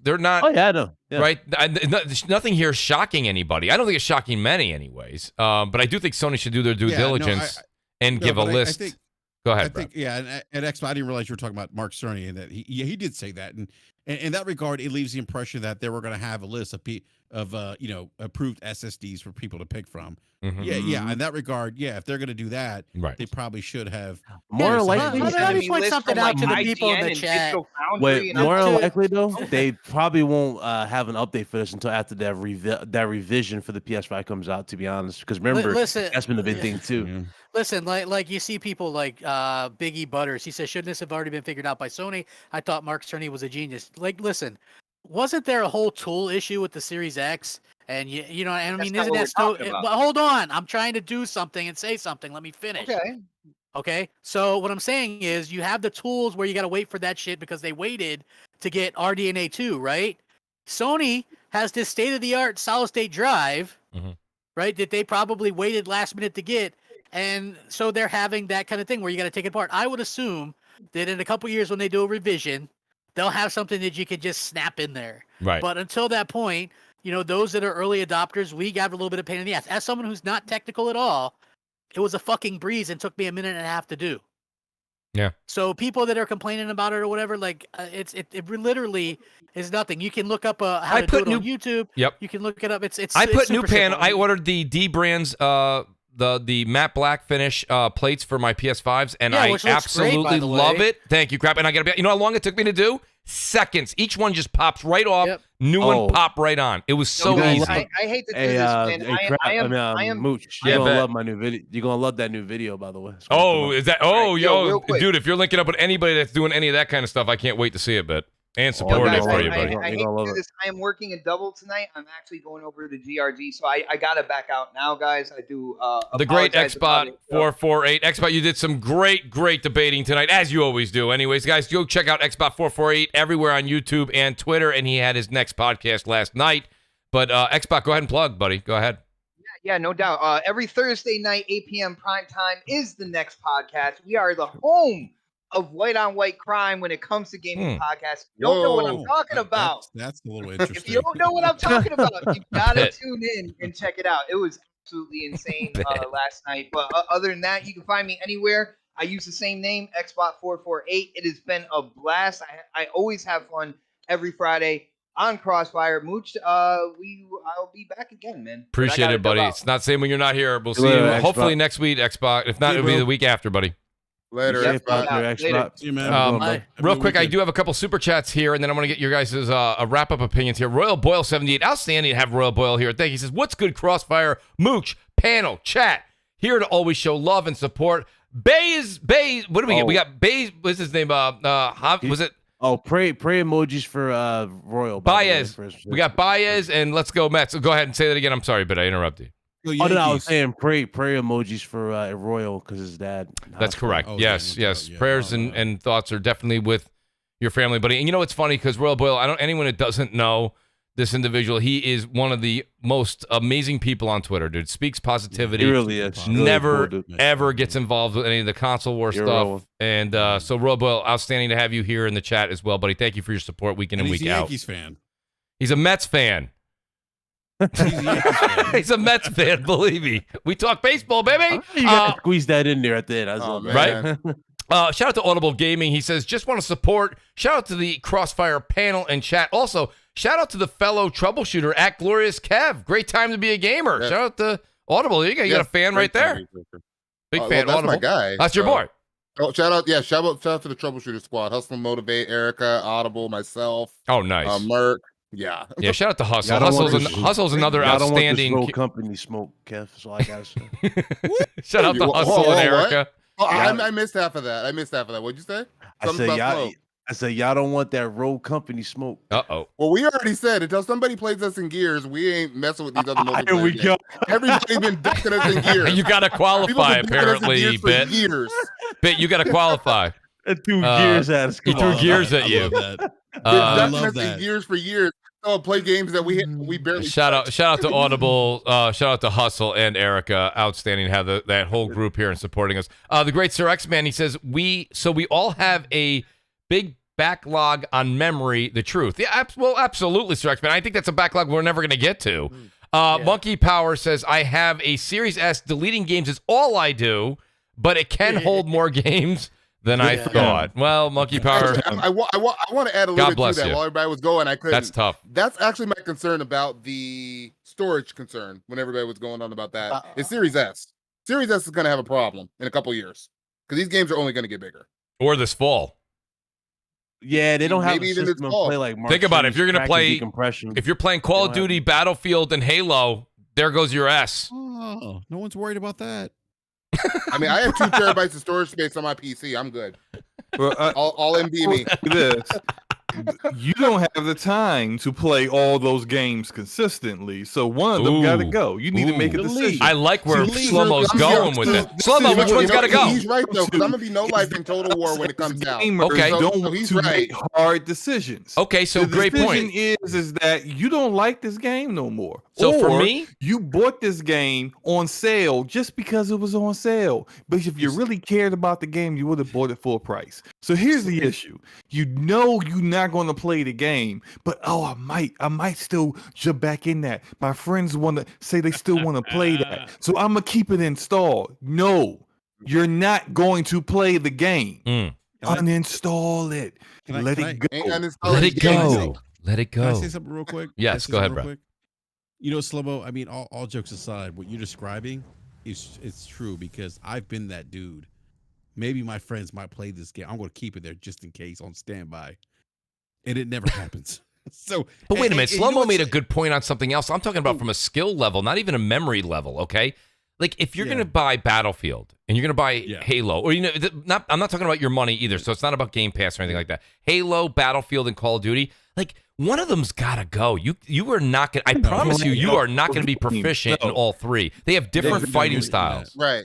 They're not. Oh yeah, I know. Yeah. Right? There's nothing here shocking anybody. I don't think it's shocking many anyways. But I do think Sony should do their due diligence. And give a list. Go ahead. And Xbox, I didn't realize you were talking about Mark Cerny, and that he did say that, and in that regard, it leaves the impression that they were going to have a list of approved SSDs for people to pick from. Mm-hmm. Yeah. In that regard, if they're going to do that, they probably should have more likely. Let me point something out to the people in the chat. More likely though, they probably won't have an update for this until after that revision for the PS5 comes out. To be honest, because remember, that's been the big thing too. Yeah. Listen, like you see people like Biggie Butters. He says, shouldn't this have already been figured out by Sony? I thought Mark Cerny was a genius. Like, listen, wasn't there a whole tool issue with the Series X? And isn't that so? But hold on, I'm trying to do something and say something. Let me finish. Okay. So what I'm saying is, you have the tools where you got to wait for that shit because they waited to get RDNA 2, right? Sony has this state-of-the-art solid-state drive. Mm-hmm. right? That they probably waited last minute to get. And so they're having that kind of thing where you got to take it apart. I would assume that in a couple years when they do a revision, they'll have something that you could just snap in there. Right. But until that point, you know, those that are early adopters, we got a little bit of pain in the ass. As someone who's not technical at all, it was a fucking breeze and took me a minute and a half to do. Yeah. So people that are complaining about it or whatever, like it literally is nothing. You can look up how to do it on YouTube. Yep. You can look it up. I put it's new super pan. simple. I ordered the D brands the matte black finish plates for my PS5s, and Yeah, I which looks absolutely great, by the love way. it. Thank you, crap. And I gotta be, you know how long it took me to do? Seconds. Each one just pops right off. Yep. New one pop right on. It was so easy. I hate to do this, man. I am Mooch. Yeah, You're gonna bet. love my new video. You're gonna love that new video, by the way. Oh, is that? Oh, Right, yo, yo, real quick. dude! If you're linking up with anybody that's doing any of that kind of stuff, I can't wait to see it, bet and Yo, support guys, it for you, buddy. I hate to do this. I am working a double tonight. I'm actually going over to GRG, so I gotta back out now, guys. I do. The great apologize about Xbot it. 448. Xbot, you did some great debating tonight, as you always do. Anyways, guys, go check out Xbot 448 everywhere on YouTube and Twitter, and he had his next podcast last night. But Xbot, go ahead and plug, buddy. Go ahead. Yeah, no doubt. Every Thursday night, 8 p.m. prime time is the next podcast. We are the home of white on white crime when it comes to gaming podcasts. You don't know what I'm talking about. That's a little interesting. If you don't know what I'm talking about, you gotta tune in and check it out. It was absolutely insane last night. But other than that, you can find me anywhere. I use the same name, Xbot448. It has been a blast. I always have fun every Friday on CrossFire. Mooch, I'll be back again, man. Appreciate it, buddy. It's not saying when you're not here. We'll see you Later, hopefully Xbot. next week, Xbox. If not, it'll be the week after, buddy. Later, Yeah, Xbox. later. See you, man. Bye. Real quick, I do have a couple super chats here, and then I'm going to get your guys' wrap-up opinions here. Royal Boyle 78, outstanding to have Royal Boyle here. Thank you. He says, what's good, Crossfire, Mooch, panel, chat, here to always show love and support. Bay, what do we get? We got Bay, what's his name? Was it? Oh, pray emojis for Royal. by the way, Baez. first. We got Baez, and let's go Mets. So go ahead and say that again. I'm sorry, but I interrupted you. Oh, no, I was saying pray emojis for Royal because his dad. That's correct. Oh, yes. yeah, yeah. Prayers and thoughts are definitely with your family, buddy. And you know what's funny? Because Royal Boyle, anyone that doesn't know this individual, he is one of the most amazing people on Twitter, dude. Speaks positivity. He really is. Really Never, cool, dude. ever gets involved with any of the console war You're stuff. Royal. And so, Royal Boyle, outstanding to have you here in the chat as well, buddy. Thank you for your support week in and he's week a out. Yankees fan. He's a Mets fan. He's a Yankees fan. He's a Mets fan, believe me. We talk baseball, baby. You gotta squeeze that in there at the end. That's all, man. Right? Shout out to Audible Gaming. He says, just want to support. Shout out to the Crossfire panel and chat. Also, shout out to the fellow troubleshooter at Glorious Kev. Great time to be a gamer. Yeah. Shout out to Audible. You got a fan right there. Big fan. That's Audible. my guy. That's your boy. Oh, shout out to the troubleshooter squad. Hustle, Motivate, Erica, Audible, myself, Oh, nice. Merc. Yeah. Yeah, shout out to Hustle. Y'all don't want Hustle's another I don't want this outstanding. road company smoke, Kev. That's all I gotta say. Shout out to Whoa, Hustle whoa, and what? Erica. Oh, Yeah. I missed half of that. What'd you say? Something about smoke. I said y'all don't want that road company smoke. Uh-oh. Well, we already said until somebody plays us in Gears, we ain't messing with these other multiplayer Here we games. go. Everybody's been ducking us in Gears. You got to People qualify, been ducking us in apparently, Gears for Bit. years. Bit, you got to qualify. It threw gears at us. He Come threw on. gears at I you. love that. Been Uh, ducking love us that. in Gears for years. Oh, play games that we barely Shout out to Audible, shout out to Hustle and Erica. Outstanding to have that whole group here and supporting us. The great Sir X-Man, he says, we all have a big backlog on memory, the truth. Yeah, absolutely, Sir X-Man. I think that's a backlog we're never going to get to. Monkey Power says, I have a Series S. Deleting games is all I do, but it can hold more games than I thought. Well, Monkey Power. I want to add a God little bit bless to that you. while everybody was going. I couldn't. That's tough. That's actually my concern about the storage concern when everybody was going on about that. It's Series S. Series S is going to have a problem in a couple years because these games are only going to get bigger. Or this fall. Yeah, they don't have Maybe a even system it's to fall. play like Mark Think about it. Series If you're gonna crack and play- decompression. If you're playing Call of They don't Duty, Battlefield, and Halo, there goes your S. Oh, no one's worried about that. I mean, I have 2 terabytes of storage space on my PC. I'm good. Well, All NVMe. this. You don't have the time to play all those games consistently, so one of them got to Ooh. go. You need to make a Ooh. decision. I like where See, Slow-Mo's I'm going here. with it. This Slow-Mo, is which what- one's got to go? He's right though, because I'm gonna be no life in Total War when it comes out. Gamers Okay. don't So want he's to right. make hard decisions. Okay, so the great decision point. is that you don't like this game no more. So or for me, you bought this game on sale just because it was on sale. But if you really cared about the game, you would have bought it full price. So here's the issue. You know you're not going to play the game, but I might still jump back in that. My friends want to say they still want to play that. So I'm going to keep it installed. No, you're not going to play the game. Uninstall it. Let it go. Let it go. Let it go. Can I say something real quick? Yes, go ahead, bro. You know, Slow-Mo, I mean, all jokes aside, what you're describing it's true, because I've been that dude. Maybe my friends might play this game. I'm going to keep it there just in case on standby. And it never happens. So, but wait a minute. Slow-Mo made a good point on something else. I'm talking about from a skill level, not even a memory level, okay? Like, if you're going to buy Battlefield and you're going to buy Halo, or, I'm not talking about your money either, so it's not about Game Pass or anything like that. Halo, Battlefield, and Call of Duty, like, one of them's got to go. You are not going to, I promise you are not going to be proficient in all three. They have different fighting styles. Right.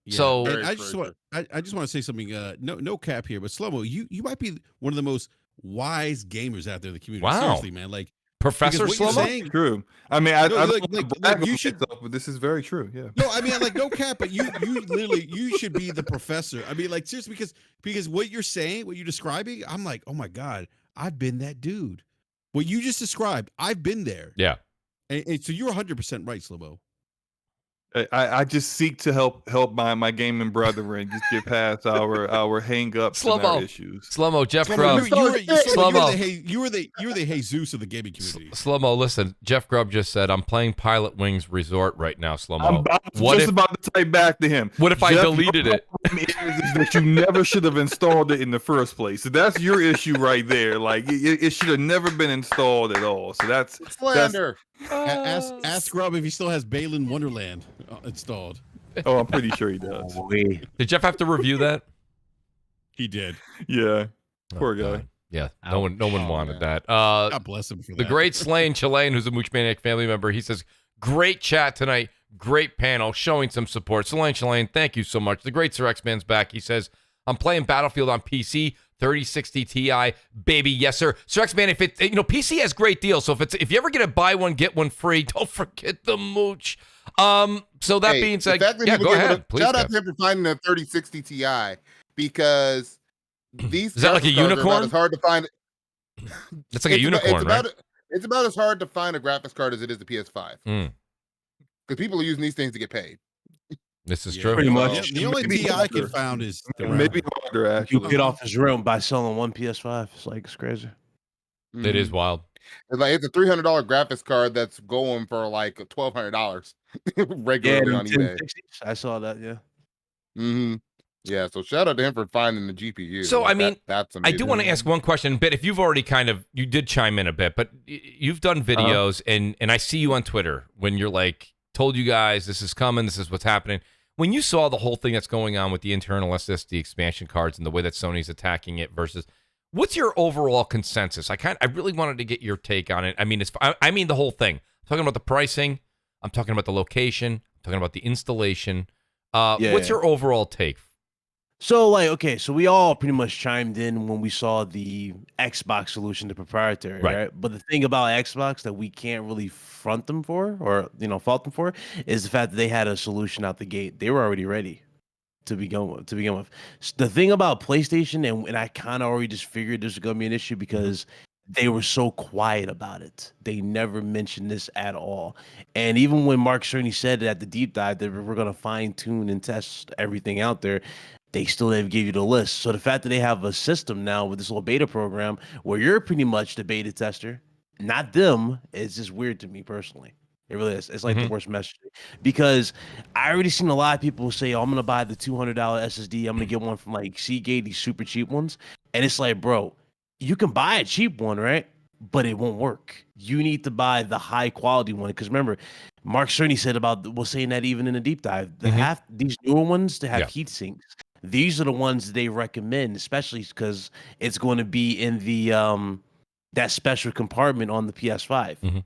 Yeah. So I just want to say something. No cap here, but Slow-Mo, you might be one of the most wise gamers out there in the community. Wow. Seriously, man. Like, Professor Slow-Mo? True. I mean, I don't like you should, but this is very true. Yeah. No, I mean, like, no cap, but you literally, you should be the professor. I mean, like, seriously, because what you're saying, what you're describing, I'm like, oh my God, I've been that dude. What you just described, I've been there. Yeah. And so you're 100% right, Slow-Mo. I just seek to help my gaming brethren just get past our hang-ups and our issues. Slow-Mo, Jeff Grubb. You were the Jesus of the gaming community. Slow-Mo, listen, Jeff Grubb just said, I'm playing Pilot Wings Resort right now, Slow-Mo. I'm about to type back to him. What if I deleted it? Is that you never should have installed it in the first place. So that's your issue right there. Like, it should have never been installed at all. So that's slander. Ask Grubb if he still has Balin Wonderland installed. Oh, I'm pretty sure he does. Did Jeff have to review that? He did. Yeah. Poor guy. Yeah. No one wanted that. God bless him for that. The great Slain Chilean, who's a Mooch Maniac family member, he says, great chat tonight. Great panel, showing some support. Slain Chilean, thank you so much. The great Sir X-Man's back. He says, I'm playing Battlefield on PC. 3060 Ti, baby, yes sir. Sir X-Man, if it, PC has great deals. So if you ever get a buy one get one free, don't forget the Mooch. So that being said, go ahead. Please, shout out to him for finding a 3060 Ti, because these is that like a unicorn? It's hard to find. It's like a unicorn, right? It's about as hard to find a graphics card as it is the PS5. Because people are using these things to get paid. This is true. Pretty much. The only Ti I can find is maybe harder, actually. You get off his room by selling one PS5. It's crazy. It is wild. It's a $300 graphics card that's going for like $1,200 regularly on eBay. I saw that. Yeah. Yeah. So shout out to him for finding the GPU. So I mean, that's amazing. I do want to ask one question, but if you've already you did chime in a bit, but you've done videos and I see you on Twitter when you're like, told you guys this is coming, this is what's happening. When you saw the whole thing that's going on with the internal SSD expansion cards and the way that Sony's attacking it versus, what's your overall consensus? I really wanted to get your take on it. I mean, I mean the whole thing. I'm talking about the pricing. I'm talking about the location. I'm talking about the installation. What's your overall take? So, so we all pretty much chimed in when we saw the Xbox solution to proprietary, right? But the thing about Xbox that we can't really front them for, or fault them for, is the fact that they had a solution out the gate. They were already ready to begin with. The thing about PlayStation, and I kind of already just figured this was going to be an issue because they were so quiet about it. They never mentioned this at all. And even when Mark Cerny said at the deep dive that we're going to fine tune and test everything out there, they still didn't give you the list. So the fact that they have a system now with this little beta program where you're pretty much the beta tester, not them, is just weird to me personally. It really is. It's like the worst message, because I already seen a lot of people say, I'm going to buy the $200 SSD. I'm going to get one from like Seagate, these super cheap ones. And it's like, bro, you can buy a cheap one, right? But it won't work. You need to buy the high quality one. Because remember, Mark Cerny said was saying that even in the deep dive, these newer ones to have heat sinks. These are the ones they recommend, especially because it's going to be in the that special compartment on the PS5.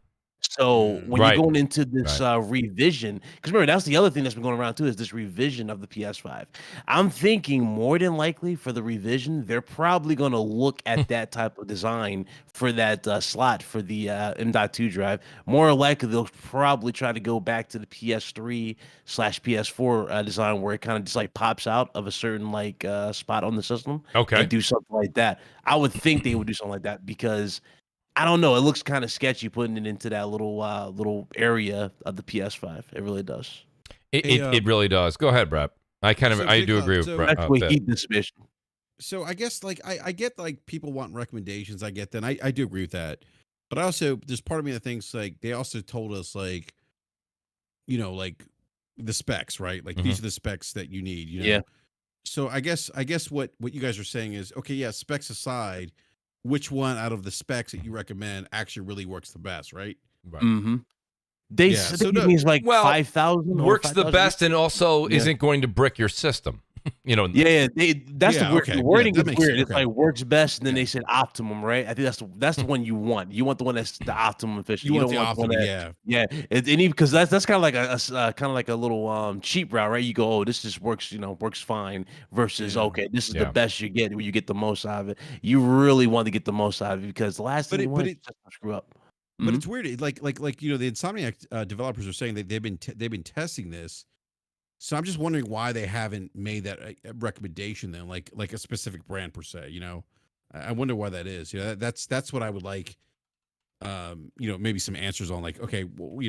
So when Right. you're going into this revision, because remember, that's the other thing that's been going around too, is this revision of the PS5. I'm thinking more than likely for the revision, they're probably going to look at that type of design for that slot for the M.2 drive. More likely, they'll probably try to go back to the PS3/PS4 design, where it kind of just like pops out of a certain like spot on the system. Okay. And do something like that. I would think they would do something like that because I don't know. It looks kind of sketchy putting it into that little area of the PS5. It really does. It really does. Go ahead, Brett. I do agree with Brett. Heat dissipation. So I guess like I get like people want recommendations. I get that. And I do agree with that. But also there's part of me that thinks like they also told us like, you know, like the specs, right? Like these are the specs that you need. You know? Yeah. So I guess what you guys are saying is, okay, yeah, specs aside, which one out of the specs that you recommend actually really works the best, right? Right. Mm-hmm. They think it means like 5,000 works the best and also isn't going to brick your system. You know, that's the wording is weird. Sense. It's like works best, and then they said optimum, right? I think that's the one you want. You want the one that's the optimum efficient. You don't want the want optimum, one that, and even because that's kind of like a little cheap route, right? You go, oh, this just works, works fine. Versus, okay, this is the best you get, where you get the most out of it. You really want to get the most out of it because the last thing you want is just to screw up. But it's weird. Like the Insomniac developers are saying that they've been testing this. So I'm just wondering why they haven't made that recommendation then, like a specific brand per se. I wonder why that is. That's what I would like. Maybe some answers on like, okay, well,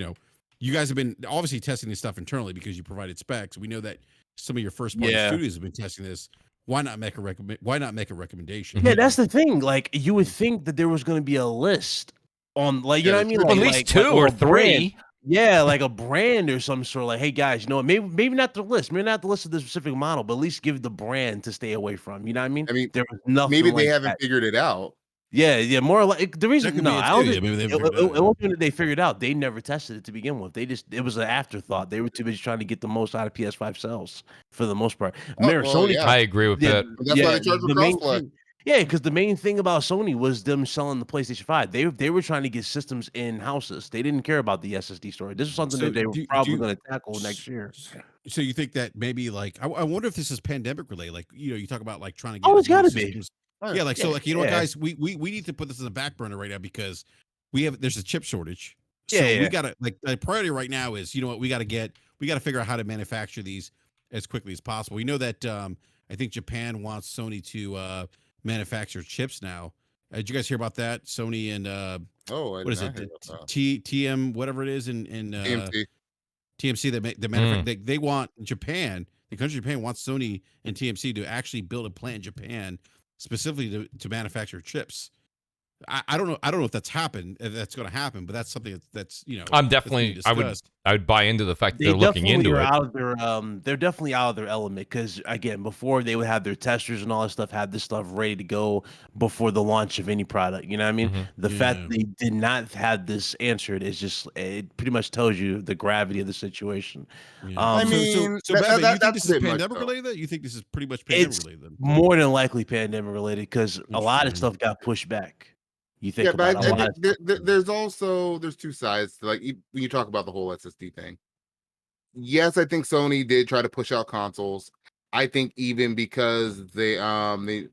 you guys have been obviously testing this stuff internally because you provided specs. We know that some of your first party studios have been testing this. Why not make a recommendation? Yeah, that's the thing. Like you would think that there was going to be a list on, like, you know what I mean? Like, at least two or three. Brand. Yeah, like a brand or some sort. Like, hey guys, maybe not the list, maybe not the list of the specific model, but at least give the brand to stay away from. You know what I mean? There was nothing. Maybe they haven't figured it out. Yeah, more like the reason. No, I don't think it wasn't that they figured out. They never tested it to begin with. It was an afterthought. They were too busy trying to get the most out of PS5 sales for the most part. Sony, I agree with that. That's why they charge for crossplay. Yeah, because the main thing about Sony was them selling the PlayStation 5. They were trying to get systems in houses. They didn't care about the SSD storage. This is something that they were probably going to tackle next year. So you think that maybe like I wonder if this is pandemic related? Like you talk about like trying to get. Oh, it's got to be. Yeah, like so, like what, guys? We need to put this in the back burner right now because there's a chip shortage. So we gotta like the priority right now is what we gotta figure out how to manufacture these as quickly as possible. We know that I think Japan wants Sony to manufacture chips now. Did you guys hear about that? Sony and what is it? TM whatever it is in TMC that manufacture. They want Japan. The country of Japan wants Sony and TMC to actually build a plant in Japan specifically to manufacture chips. I don't know if that's happened. If that's going to happen, but that's something that's I'm definitely I would buy into the fact that they're looking into it. Out of their, they're definitely out of their element because again, before they would have their testers and all that stuff, have this stuff ready to go before the launch of any product. You know what I mean? The fact that they did not have this answered is just it pretty much tells you the gravity of the situation. I mean, so you think this is pandemic related? You think this is pretty much pandemic related? Then? More than likely pandemic related because a lot of stuff got pushed back. You think about there's two sides to, like when you talk about the whole SSD thing. Yes, I think Sony did try to push out consoles. I think even because them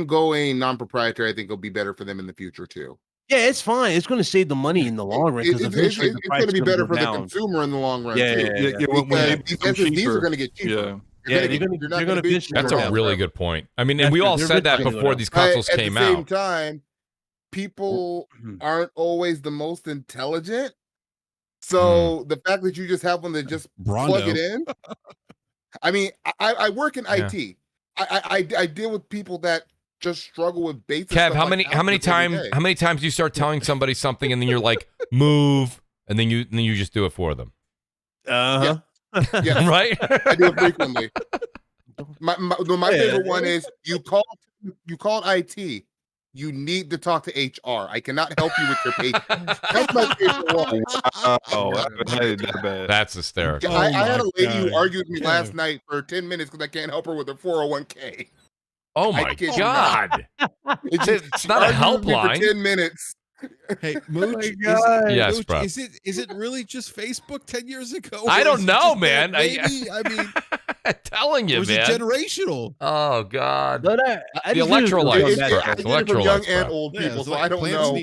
going non-proprietary, I think will be better for them in the future too. Yeah, it's fine. It's going to save the money in the long run because it's going to be better for the consumer in the long run. Yeah. These SSDs are going to get cheaper. They're going to That's a really good point. I mean, and we all said that before these consoles came out. At the same time, people aren't always the most intelligent. So the fact that you just have one that just plug it in. I mean, I work in IT. I deal with people that just struggle with basic Kev, stuff how many times do you start telling somebody something and then you're like, move, and then you just do it for them? Yeah. Right? I do it frequently. My favorite one is you called IT. You need to talk to HR. I cannot help you with your patient. That's my favorite one. That's hysterical. I had a lady who argued with me last night for 10 minutes because I can't help her with her 401k. Oh my God. It's not a helpline. For 10 minutes. Hey, Mooch, yes, Mooch, bro. Is it really just Facebook 10 years ago? I don't know, man. Maybe. I mean, I'm telling you, was man. it generational? Oh God. But The electrolytes. I get it from young and old Yeah, people, it's so like I don't know.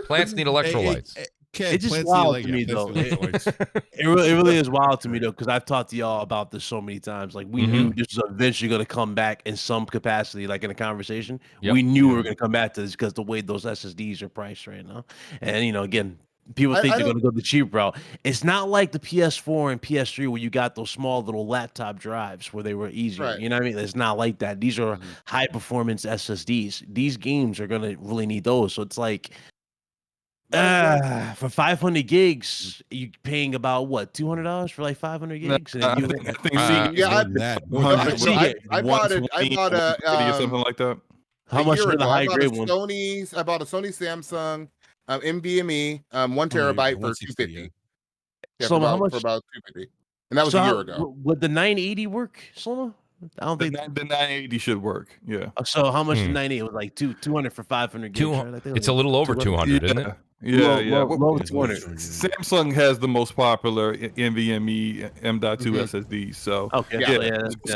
Plants need electrolytes. Ken, It's just plants wild need to me, though. electrolytes. It really is wild to me though, because I've talked to y'all about this so many times. Like we knew this was eventually going to come back in some capacity, like in a conversation. Yep. We knew we were going to come back to this because the way those SSDs are priced right now, and again, people think they're going to go the cheap route. It's not like the PS4 and PS3 where you got those small little laptop drives where they were easier. Right. You know what I mean? It's not like that. These are high performance SSDs. These games are going to really need those. So it's like. For 500 gigs, you paying about what, $200 for like 500 gigs? I think I bought it. I bought a something like that. How much for the high grade one? I bought a Sony Samsung NVMe 1 terabyte for $250. Yeah, So for how much? for about $250, and that was a year ago. Would the 980 work, Slomo? I don't think the 980 should work. Yeah. So how much the 980? It was like 200 for 500 gigs. Right? I think It's a little over 200, isn't it? Yeah, low 200. Samsung has the most popular NVMe M.2 SSDs. So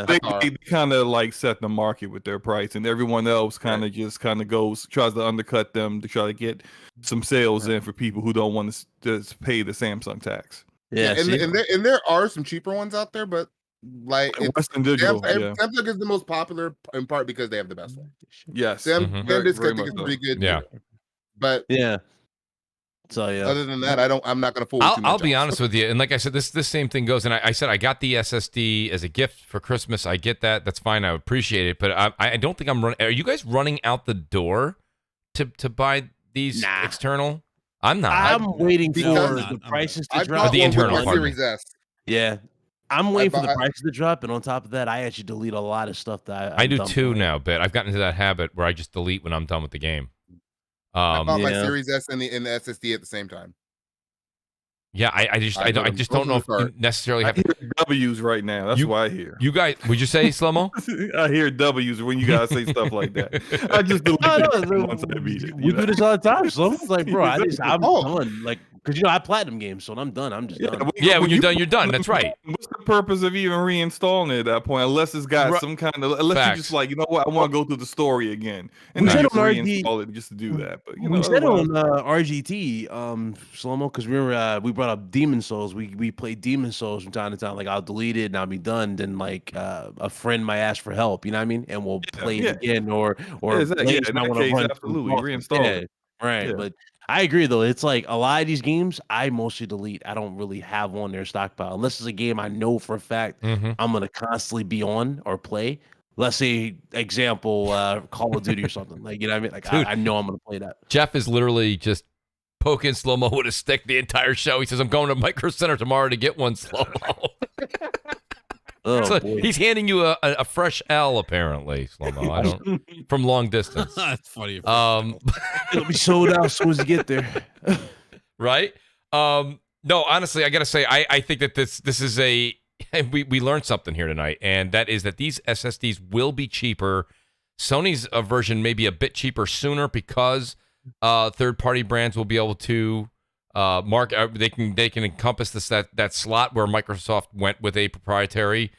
they kind of like set the market with their price, and everyone else kind of tries to undercut them to try to get some sales in for people who don't want to pay the Samsung tax. And there are some cheaper ones out there, but like Western Digital, Samsung is the most popular in part because they have the best one. Yes, Samsung is pretty good. Yeah, but so other than that, I'm not gonna fool. I'll be honest with you, and like I said, this same thing goes. And I said I got the SSD as a gift for Christmas. I get that. That's fine. I appreciate it, but I don't think I'm running. Are you guys running out the door to buy these external? I'm not. I'm waiting for the prices to drop. The internal Series S. Yeah. I'm waiting for the prices to drop, and on top of that, I actually delete a lot of stuff that I do too now. But I've gotten into that habit where I just delete when I'm done with the game. I bought my Series S and the SSD at the same time. Yeah, I just don't know if you necessarily have W's right now. That's what I hear. You guys, would you say Slow-Mo? I hear W's when you guys say stuff like that. I just delete it once I beat it. We do this all the time. Slow-Mo's like, bro, I'm done. Like, because I platinum games, so when I'm done, I'm just done. When you're done, you're done. That's right. What's the purpose of even reinstalling it at that point? Unless it's got some kind of, unless you just like, you know what, I want to go through the story again, and then reinstall it just to do that. But we said on RGT, Slow-Mo, because we brought up Demon Souls. We played Demon Souls from time to time. Like, I'll delete it and I'll be done. Then like a friend might ask for help. You know what I mean? And we'll play it again, or in that case, absolutely reinstall it. Right, but. I agree though. It's like a lot of these games I mostly delete. I don't really have on their stockpile unless it's a game I know for a fact I'm gonna constantly be on or play. Let's say example Call of Duty or something. Like, you know what I mean? Like, I know I'm gonna play that. Jeff is literally just poking Slow-Mo with a stick the entire show. He says, I'm going to Micro Center tomorrow to get one, Slow-Mo. So he's handing you a fresh L, apparently, Slow-Mo. I don't from long distance. That's funny. It'll be sold out as soon as you get there. Right? No, honestly, I gotta say, I think that this is we learned something here tonight, and that is that these SSDs will be cheaper. Sony's version may be a bit cheaper sooner because third-party brands will be able to mark. They can encompass that slot where Microsoft went with a proprietary,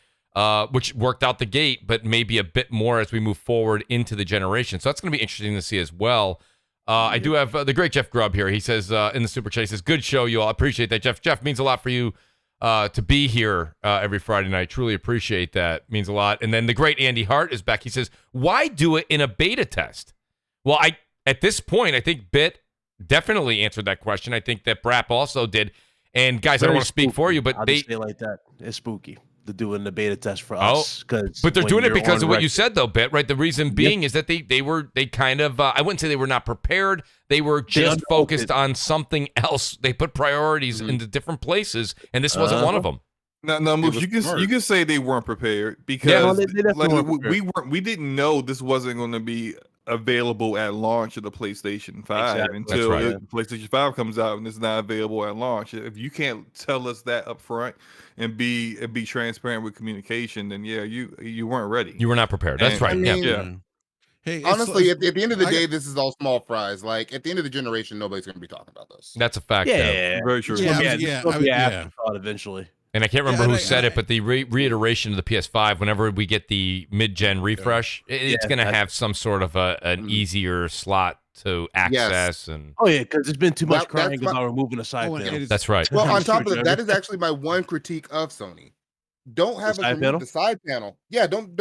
which worked out the gate, but maybe a bit more as we move forward into the generation. So that's going to be interesting to see as well. I do have the great Jeff Grubb here. He says in the super chat, he says, "Good show, you all. Appreciate that, Jeff. Jeff, means a lot for you to be here every Friday night. Truly appreciate that. Means a lot." And then the great Andy Hart is back. He says, "Why do it in a beta test?" Well, at this point, I think Bit definitely answered that question. I think that Brap also did. And guys, I don't want to speak for you, but I'll just say like that. It's spooky to do in the beta test for us. But they're doing it because of what you said, though, Bit, right? The reason being is that they kind of, I wouldn't say they were not prepared. They were just focused on something else. They put priorities into different places, and this wasn't one of them. No, Mooch, you can say they weren't prepared because we didn't know this wasn't going to be available at launch of the PlayStation 5 until PlayStation 5 comes out and it's not available at launch. If you can't tell us that up front and be transparent with communication, then you weren't ready. You were not prepared. That's right. I mean, Hey, honestly, at the end of the day, this is all small fries. Like at the end of the generation, nobody's going to be talking about this. That's a fact. Yeah, very true. Yeah, eventually. And I can't remember who said it, but the reiteration of the PS5, whenever we get the mid-gen refresh, it's going to have some sort of an easier slot to access. And because there's been too much crying about removing a side panel. That's right. Well, on top of that is actually my one critique of Sony. Don't have us remove the side panel. Yeah, don't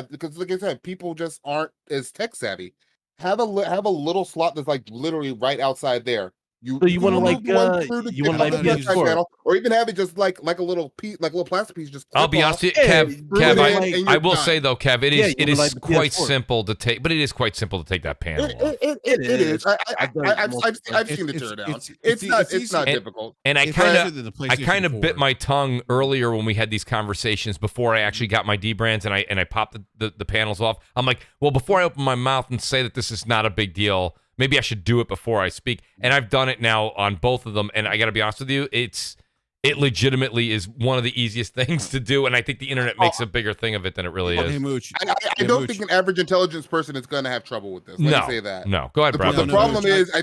because like I said, people just aren't as tech savvy. Have a little slot that's like literally right outside there. You want to panel, or even have it just like a little piece, like a little plastic piece. Just I'll be honest with you, Kev. I will say though, Kev, it is quite simple to take, but it is quite simple to take that panel off. It is. I've seen it tear down. It's not difficult. And I kind of bit my tongue earlier when we had these conversations before I actually got my D brands and I popped the panels off. I'm like, well, before I open my mouth and say that this is not a big deal, maybe I should do it before I speak. And I've done it now on both of them. And I got to be honest with you, it legitimately is one of the easiest things to do. And I think the internet makes a bigger thing of it than it really is. Hey, Mooch. I don't think an average intelligence person is going to have trouble with this. Let me say that. No, go ahead, brother. The problem is, I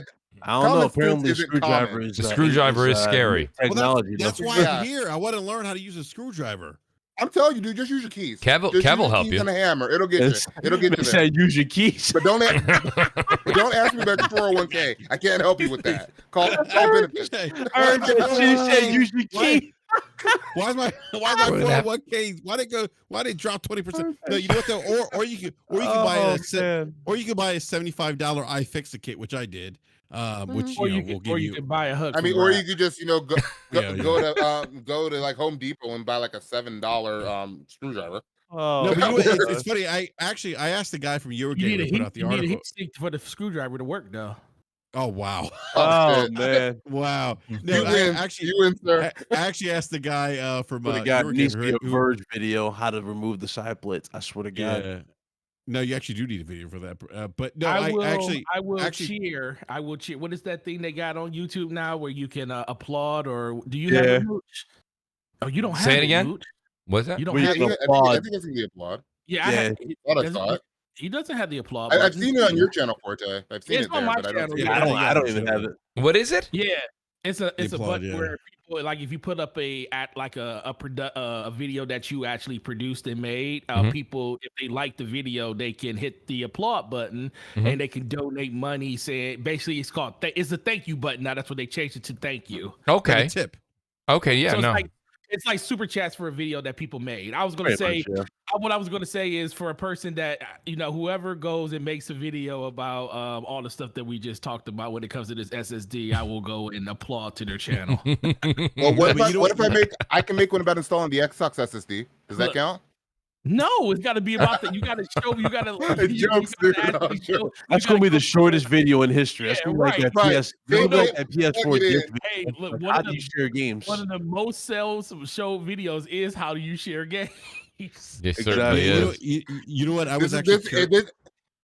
don't know. Apparently, the screwdriver is scary. Technology. That's why I'm here. I want to learn how to use a screwdriver. I'm telling you, dude, just use your keys. Kev will help you. And a hammer, it'll get you. It'll get you there. Use your keys, but don't ask me about your 401k. I can't help you with that. Call benefits. Use your keys. Why is my 401k? Why did it drop 20%? No, you know what though? Or you can buy a $75 iFixit kit, which I did. Which you can buy a hook. I mean, or you could just go to like Home Depot and buy like a $7 screwdriver. Oh, no, but it's funny. I asked the guy from Eurogamer to put out the article. You need a heat sink for the screwdriver to work though. Oh wow! Oh man! Wow! No, I actually asked the guy from Eurogamer. Needs to be a Verge video how to remove the side plates. I swear to God. Yeah. No, you actually do need a video for that. But no, I will cheer. I will cheer. What is that thing they got on YouTube now where you can applaud, or do you have a Mooch? Oh, you don't have Say it again. Mooch? What's that? You don't have the applaud. I think it's the applaud. Yeah, he doesn't have the applaud. I've seen it on your channel, Forte. I've seen it on there, my but channel. I don't even have it. What is it? Yeah. It's a button where people, like, if you put up a video that you actually produced and made, people, if they like the video, they can hit the applaud button and they can donate money. Saying basically, it's a thank you button now. That's what they changed it to. Thank you. Okay. Like a tip. Okay. Yeah. So it's like super chats for a video that people made. I was gonna say, what I was gonna say is for a person that whoever goes and makes a video about all the stuff that we just talked about when it comes to this SSD, I will go and applaud to their channel. Well, what if I can make one about installing the Xbox SSD? Does that count? No, it's got to be about that. You got to show. You got to. That's gonna be the shortest video in history. That's gonna be like that PS4. Hey, look, how do you share games? One of the most show videos is how do you share games. It certainly is. You know what? I was actually.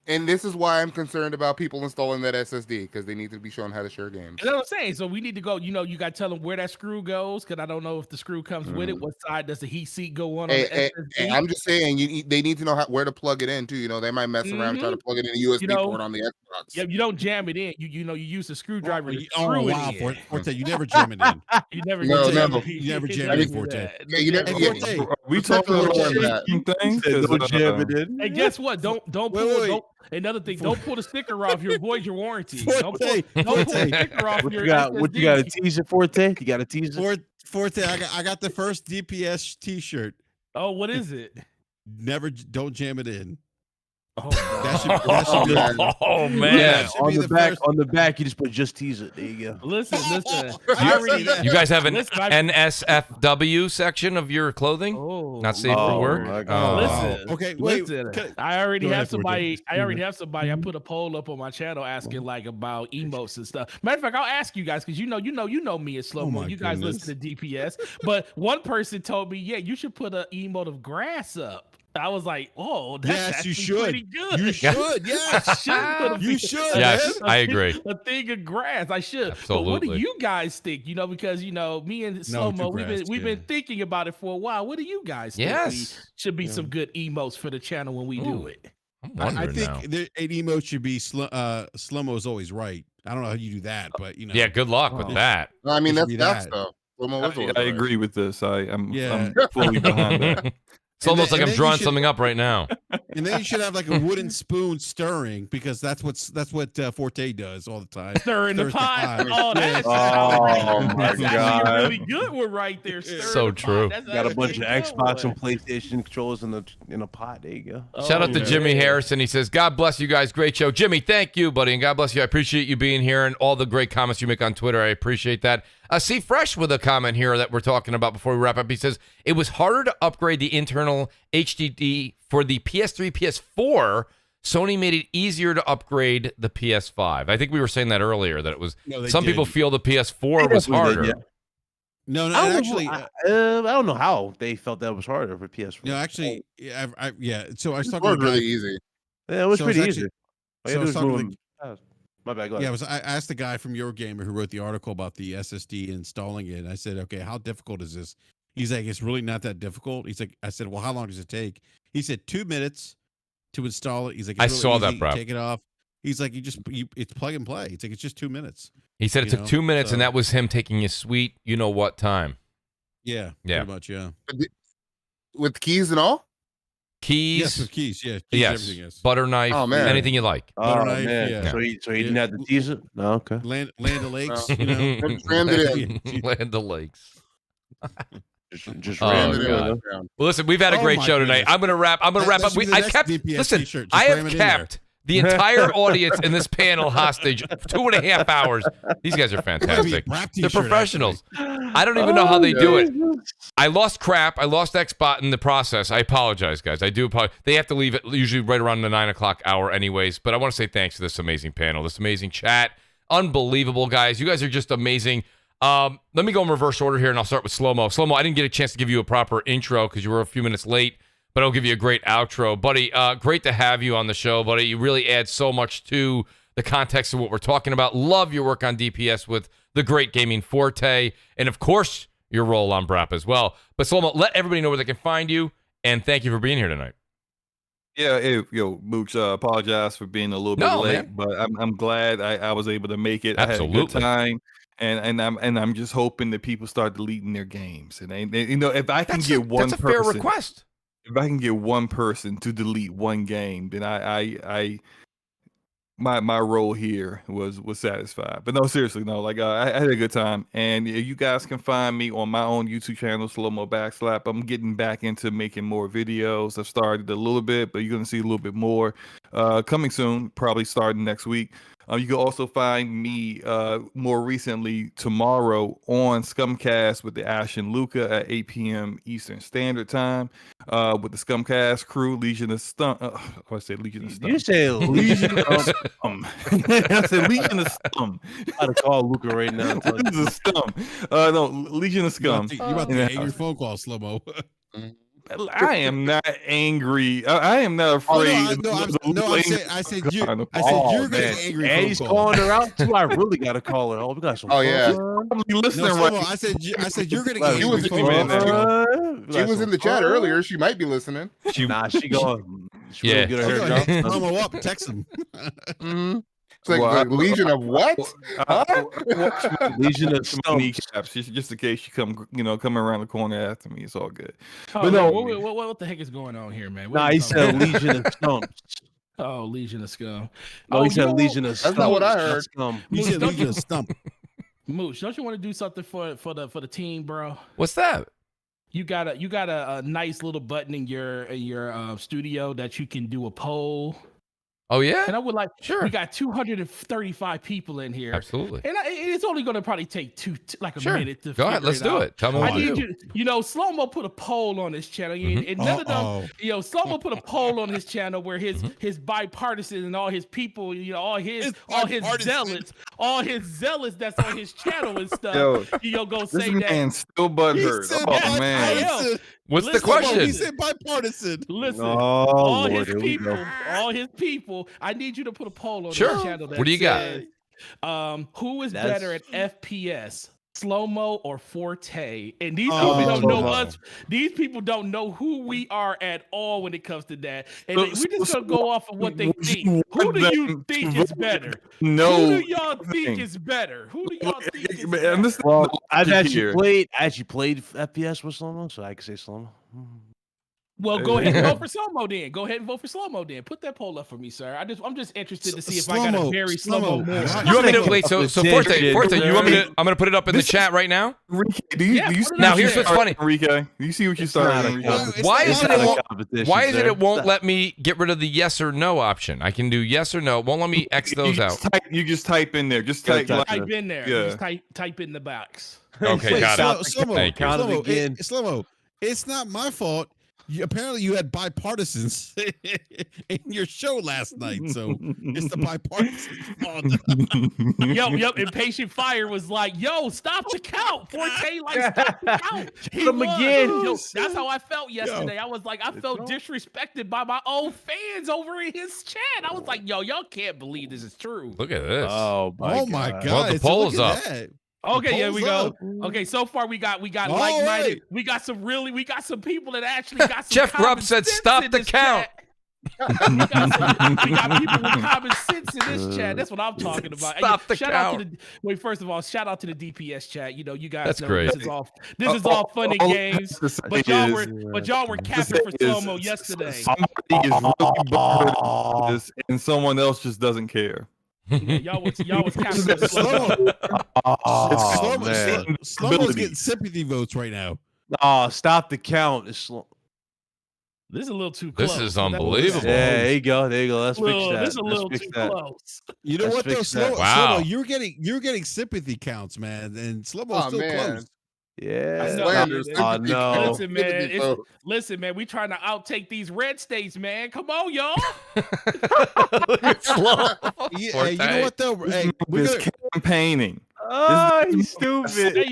And this is why I'm concerned about people installing that SSD, because they need to be shown how to share games. That's what I'm saying. So we need to go, you got to tell them where that screw goes, because I don't know if the screw comes with it. What side does the heat seat go on the SSD? I'm just saying, they need to know where to plug it in, too. They might mess around trying to plug it in a USB port on the Xbox. Yeah, you don't jam it in. You use the screwdriver to screw it in. Forte, you never jam it in. You never jam it in, Forte. We talking about things. Don't jam it in. And guess what? Don't pull. Another thing, don't pull the sticker off. You avoid your warranty. Don't pull the sticker off your SSD. What you got to tease it, Forte? You got to tease it. Forte, I got the first DPS T-shirt. Oh, what is it? Don't jam it in. Oh, that should be man! Yeah, on the back, you just put just tease it. There you go. Listen. You guys have an NSFW section of your clothing? Oh, not safe for work. Listen. Okay, wait. I already have somebody. I put a poll up on my channel asking about emotes and stuff. Matter of fact, I'll ask you guys because you know me and Slow Mo. You guys listen to DPS, but one person told me, you should put an emote of grass up. I was like, "Oh, that's pretty good. You should, yes, you should. Yes, I agree. A thing of grass, I should. Absolutely. But what do you guys think? Because me and Slow Mo, we've been thinking about it for a while. What do you guys think? Should be some good emotes for the channel when we do it. I'm wondering I think now. an emote should be slow-mo is always right. I don't know how you do that, but Yeah, good luck with that. I mean, that's that stuff. I agree with this. I'm fully behind that. It's almost like I'm drawing something up right now. And then you should have like a wooden spoon stirring, because that's what Forte does all the time. Stirring the pot. Oh, Yes. that's actually a really good one right there. So true. Got a bunch of Xbox and PlayStation controllers in a pot. There you go. Shout out to Jimmy Harrison. He says, God bless you guys. Great show. Jimmy, thank you, buddy. And God bless you. I appreciate you being here and all the great comments you make on Twitter. I appreciate that. See Fresh with a comment here that we're talking about before we wrap up. He says, it was harder to upgrade the internal HDD for the PS3, PS4. Sony made it easier to upgrade the PS5. I think we were saying that earlier, that it was some people feel the PS4 was harder. No, I actually, I don't know how they felt that was harder for PS4. no, actually, yeah. So I was It's talking to really easy. Yeah, it was So pretty it's easy. so I was talking My bad. Go ahead. I asked the guy from Eurogamer who wrote the article about the SSD installing it. And I said, okay, how difficult is this? He's like, it's really not that difficult. He's like, I said, well, how long does it take? He said 2 minutes to install it. He's like, I it's really saw easy. that, bro. Take it off. He's like, it's plug and play. It's like, it's just 2 minutes. He said it took 2 minutes, and that was him taking his sweet, you know what time. Yeah, Yeah. pretty much, yeah. With keys and all? Keys. Yes, with keys, yeah. Keys, Yes. everything is. Butter knife. Oh, man. Anything you like. Oh, knife, man. yeah. So he didn't have to tease it? No, okay. Land of Lakes, No. you know. Rammed it in. Land the Lakes. Just Oh, ran it God. in. Well, listen, we've had a Oh, great my show tonight. goodness. I'm gonna wrap. That up. should be the I next kept. DPS Listen, t-shirt. Just I ram have it in there. kept the entire audience in this panel hostage 2.5 hours. These guys are fantastic. Rap They're t-shirt, professionals. I don't even know how they do it. I lost crap. I lost Xbot in the process. I apologize, guys. I do apologize. They have to leave it usually right around the 9 o'clock hour anyways. But I want to say thanks to this amazing panel, this amazing chat. Unbelievable, guys. You guys are just amazing. Let me go in reverse order here, and I'll start with Slow-Mo. Slow-Mo, I didn't get a chance to give you a proper intro because you were a few minutes late, but I'll give you a great outro. Buddy, great to have you on the show, buddy. You really add so much to the context of what we're talking about. Love your work on DPS with the Great Gaming Forte, and of course, your role on BRAP as well. But Slow-Mo, let everybody know where they can find you, and thank you for being here tonight. Yeah, hey, Mooch, apologize for being a little bit late, man. But I'm glad I was able to make it. Absolutely. I had a good time. And I'm just hoping that people start deleting their games. And you know, if I can get one that's a person, fair request. If I can get one person to delete one game, then my role here was satisfied. But no, seriously, no. Like I had a good time, and you guys can find me on my own YouTube channel, Slow-Mo Backslap. I'm getting back into making more videos. I've started a little bit, but you're gonna see a little bit more coming soon. Probably starting next week. You can also find me more recently tomorrow on Scumcast with the Ash and Luca at 8 p.m. Eastern Standard Time with the Scumcast crew, Legion of Stump. I said Legion of Stump. You say Legion of Stump. I said Legion of Stump. I gotta call Luca right now. Legion of Scum. No, Legion of Scum. You about to get your phone call, Slow-Mo. I am not angry. I am not afraid. I said you're gonna get angry. And he's calling her out too. I really gotta call her. Oh, we got some. Oh yeah. Probably listening right. I said you're gonna get She angry. was in the chat earlier. She might be listening. She going. Yeah. Get her hair done. Slow-Mo up. Text him. It's like the Legion of what? Legion of kneecaps, just in case she come around the corner after me. It's all good. Oh, But no, no, what the heck is going on here, man? Nah, he said Legion of Stumps. Oh, Legion of Scum. Oh, he said Legion of Stumps. That's not what I heard. He said Legion of Stump. Mooch, don't you want to do something for the team, bro? What's that? You got a nice little button in your studio that you can do a poll. Oh yeah. And I would like, sure. We got 235 people in here. Absolutely. And it's only going to probably take a sure. minute to go ahead. Let's do it. Tell me what I need you. Slow-Mo put a poll on his channel. And none of them, Slow-Mo put a poll on his channel where his bipartisan and all his people, all his zealots that's on his channel and stuff. Go say this that. Man still butthurt. Oh man. What's the question? He said bipartisan. Listen, all his people. I need you to put a poll on sure. his channel. That what do you says, got? Who is better at FPS, Slow-mo or Forte, and these people don't know us. These people don't know who we are at all when it comes to that. And we're just gonna go off of what they think. Who do you think is better? No. Who do y'all think is better? Who do y'all think is better? Well, I actually played FPS with slow-mo, so I can say slow-mo. Well, go ahead and vote for slow-mo then. Go ahead and vote for slow-mo then. Put that poll up for me, sir. I'm just interested to see if I got a very slow-mo more. You want me to wait? So Forte, you want me to? I'm gonna put it up in the chat right now. Enrique, do you see now here's what's funny. Enrique, do you see what you started? Why is it it won't let me get rid of the yes or no option? I can do yes or no. It won't let me X those out. You just type in there. Just type in there. Yeah. Just type in the box. Okay, got it. Slow-mo, it's not my fault. Apparently you had bipartisans in your show last night, so it's the bipartisans fault. Yep. Impatient Fire was like, "Yo, stop the count." Forte like, "Stop the count." Hit him again. Yo, that's how I felt yesterday. I was like, I felt disrespected by my own fans over in his chat. I was like, "Yo, y'all can't believe this is true." Look at this. Oh my God! Well, the poll's up. Okay, yeah, we go. Okay, so far we got like-minded. Right. We got some people that actually got some. Jeff Grubb said, "Stop the count." we got people with common sense in this chat. That's what I'm talking about. Stop the count. First of all, shout out to the DPS chat. You know, you guys That's know great. this is all fun and games. But y'all were capping for slow-mo yesterday. Somebody is really butthurt this, and someone else just doesn't care. Y'all was capping for Slow-mo's getting sympathy votes right now. Oh, stop the count. It's slow. This is a little too close. This is unbelievable. Yeah, there you go. Let's fix that. This is a little too close. You know what though, Wow. Slow-mo, you're getting sympathy counts, man, and Slow-mo's still close. Yeah. No. Listen, man. We trying to outtake these red states, man. Come on, y'all. Yeah, you know what though? Hey, we're campaigning. Oh, he's stupid. They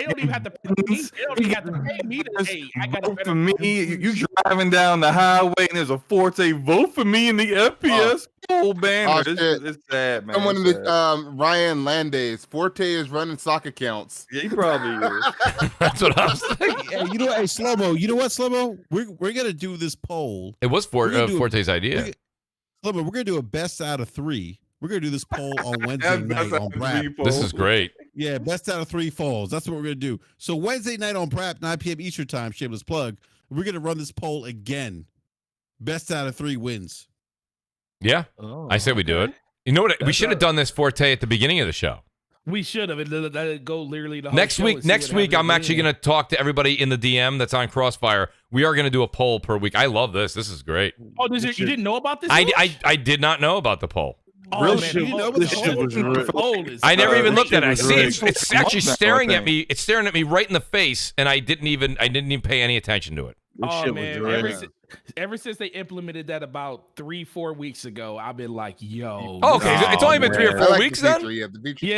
don't even have to pay me. They don't even have to pay me to hey, I got a for me. You driving down the highway and there's a Forte vote for me in the FPS poll banner. It's sad, man. Someone in the Ryan Landays. Forte is running sock accounts. Yeah, he probably is. That's what I was thinking. Yeah, you know what, hey, Slow-mo. You know what, Slow-mo? We're gonna do this poll. It was Forte's idea. Slow-mo, we're gonna do a best out of 3. We're gonna do this poll on Wednesday night on Brap. This is great. Yeah, best out of 3 falls. That's what we're gonna do. So Wednesday night on Brap, 9 p.m. Eastern time. Shameless plug. We're gonna run this poll again. Best out of 3 wins. Yeah, I say we do it. You know what? We should have done this Forte at the beginning of the show. We should have. Let go literally the whole next week. I'm actually going to talk to everybody in the DM that's on CrossFire. We are going to do a poll per week. I love this. This is great. Oh, you didn't know about this? I did not know about the poll. Oh, man, I never even looked at it. I see it's actually staring at me. It's staring at me right in the face, and I didn't even pay any attention to it. Oh man! Ever since they implemented that about 3-4 weeks ago, I've been like, "Yo." Okay, it's only been 3 or 4 weeks then. Yeah,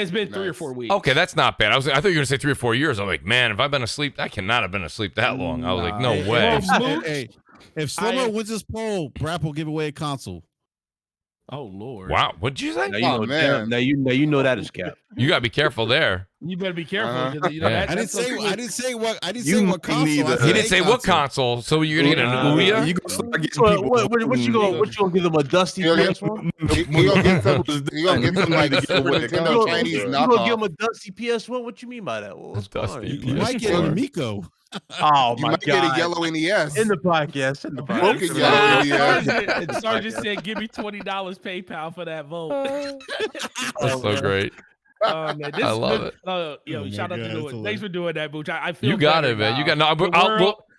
it's been 3 or 4 weeks. Okay, that's not bad. I thought you were gonna say 3 or 4 years. I'm like, man, if I've been asleep, I cannot have been asleep that long. I was like, no way. If Slow-mo wins this poll, Brap will give away a console. Oh Lord! Wow, what did you say? Now you know that is cap. You gotta be careful there. You better be careful. Yeah. I didn't say what console. He didn't say what console. So you're gonna get an Ouya? What you gonna give them a dusty PS1? You gonna get some like Super Nintendo Chinese knockoff. You gonna give them a dusty PS1? What you mean by that? You might get a Miko. Oh you my might God! Get a yellow NES in the podcast. Sergeant said, "Give me $20 PayPal for that vote." That's so great. Oh man, I love it. Shout out to Mooch. Thanks for doing that, Mooch. I feel you got it, man. You got no.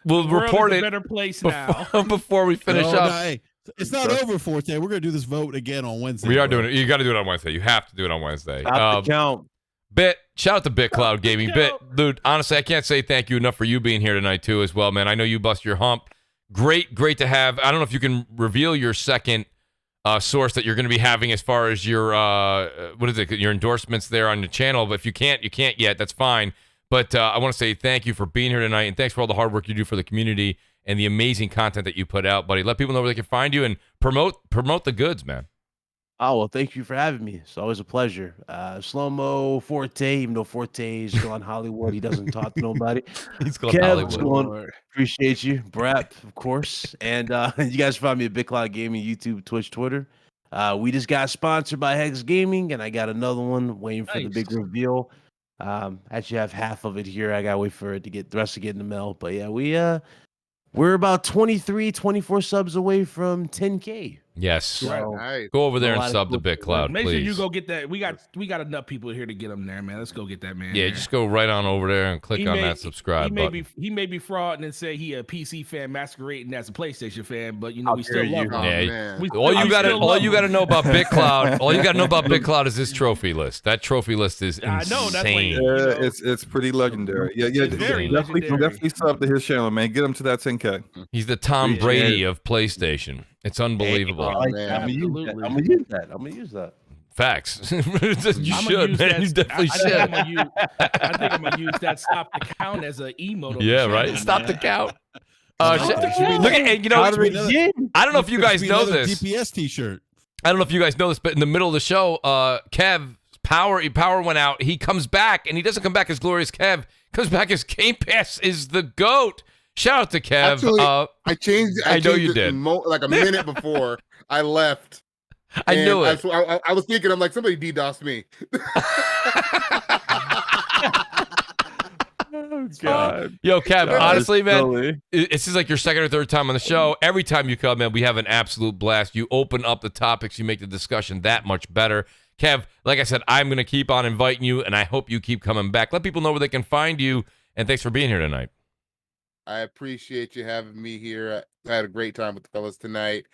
We'll report it. Better place now before we finish up. Hey, it's not over, Forte. We're gonna do this vote again on Wednesday. We are doing it. You got to do it on Wednesday. You have to do it on Wednesday. Stop the count. Bit, shout out to BitCloud Gaming. Bit, dude, honestly, I can't say thank you enough for you being here tonight too as well, man. I know you bust your hump. Great to have. I don't know if you can reveal your second source that you're going to be having as far as your your endorsements there on the channel, but if you can't yet, that's fine. But I want to say thank you for being here tonight, and thanks for all the hard work you do for the community and the amazing content that you put out, buddy. Let people know where they can find you and promote the goods, man. Oh, well, thank you for having me. It's always a pleasure. Slow-mo, Forte, even though Forte is still on Hollywood, he doesn't talk to nobody. He's going Kev, what's Hollywood. going on? Appreciate you. Brap, of course. And you guys find me at Big Cloud Gaming, YouTube, Twitch, Twitter. We just got sponsored by Hex Gaming, and I got another one waiting for the big reveal. Actually, I have half of it here. I got to wait for it to get the rest to get in the mail. But yeah, we're about 23, 24 subs away from 10K. Yes. So, Nice. Go over there and sub to Big Cloud, Make please. sure you go get that. We got enough people here to get them there, man. Let's go get that, man. Yeah, just go right on over there and click on that subscribe button. He may be frauding and say he a PC fan masquerading as a PlayStation fan, but we still love him. Yeah, all you gotta know about Big Cloud, all you gotta know about Big Cloud is his trophy list. That trophy list is insane. I know, that's it's pretty legendary. Definitely sub to his channel, man. Get him to that 10K. He's the Tom Brady of PlayStation. It's unbelievable. I'm gonna use that. Facts. You should, man. You definitely should. I think I'm gonna use that stop the count as an emote. Yeah, right. Stop the count. Look at, you know, I don't know if you guys know this. DPS T-shirt. I don't know if you guys know this, but in the middle of the show, Kev power went out. He comes back, and he doesn't come back as Glorious Kev. Comes back as Game Pass is the GOAT. Shout out to Kev. Actually, I changed. I know you did. Like a minute before I left. I knew it. I was thinking, I'm like, somebody DDoSed me. Oh, God. Yo, Kev, honestly, man, this is like your second or third time on the show. Every time you come in, we have an absolute blast. You open up the topics. You make the discussion that much better. Kev, like I said, I'm going to keep on inviting you, and I hope you keep coming back. Let people know where they can find you, and thanks for being here tonight. I appreciate you having me here. I had a great time with the fellas tonight.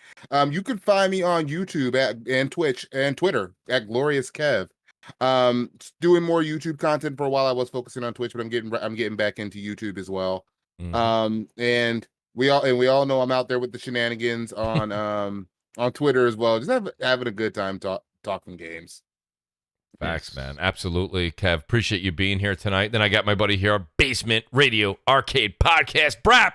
You can find me on YouTube and Twitch and Twitter at Glorious Kev. Doing more YouTube content. For a while I was focusing on Twitch, but I'm getting back into YouTube as well. And we all know I'm out there with the shenanigans on Twitter as well. Just having a good time talking games. Facts, man. Absolutely. Kev, appreciate you being here tonight. Then I got my buddy here, Basement Radio Arcade Podcast, Brap.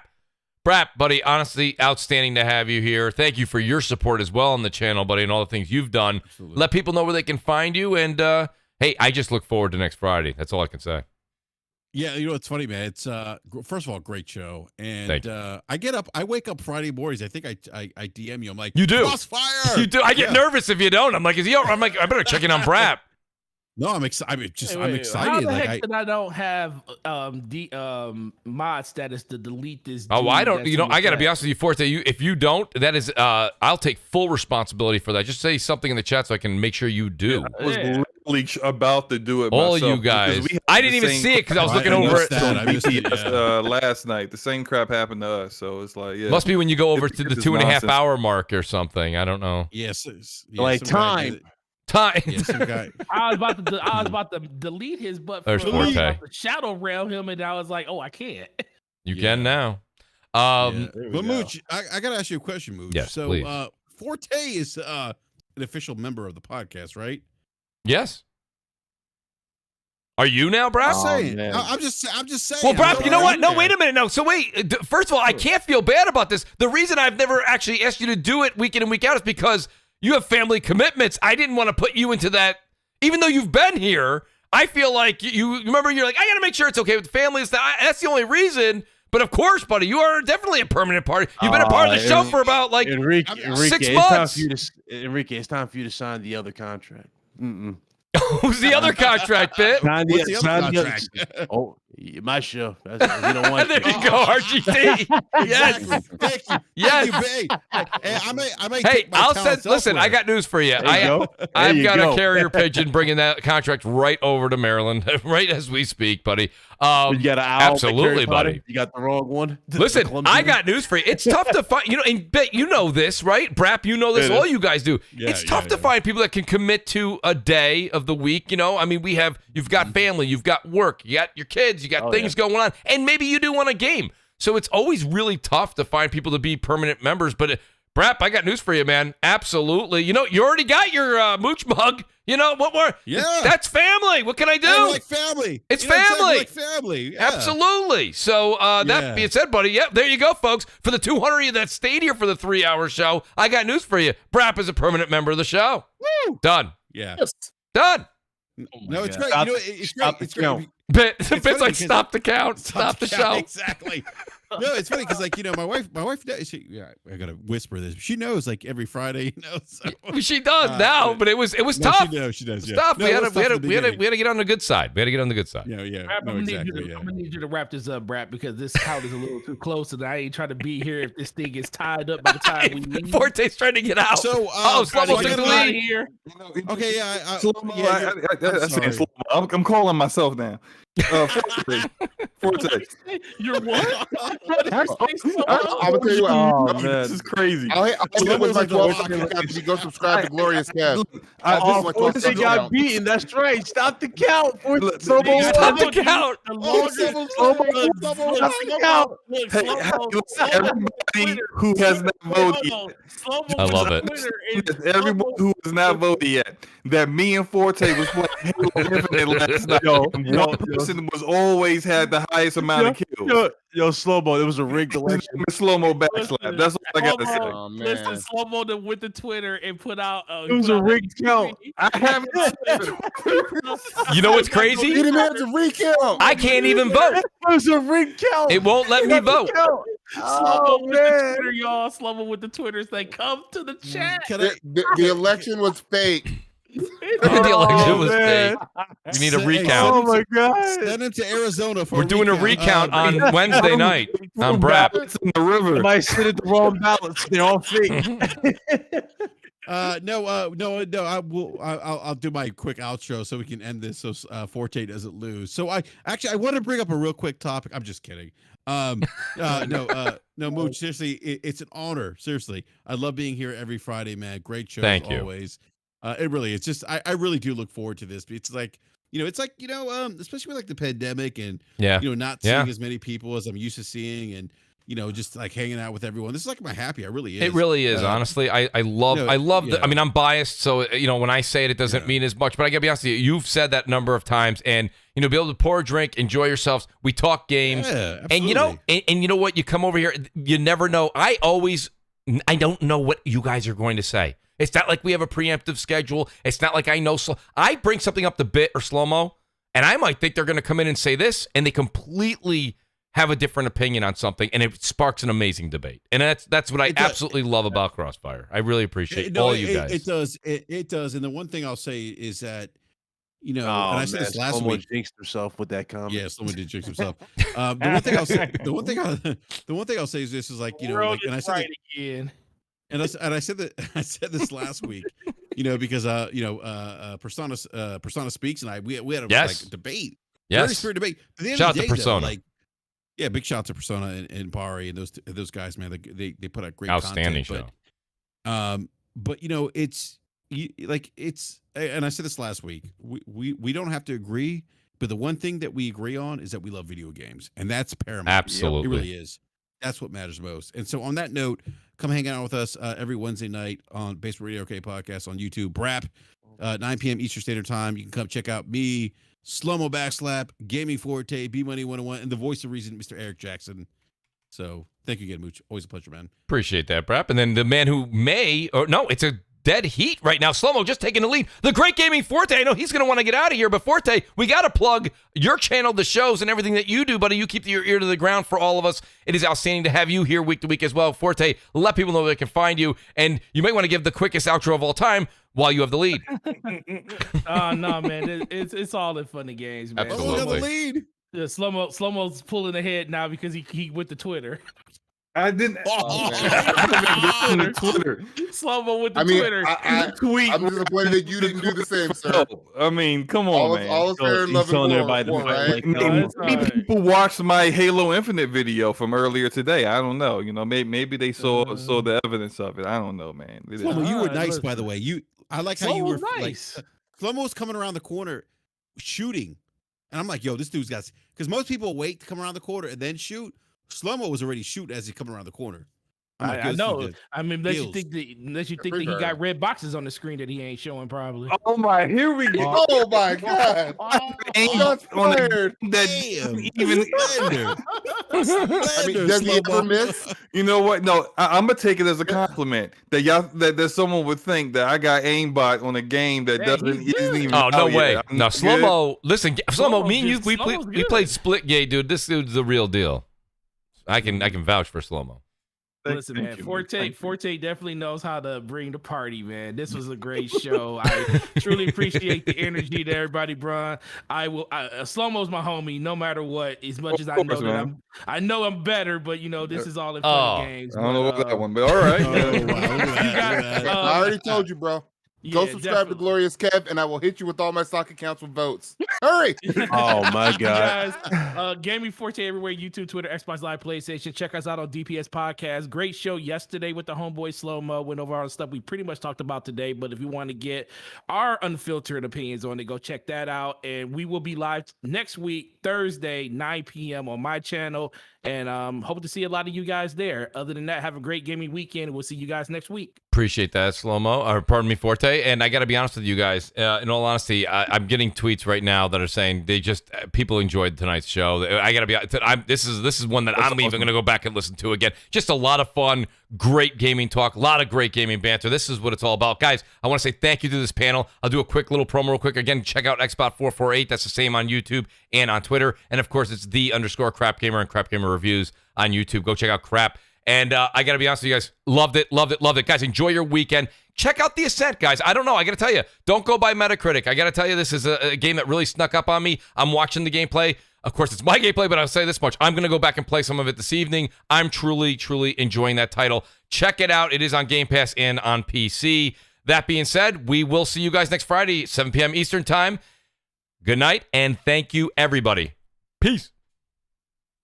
Brap, buddy, honestly, outstanding to have you here. Thank you for your support as well on the channel, buddy, and all the things you've done. Absolutely. Let people know where they can find you. And, hey, I just look forward to next Friday. That's all I can say. Yeah, you know, it's funny, man. It's first of all, great show. And I wake up Friday mornings. I think I DM you. I'm like, you do. CrossFire. You do. I get nervous if you don't. I'm like, I'm like, I better check in on Brap. No, I'm excited. I'm excited. How the heck did I don't have mod status to delete this? Oh, I don't. You know, I got to be honest with you, Forte. If you don't, that is, I'll take full responsibility for that. Just say something in the chat so I can make sure you do. I was literally about to do it. All myself you guys. I didn't even see it because I was looking over it. Last night. The same crap happened to us, so it's like, yeah. Must be when you go over to the 2.5 hour mark or something. I don't know. Yes, like time. Yeah, I was about to delete his butt for the shadow realm him, and I was like, oh, I can't. You can now. But Mooch, I gotta ask you a question, Mooch. Yes, so please. Forte is an official member of the podcast, right? Yes. Are you now, Brap? I'm just saying. Well, Brap, you know what? No, wait a minute. No, so wait. First of all, I can't feel bad about this. The reason I've never actually asked you to do it week in and week out is because you have family commitments. I didn't want to put you into that. Even though you've been here, I feel like you remember, you're like, I got to make sure it's okay with the family. That's the only reason. But of course, buddy, you are definitely a permanent part. You've been a part of the show for about like 6 months. Enrique, it's time for you to sign the other contract. Who's the other contract, Bit? What's the other contract? Oh, my show. You don't want there you go, RGT. Yes. Thank you. Yes. I may hey, I'll send. Listen, I got news for you. I've got a carrier pigeon bringing that contract right over to Maryland, right as we speak, buddy. You got an owl, absolutely, buddy. You got the wrong one. Listen, I got news for you. It's tough to find. You know, and Bet, you know this, right? Brap, you know this. All you guys do. It's tough to find people that can commit to a day of the week. You know, I mean, you've got family, you've got work, you got your kids, you got things going on, and maybe you do want a game. So it's always really tough to find people to be permanent members. But Brap, I got news for you, man. Absolutely. You know, you already got your Mooch mug. You know, what more? Yeah. That's family. What can I do? We're like family. It's You know what I'm saying? family. We're like family. Yeah. Absolutely. So that being said, buddy, yep, there you go, folks. For the 200 of you that stayed here for the 3-hour show, I got news for you. Brap is a permanent member of the show. Woo! Done. Yeah. Done. No, it's great. You know, it's great. It's great. Bit's like, stop the count. Stop the show. Exactly. No, it's funny because, like, you know, my wife, I gotta whisper this. She knows, like, every Friday, you know. So, she does now, but it was tough. She does. Yeah. Tough. No, We had to get on the good side. We had to get on the good side. Yeah. Brap, No, I'm exactly. gonna need you to wrap this up, Brap, because this count is a little too close, and I ain't trying to be here if this thing is tied up by the time we leave. Forte's trying to get out. So, Slow-mo took the lead here. Okay, yeah. I'm calling myself now. Forte. You're what? I'm gonna tell you what. This is crazy. I'll hit with my 12 after you go subscribe to Glorious Cast. Forte got beaten. That's right. Stop the count. Stop the count. Stop the count. Everybody who has not voted yet. I love it. Everyone who has not voted yet. That me and Forte was playing Halo Infinite last night. One person was always had the highest amount of kills. Yo, Slow-mo, it was a rigged election. Slow-mo backslap. That's all I gotta say. Oh, man. Listen, Slow-mo went to Twitter and put out. It was a rigged count. I haven't. You know what's crazy? He didn't have to recount. I can't even vote. It was a rigged count. It won't let me vote. Slow-mo with the Twitter, y'all. Slow-mo with the Twitter saying, "Come to the chat." The election was fake. The election was fake. You need a recount. Oh my god! Send him to Arizona for. We're doing a recount on Wednesday night on Brap. It's in the river. I sit at the wrong ballots. They're all fake. No. I'll do my quick outro so we can end this so Forte doesn't lose. So I want to bring up a real quick topic. I'm just kidding. No, Mooch. Seriously, it's an honor. Seriously, I love being here every Friday, man. Great show as always. It really is. Just I really do look forward to this. It's like especially with like the pandemic and not seeing as many people as I'm used to seeing, and just like hanging out with everyone. This is like my happy. It really is. It really is. Honestly, I love. I mean, I'm biased, so when I say it doesn't mean as much. But I gotta be honest with you. You've said that number of times, and be able to pour a drink, enjoy yourselves. We talk games, and you know what? You come over here, you never know. I don't know what you guys are going to say. It's not like we have a preemptive schedule. It's not like I know. I bring something up to Bit or Slow-mo, and I might think they're going to come in and say this, and they completely have a different opinion on something, and it sparks an amazing debate. And that's what I absolutely love about CrossFire. I really appreciate all you guys. It does. It does. And the one thing I'll say is that, and I said this last week. Jinxed himself with that comment. Yeah, someone did jinx himself. The one thing I'll say. The one thing I'll say is this: is like and I said again. And I said this last week, because Persona Speaks and we had a debate. Very spirit debate. At the end shout of the out day, to Persona. Big shout out to Persona and Pari and those guys, man. They put out great outstanding content, show. But it's and I said this last week. We don't have to agree, but the one thing that we agree on is that we love video games, and that's paramount. Absolutely, it really is. That's what matters most. And so on that note, come hang out with us every Wednesday night on Basement Radio Arcade Podcast on YouTube. Brap, 9 p.m. Eastern Standard Time. You can come check out me, Slow-mo Backslap, Gaming Forte, B-Money 101, and the voice of reason, Mr. Eric Jackson. So thank you again, Mooch. Always a pleasure, man. Appreciate that, Brap. And then the man who it's a dead heat right now. Slow-mo just taking the lead. The great Gaming Forte. I know he's going to want to get out of here, but Forte, we got to plug your channel, the shows, and everything that you do, buddy. You keep your ear to the ground for all of us. It is outstanding to have you here week to week as well. Forte, let people know they can find you, and you might want to give the quickest outro of all time while you have the lead. Oh, no, man. It's all in funny games, man. Absolutely. The lead. Yeah, Slow-mo's pulling ahead now because he went to Twitter. I didn't. Twitter. Slow-mo with the Twitter. I'm disappointed that you didn't do the same, sir. I mean, come on, man. All is fair and love and war, right? Maybe people watched my Halo Infinite video from earlier today. I don't know. Maybe they saw the evidence of it. I don't know, man. Slow-mo, you were nice, by the way. I like how you were nice. Like, Slow-mo was coming around the corner shooting. And I'm like, yo, this dude's got, because most people wait to come around the corner and then shoot. Slow-mo was already shooting as he come around the corner. I know. I mean, unless you think that he got red boxes on the screen that he ain't showing, probably. Oh my, here we go. Oh my God. Shots fired. Even I mean, does he ever miss? You know what? No, I'm gonna take it as a compliment that someone would think that I got aimbot on a game that isn't even. Oh, no way. Yet. No, Slow-Mo. Listen, Slow-Mo, me and you, we played Splitgate, dude. This dude's the real deal. I can vouch for Slow-Mo. Listen, man, Forte definitely knows how to bring the party, man. This was a great show. I truly appreciate the energy that everybody brought. Slow-Mo's my homie, no matter what. As much as I know that I'm better, but this is all in fun games. I don't know about that one, but all right. I already told you, bro. Go subscribe to Glorious Kev, and I will hit you with all my stock accounts with votes. Hurry! Oh my God! Guys, Gaming Forte everywhere: YouTube, Twitter, Xbox Live, PlayStation. Check us out on DPS Podcast. Great show yesterday with the homeboy Slow-Mo. Went over all the stuff we pretty much talked about today. But if you want to get our unfiltered opinions on it, go check that out. And we will be live next week, Thursday, 9 p.m. on my channel. And hope to see a lot of you guys there. Other than that, have a great gaming weekend. We'll see you guys next week. Appreciate that, Slow-Mo, or pardon me, Forte. And I got to be honest with you guys. In all honesty, I'm getting tweets right now that are saying people enjoyed tonight's show. I got to be. This is one that I'm even going to go back and listen to again. Just a lot of fun, great gaming talk, a lot of great gaming banter. This is what it's all about, guys. I want to say thank you to this panel. I'll do a quick little promo real quick. Again, check out Xbot448. That's the same on YouTube and on Twitter. And of course, it's _CrapGamer and CrapGamer Reviews on YouTube. Go check out Crap. And I got to be honest with you guys. Loved it. Guys, enjoy your weekend. Check out the Ascent, guys. I don't know. I got to tell you, don't go by Metacritic. I got to tell you, this is a game that really snuck up on me. I'm watching the gameplay. Of course, it's my gameplay, but I'll say this much. I'm going to go back and play some of it this evening. I'm truly enjoying that title. Check it out. It is on Game Pass and on PC. That being said, we will see you guys next Friday, 7 p.m. Eastern Time. Good night, and thank you, everybody. Peace.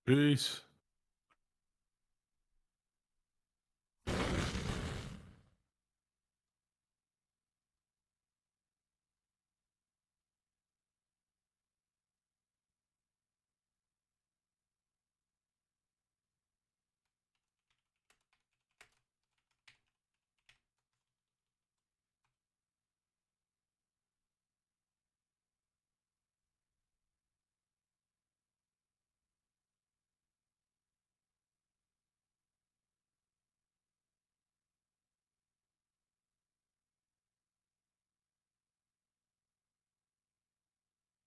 Peace.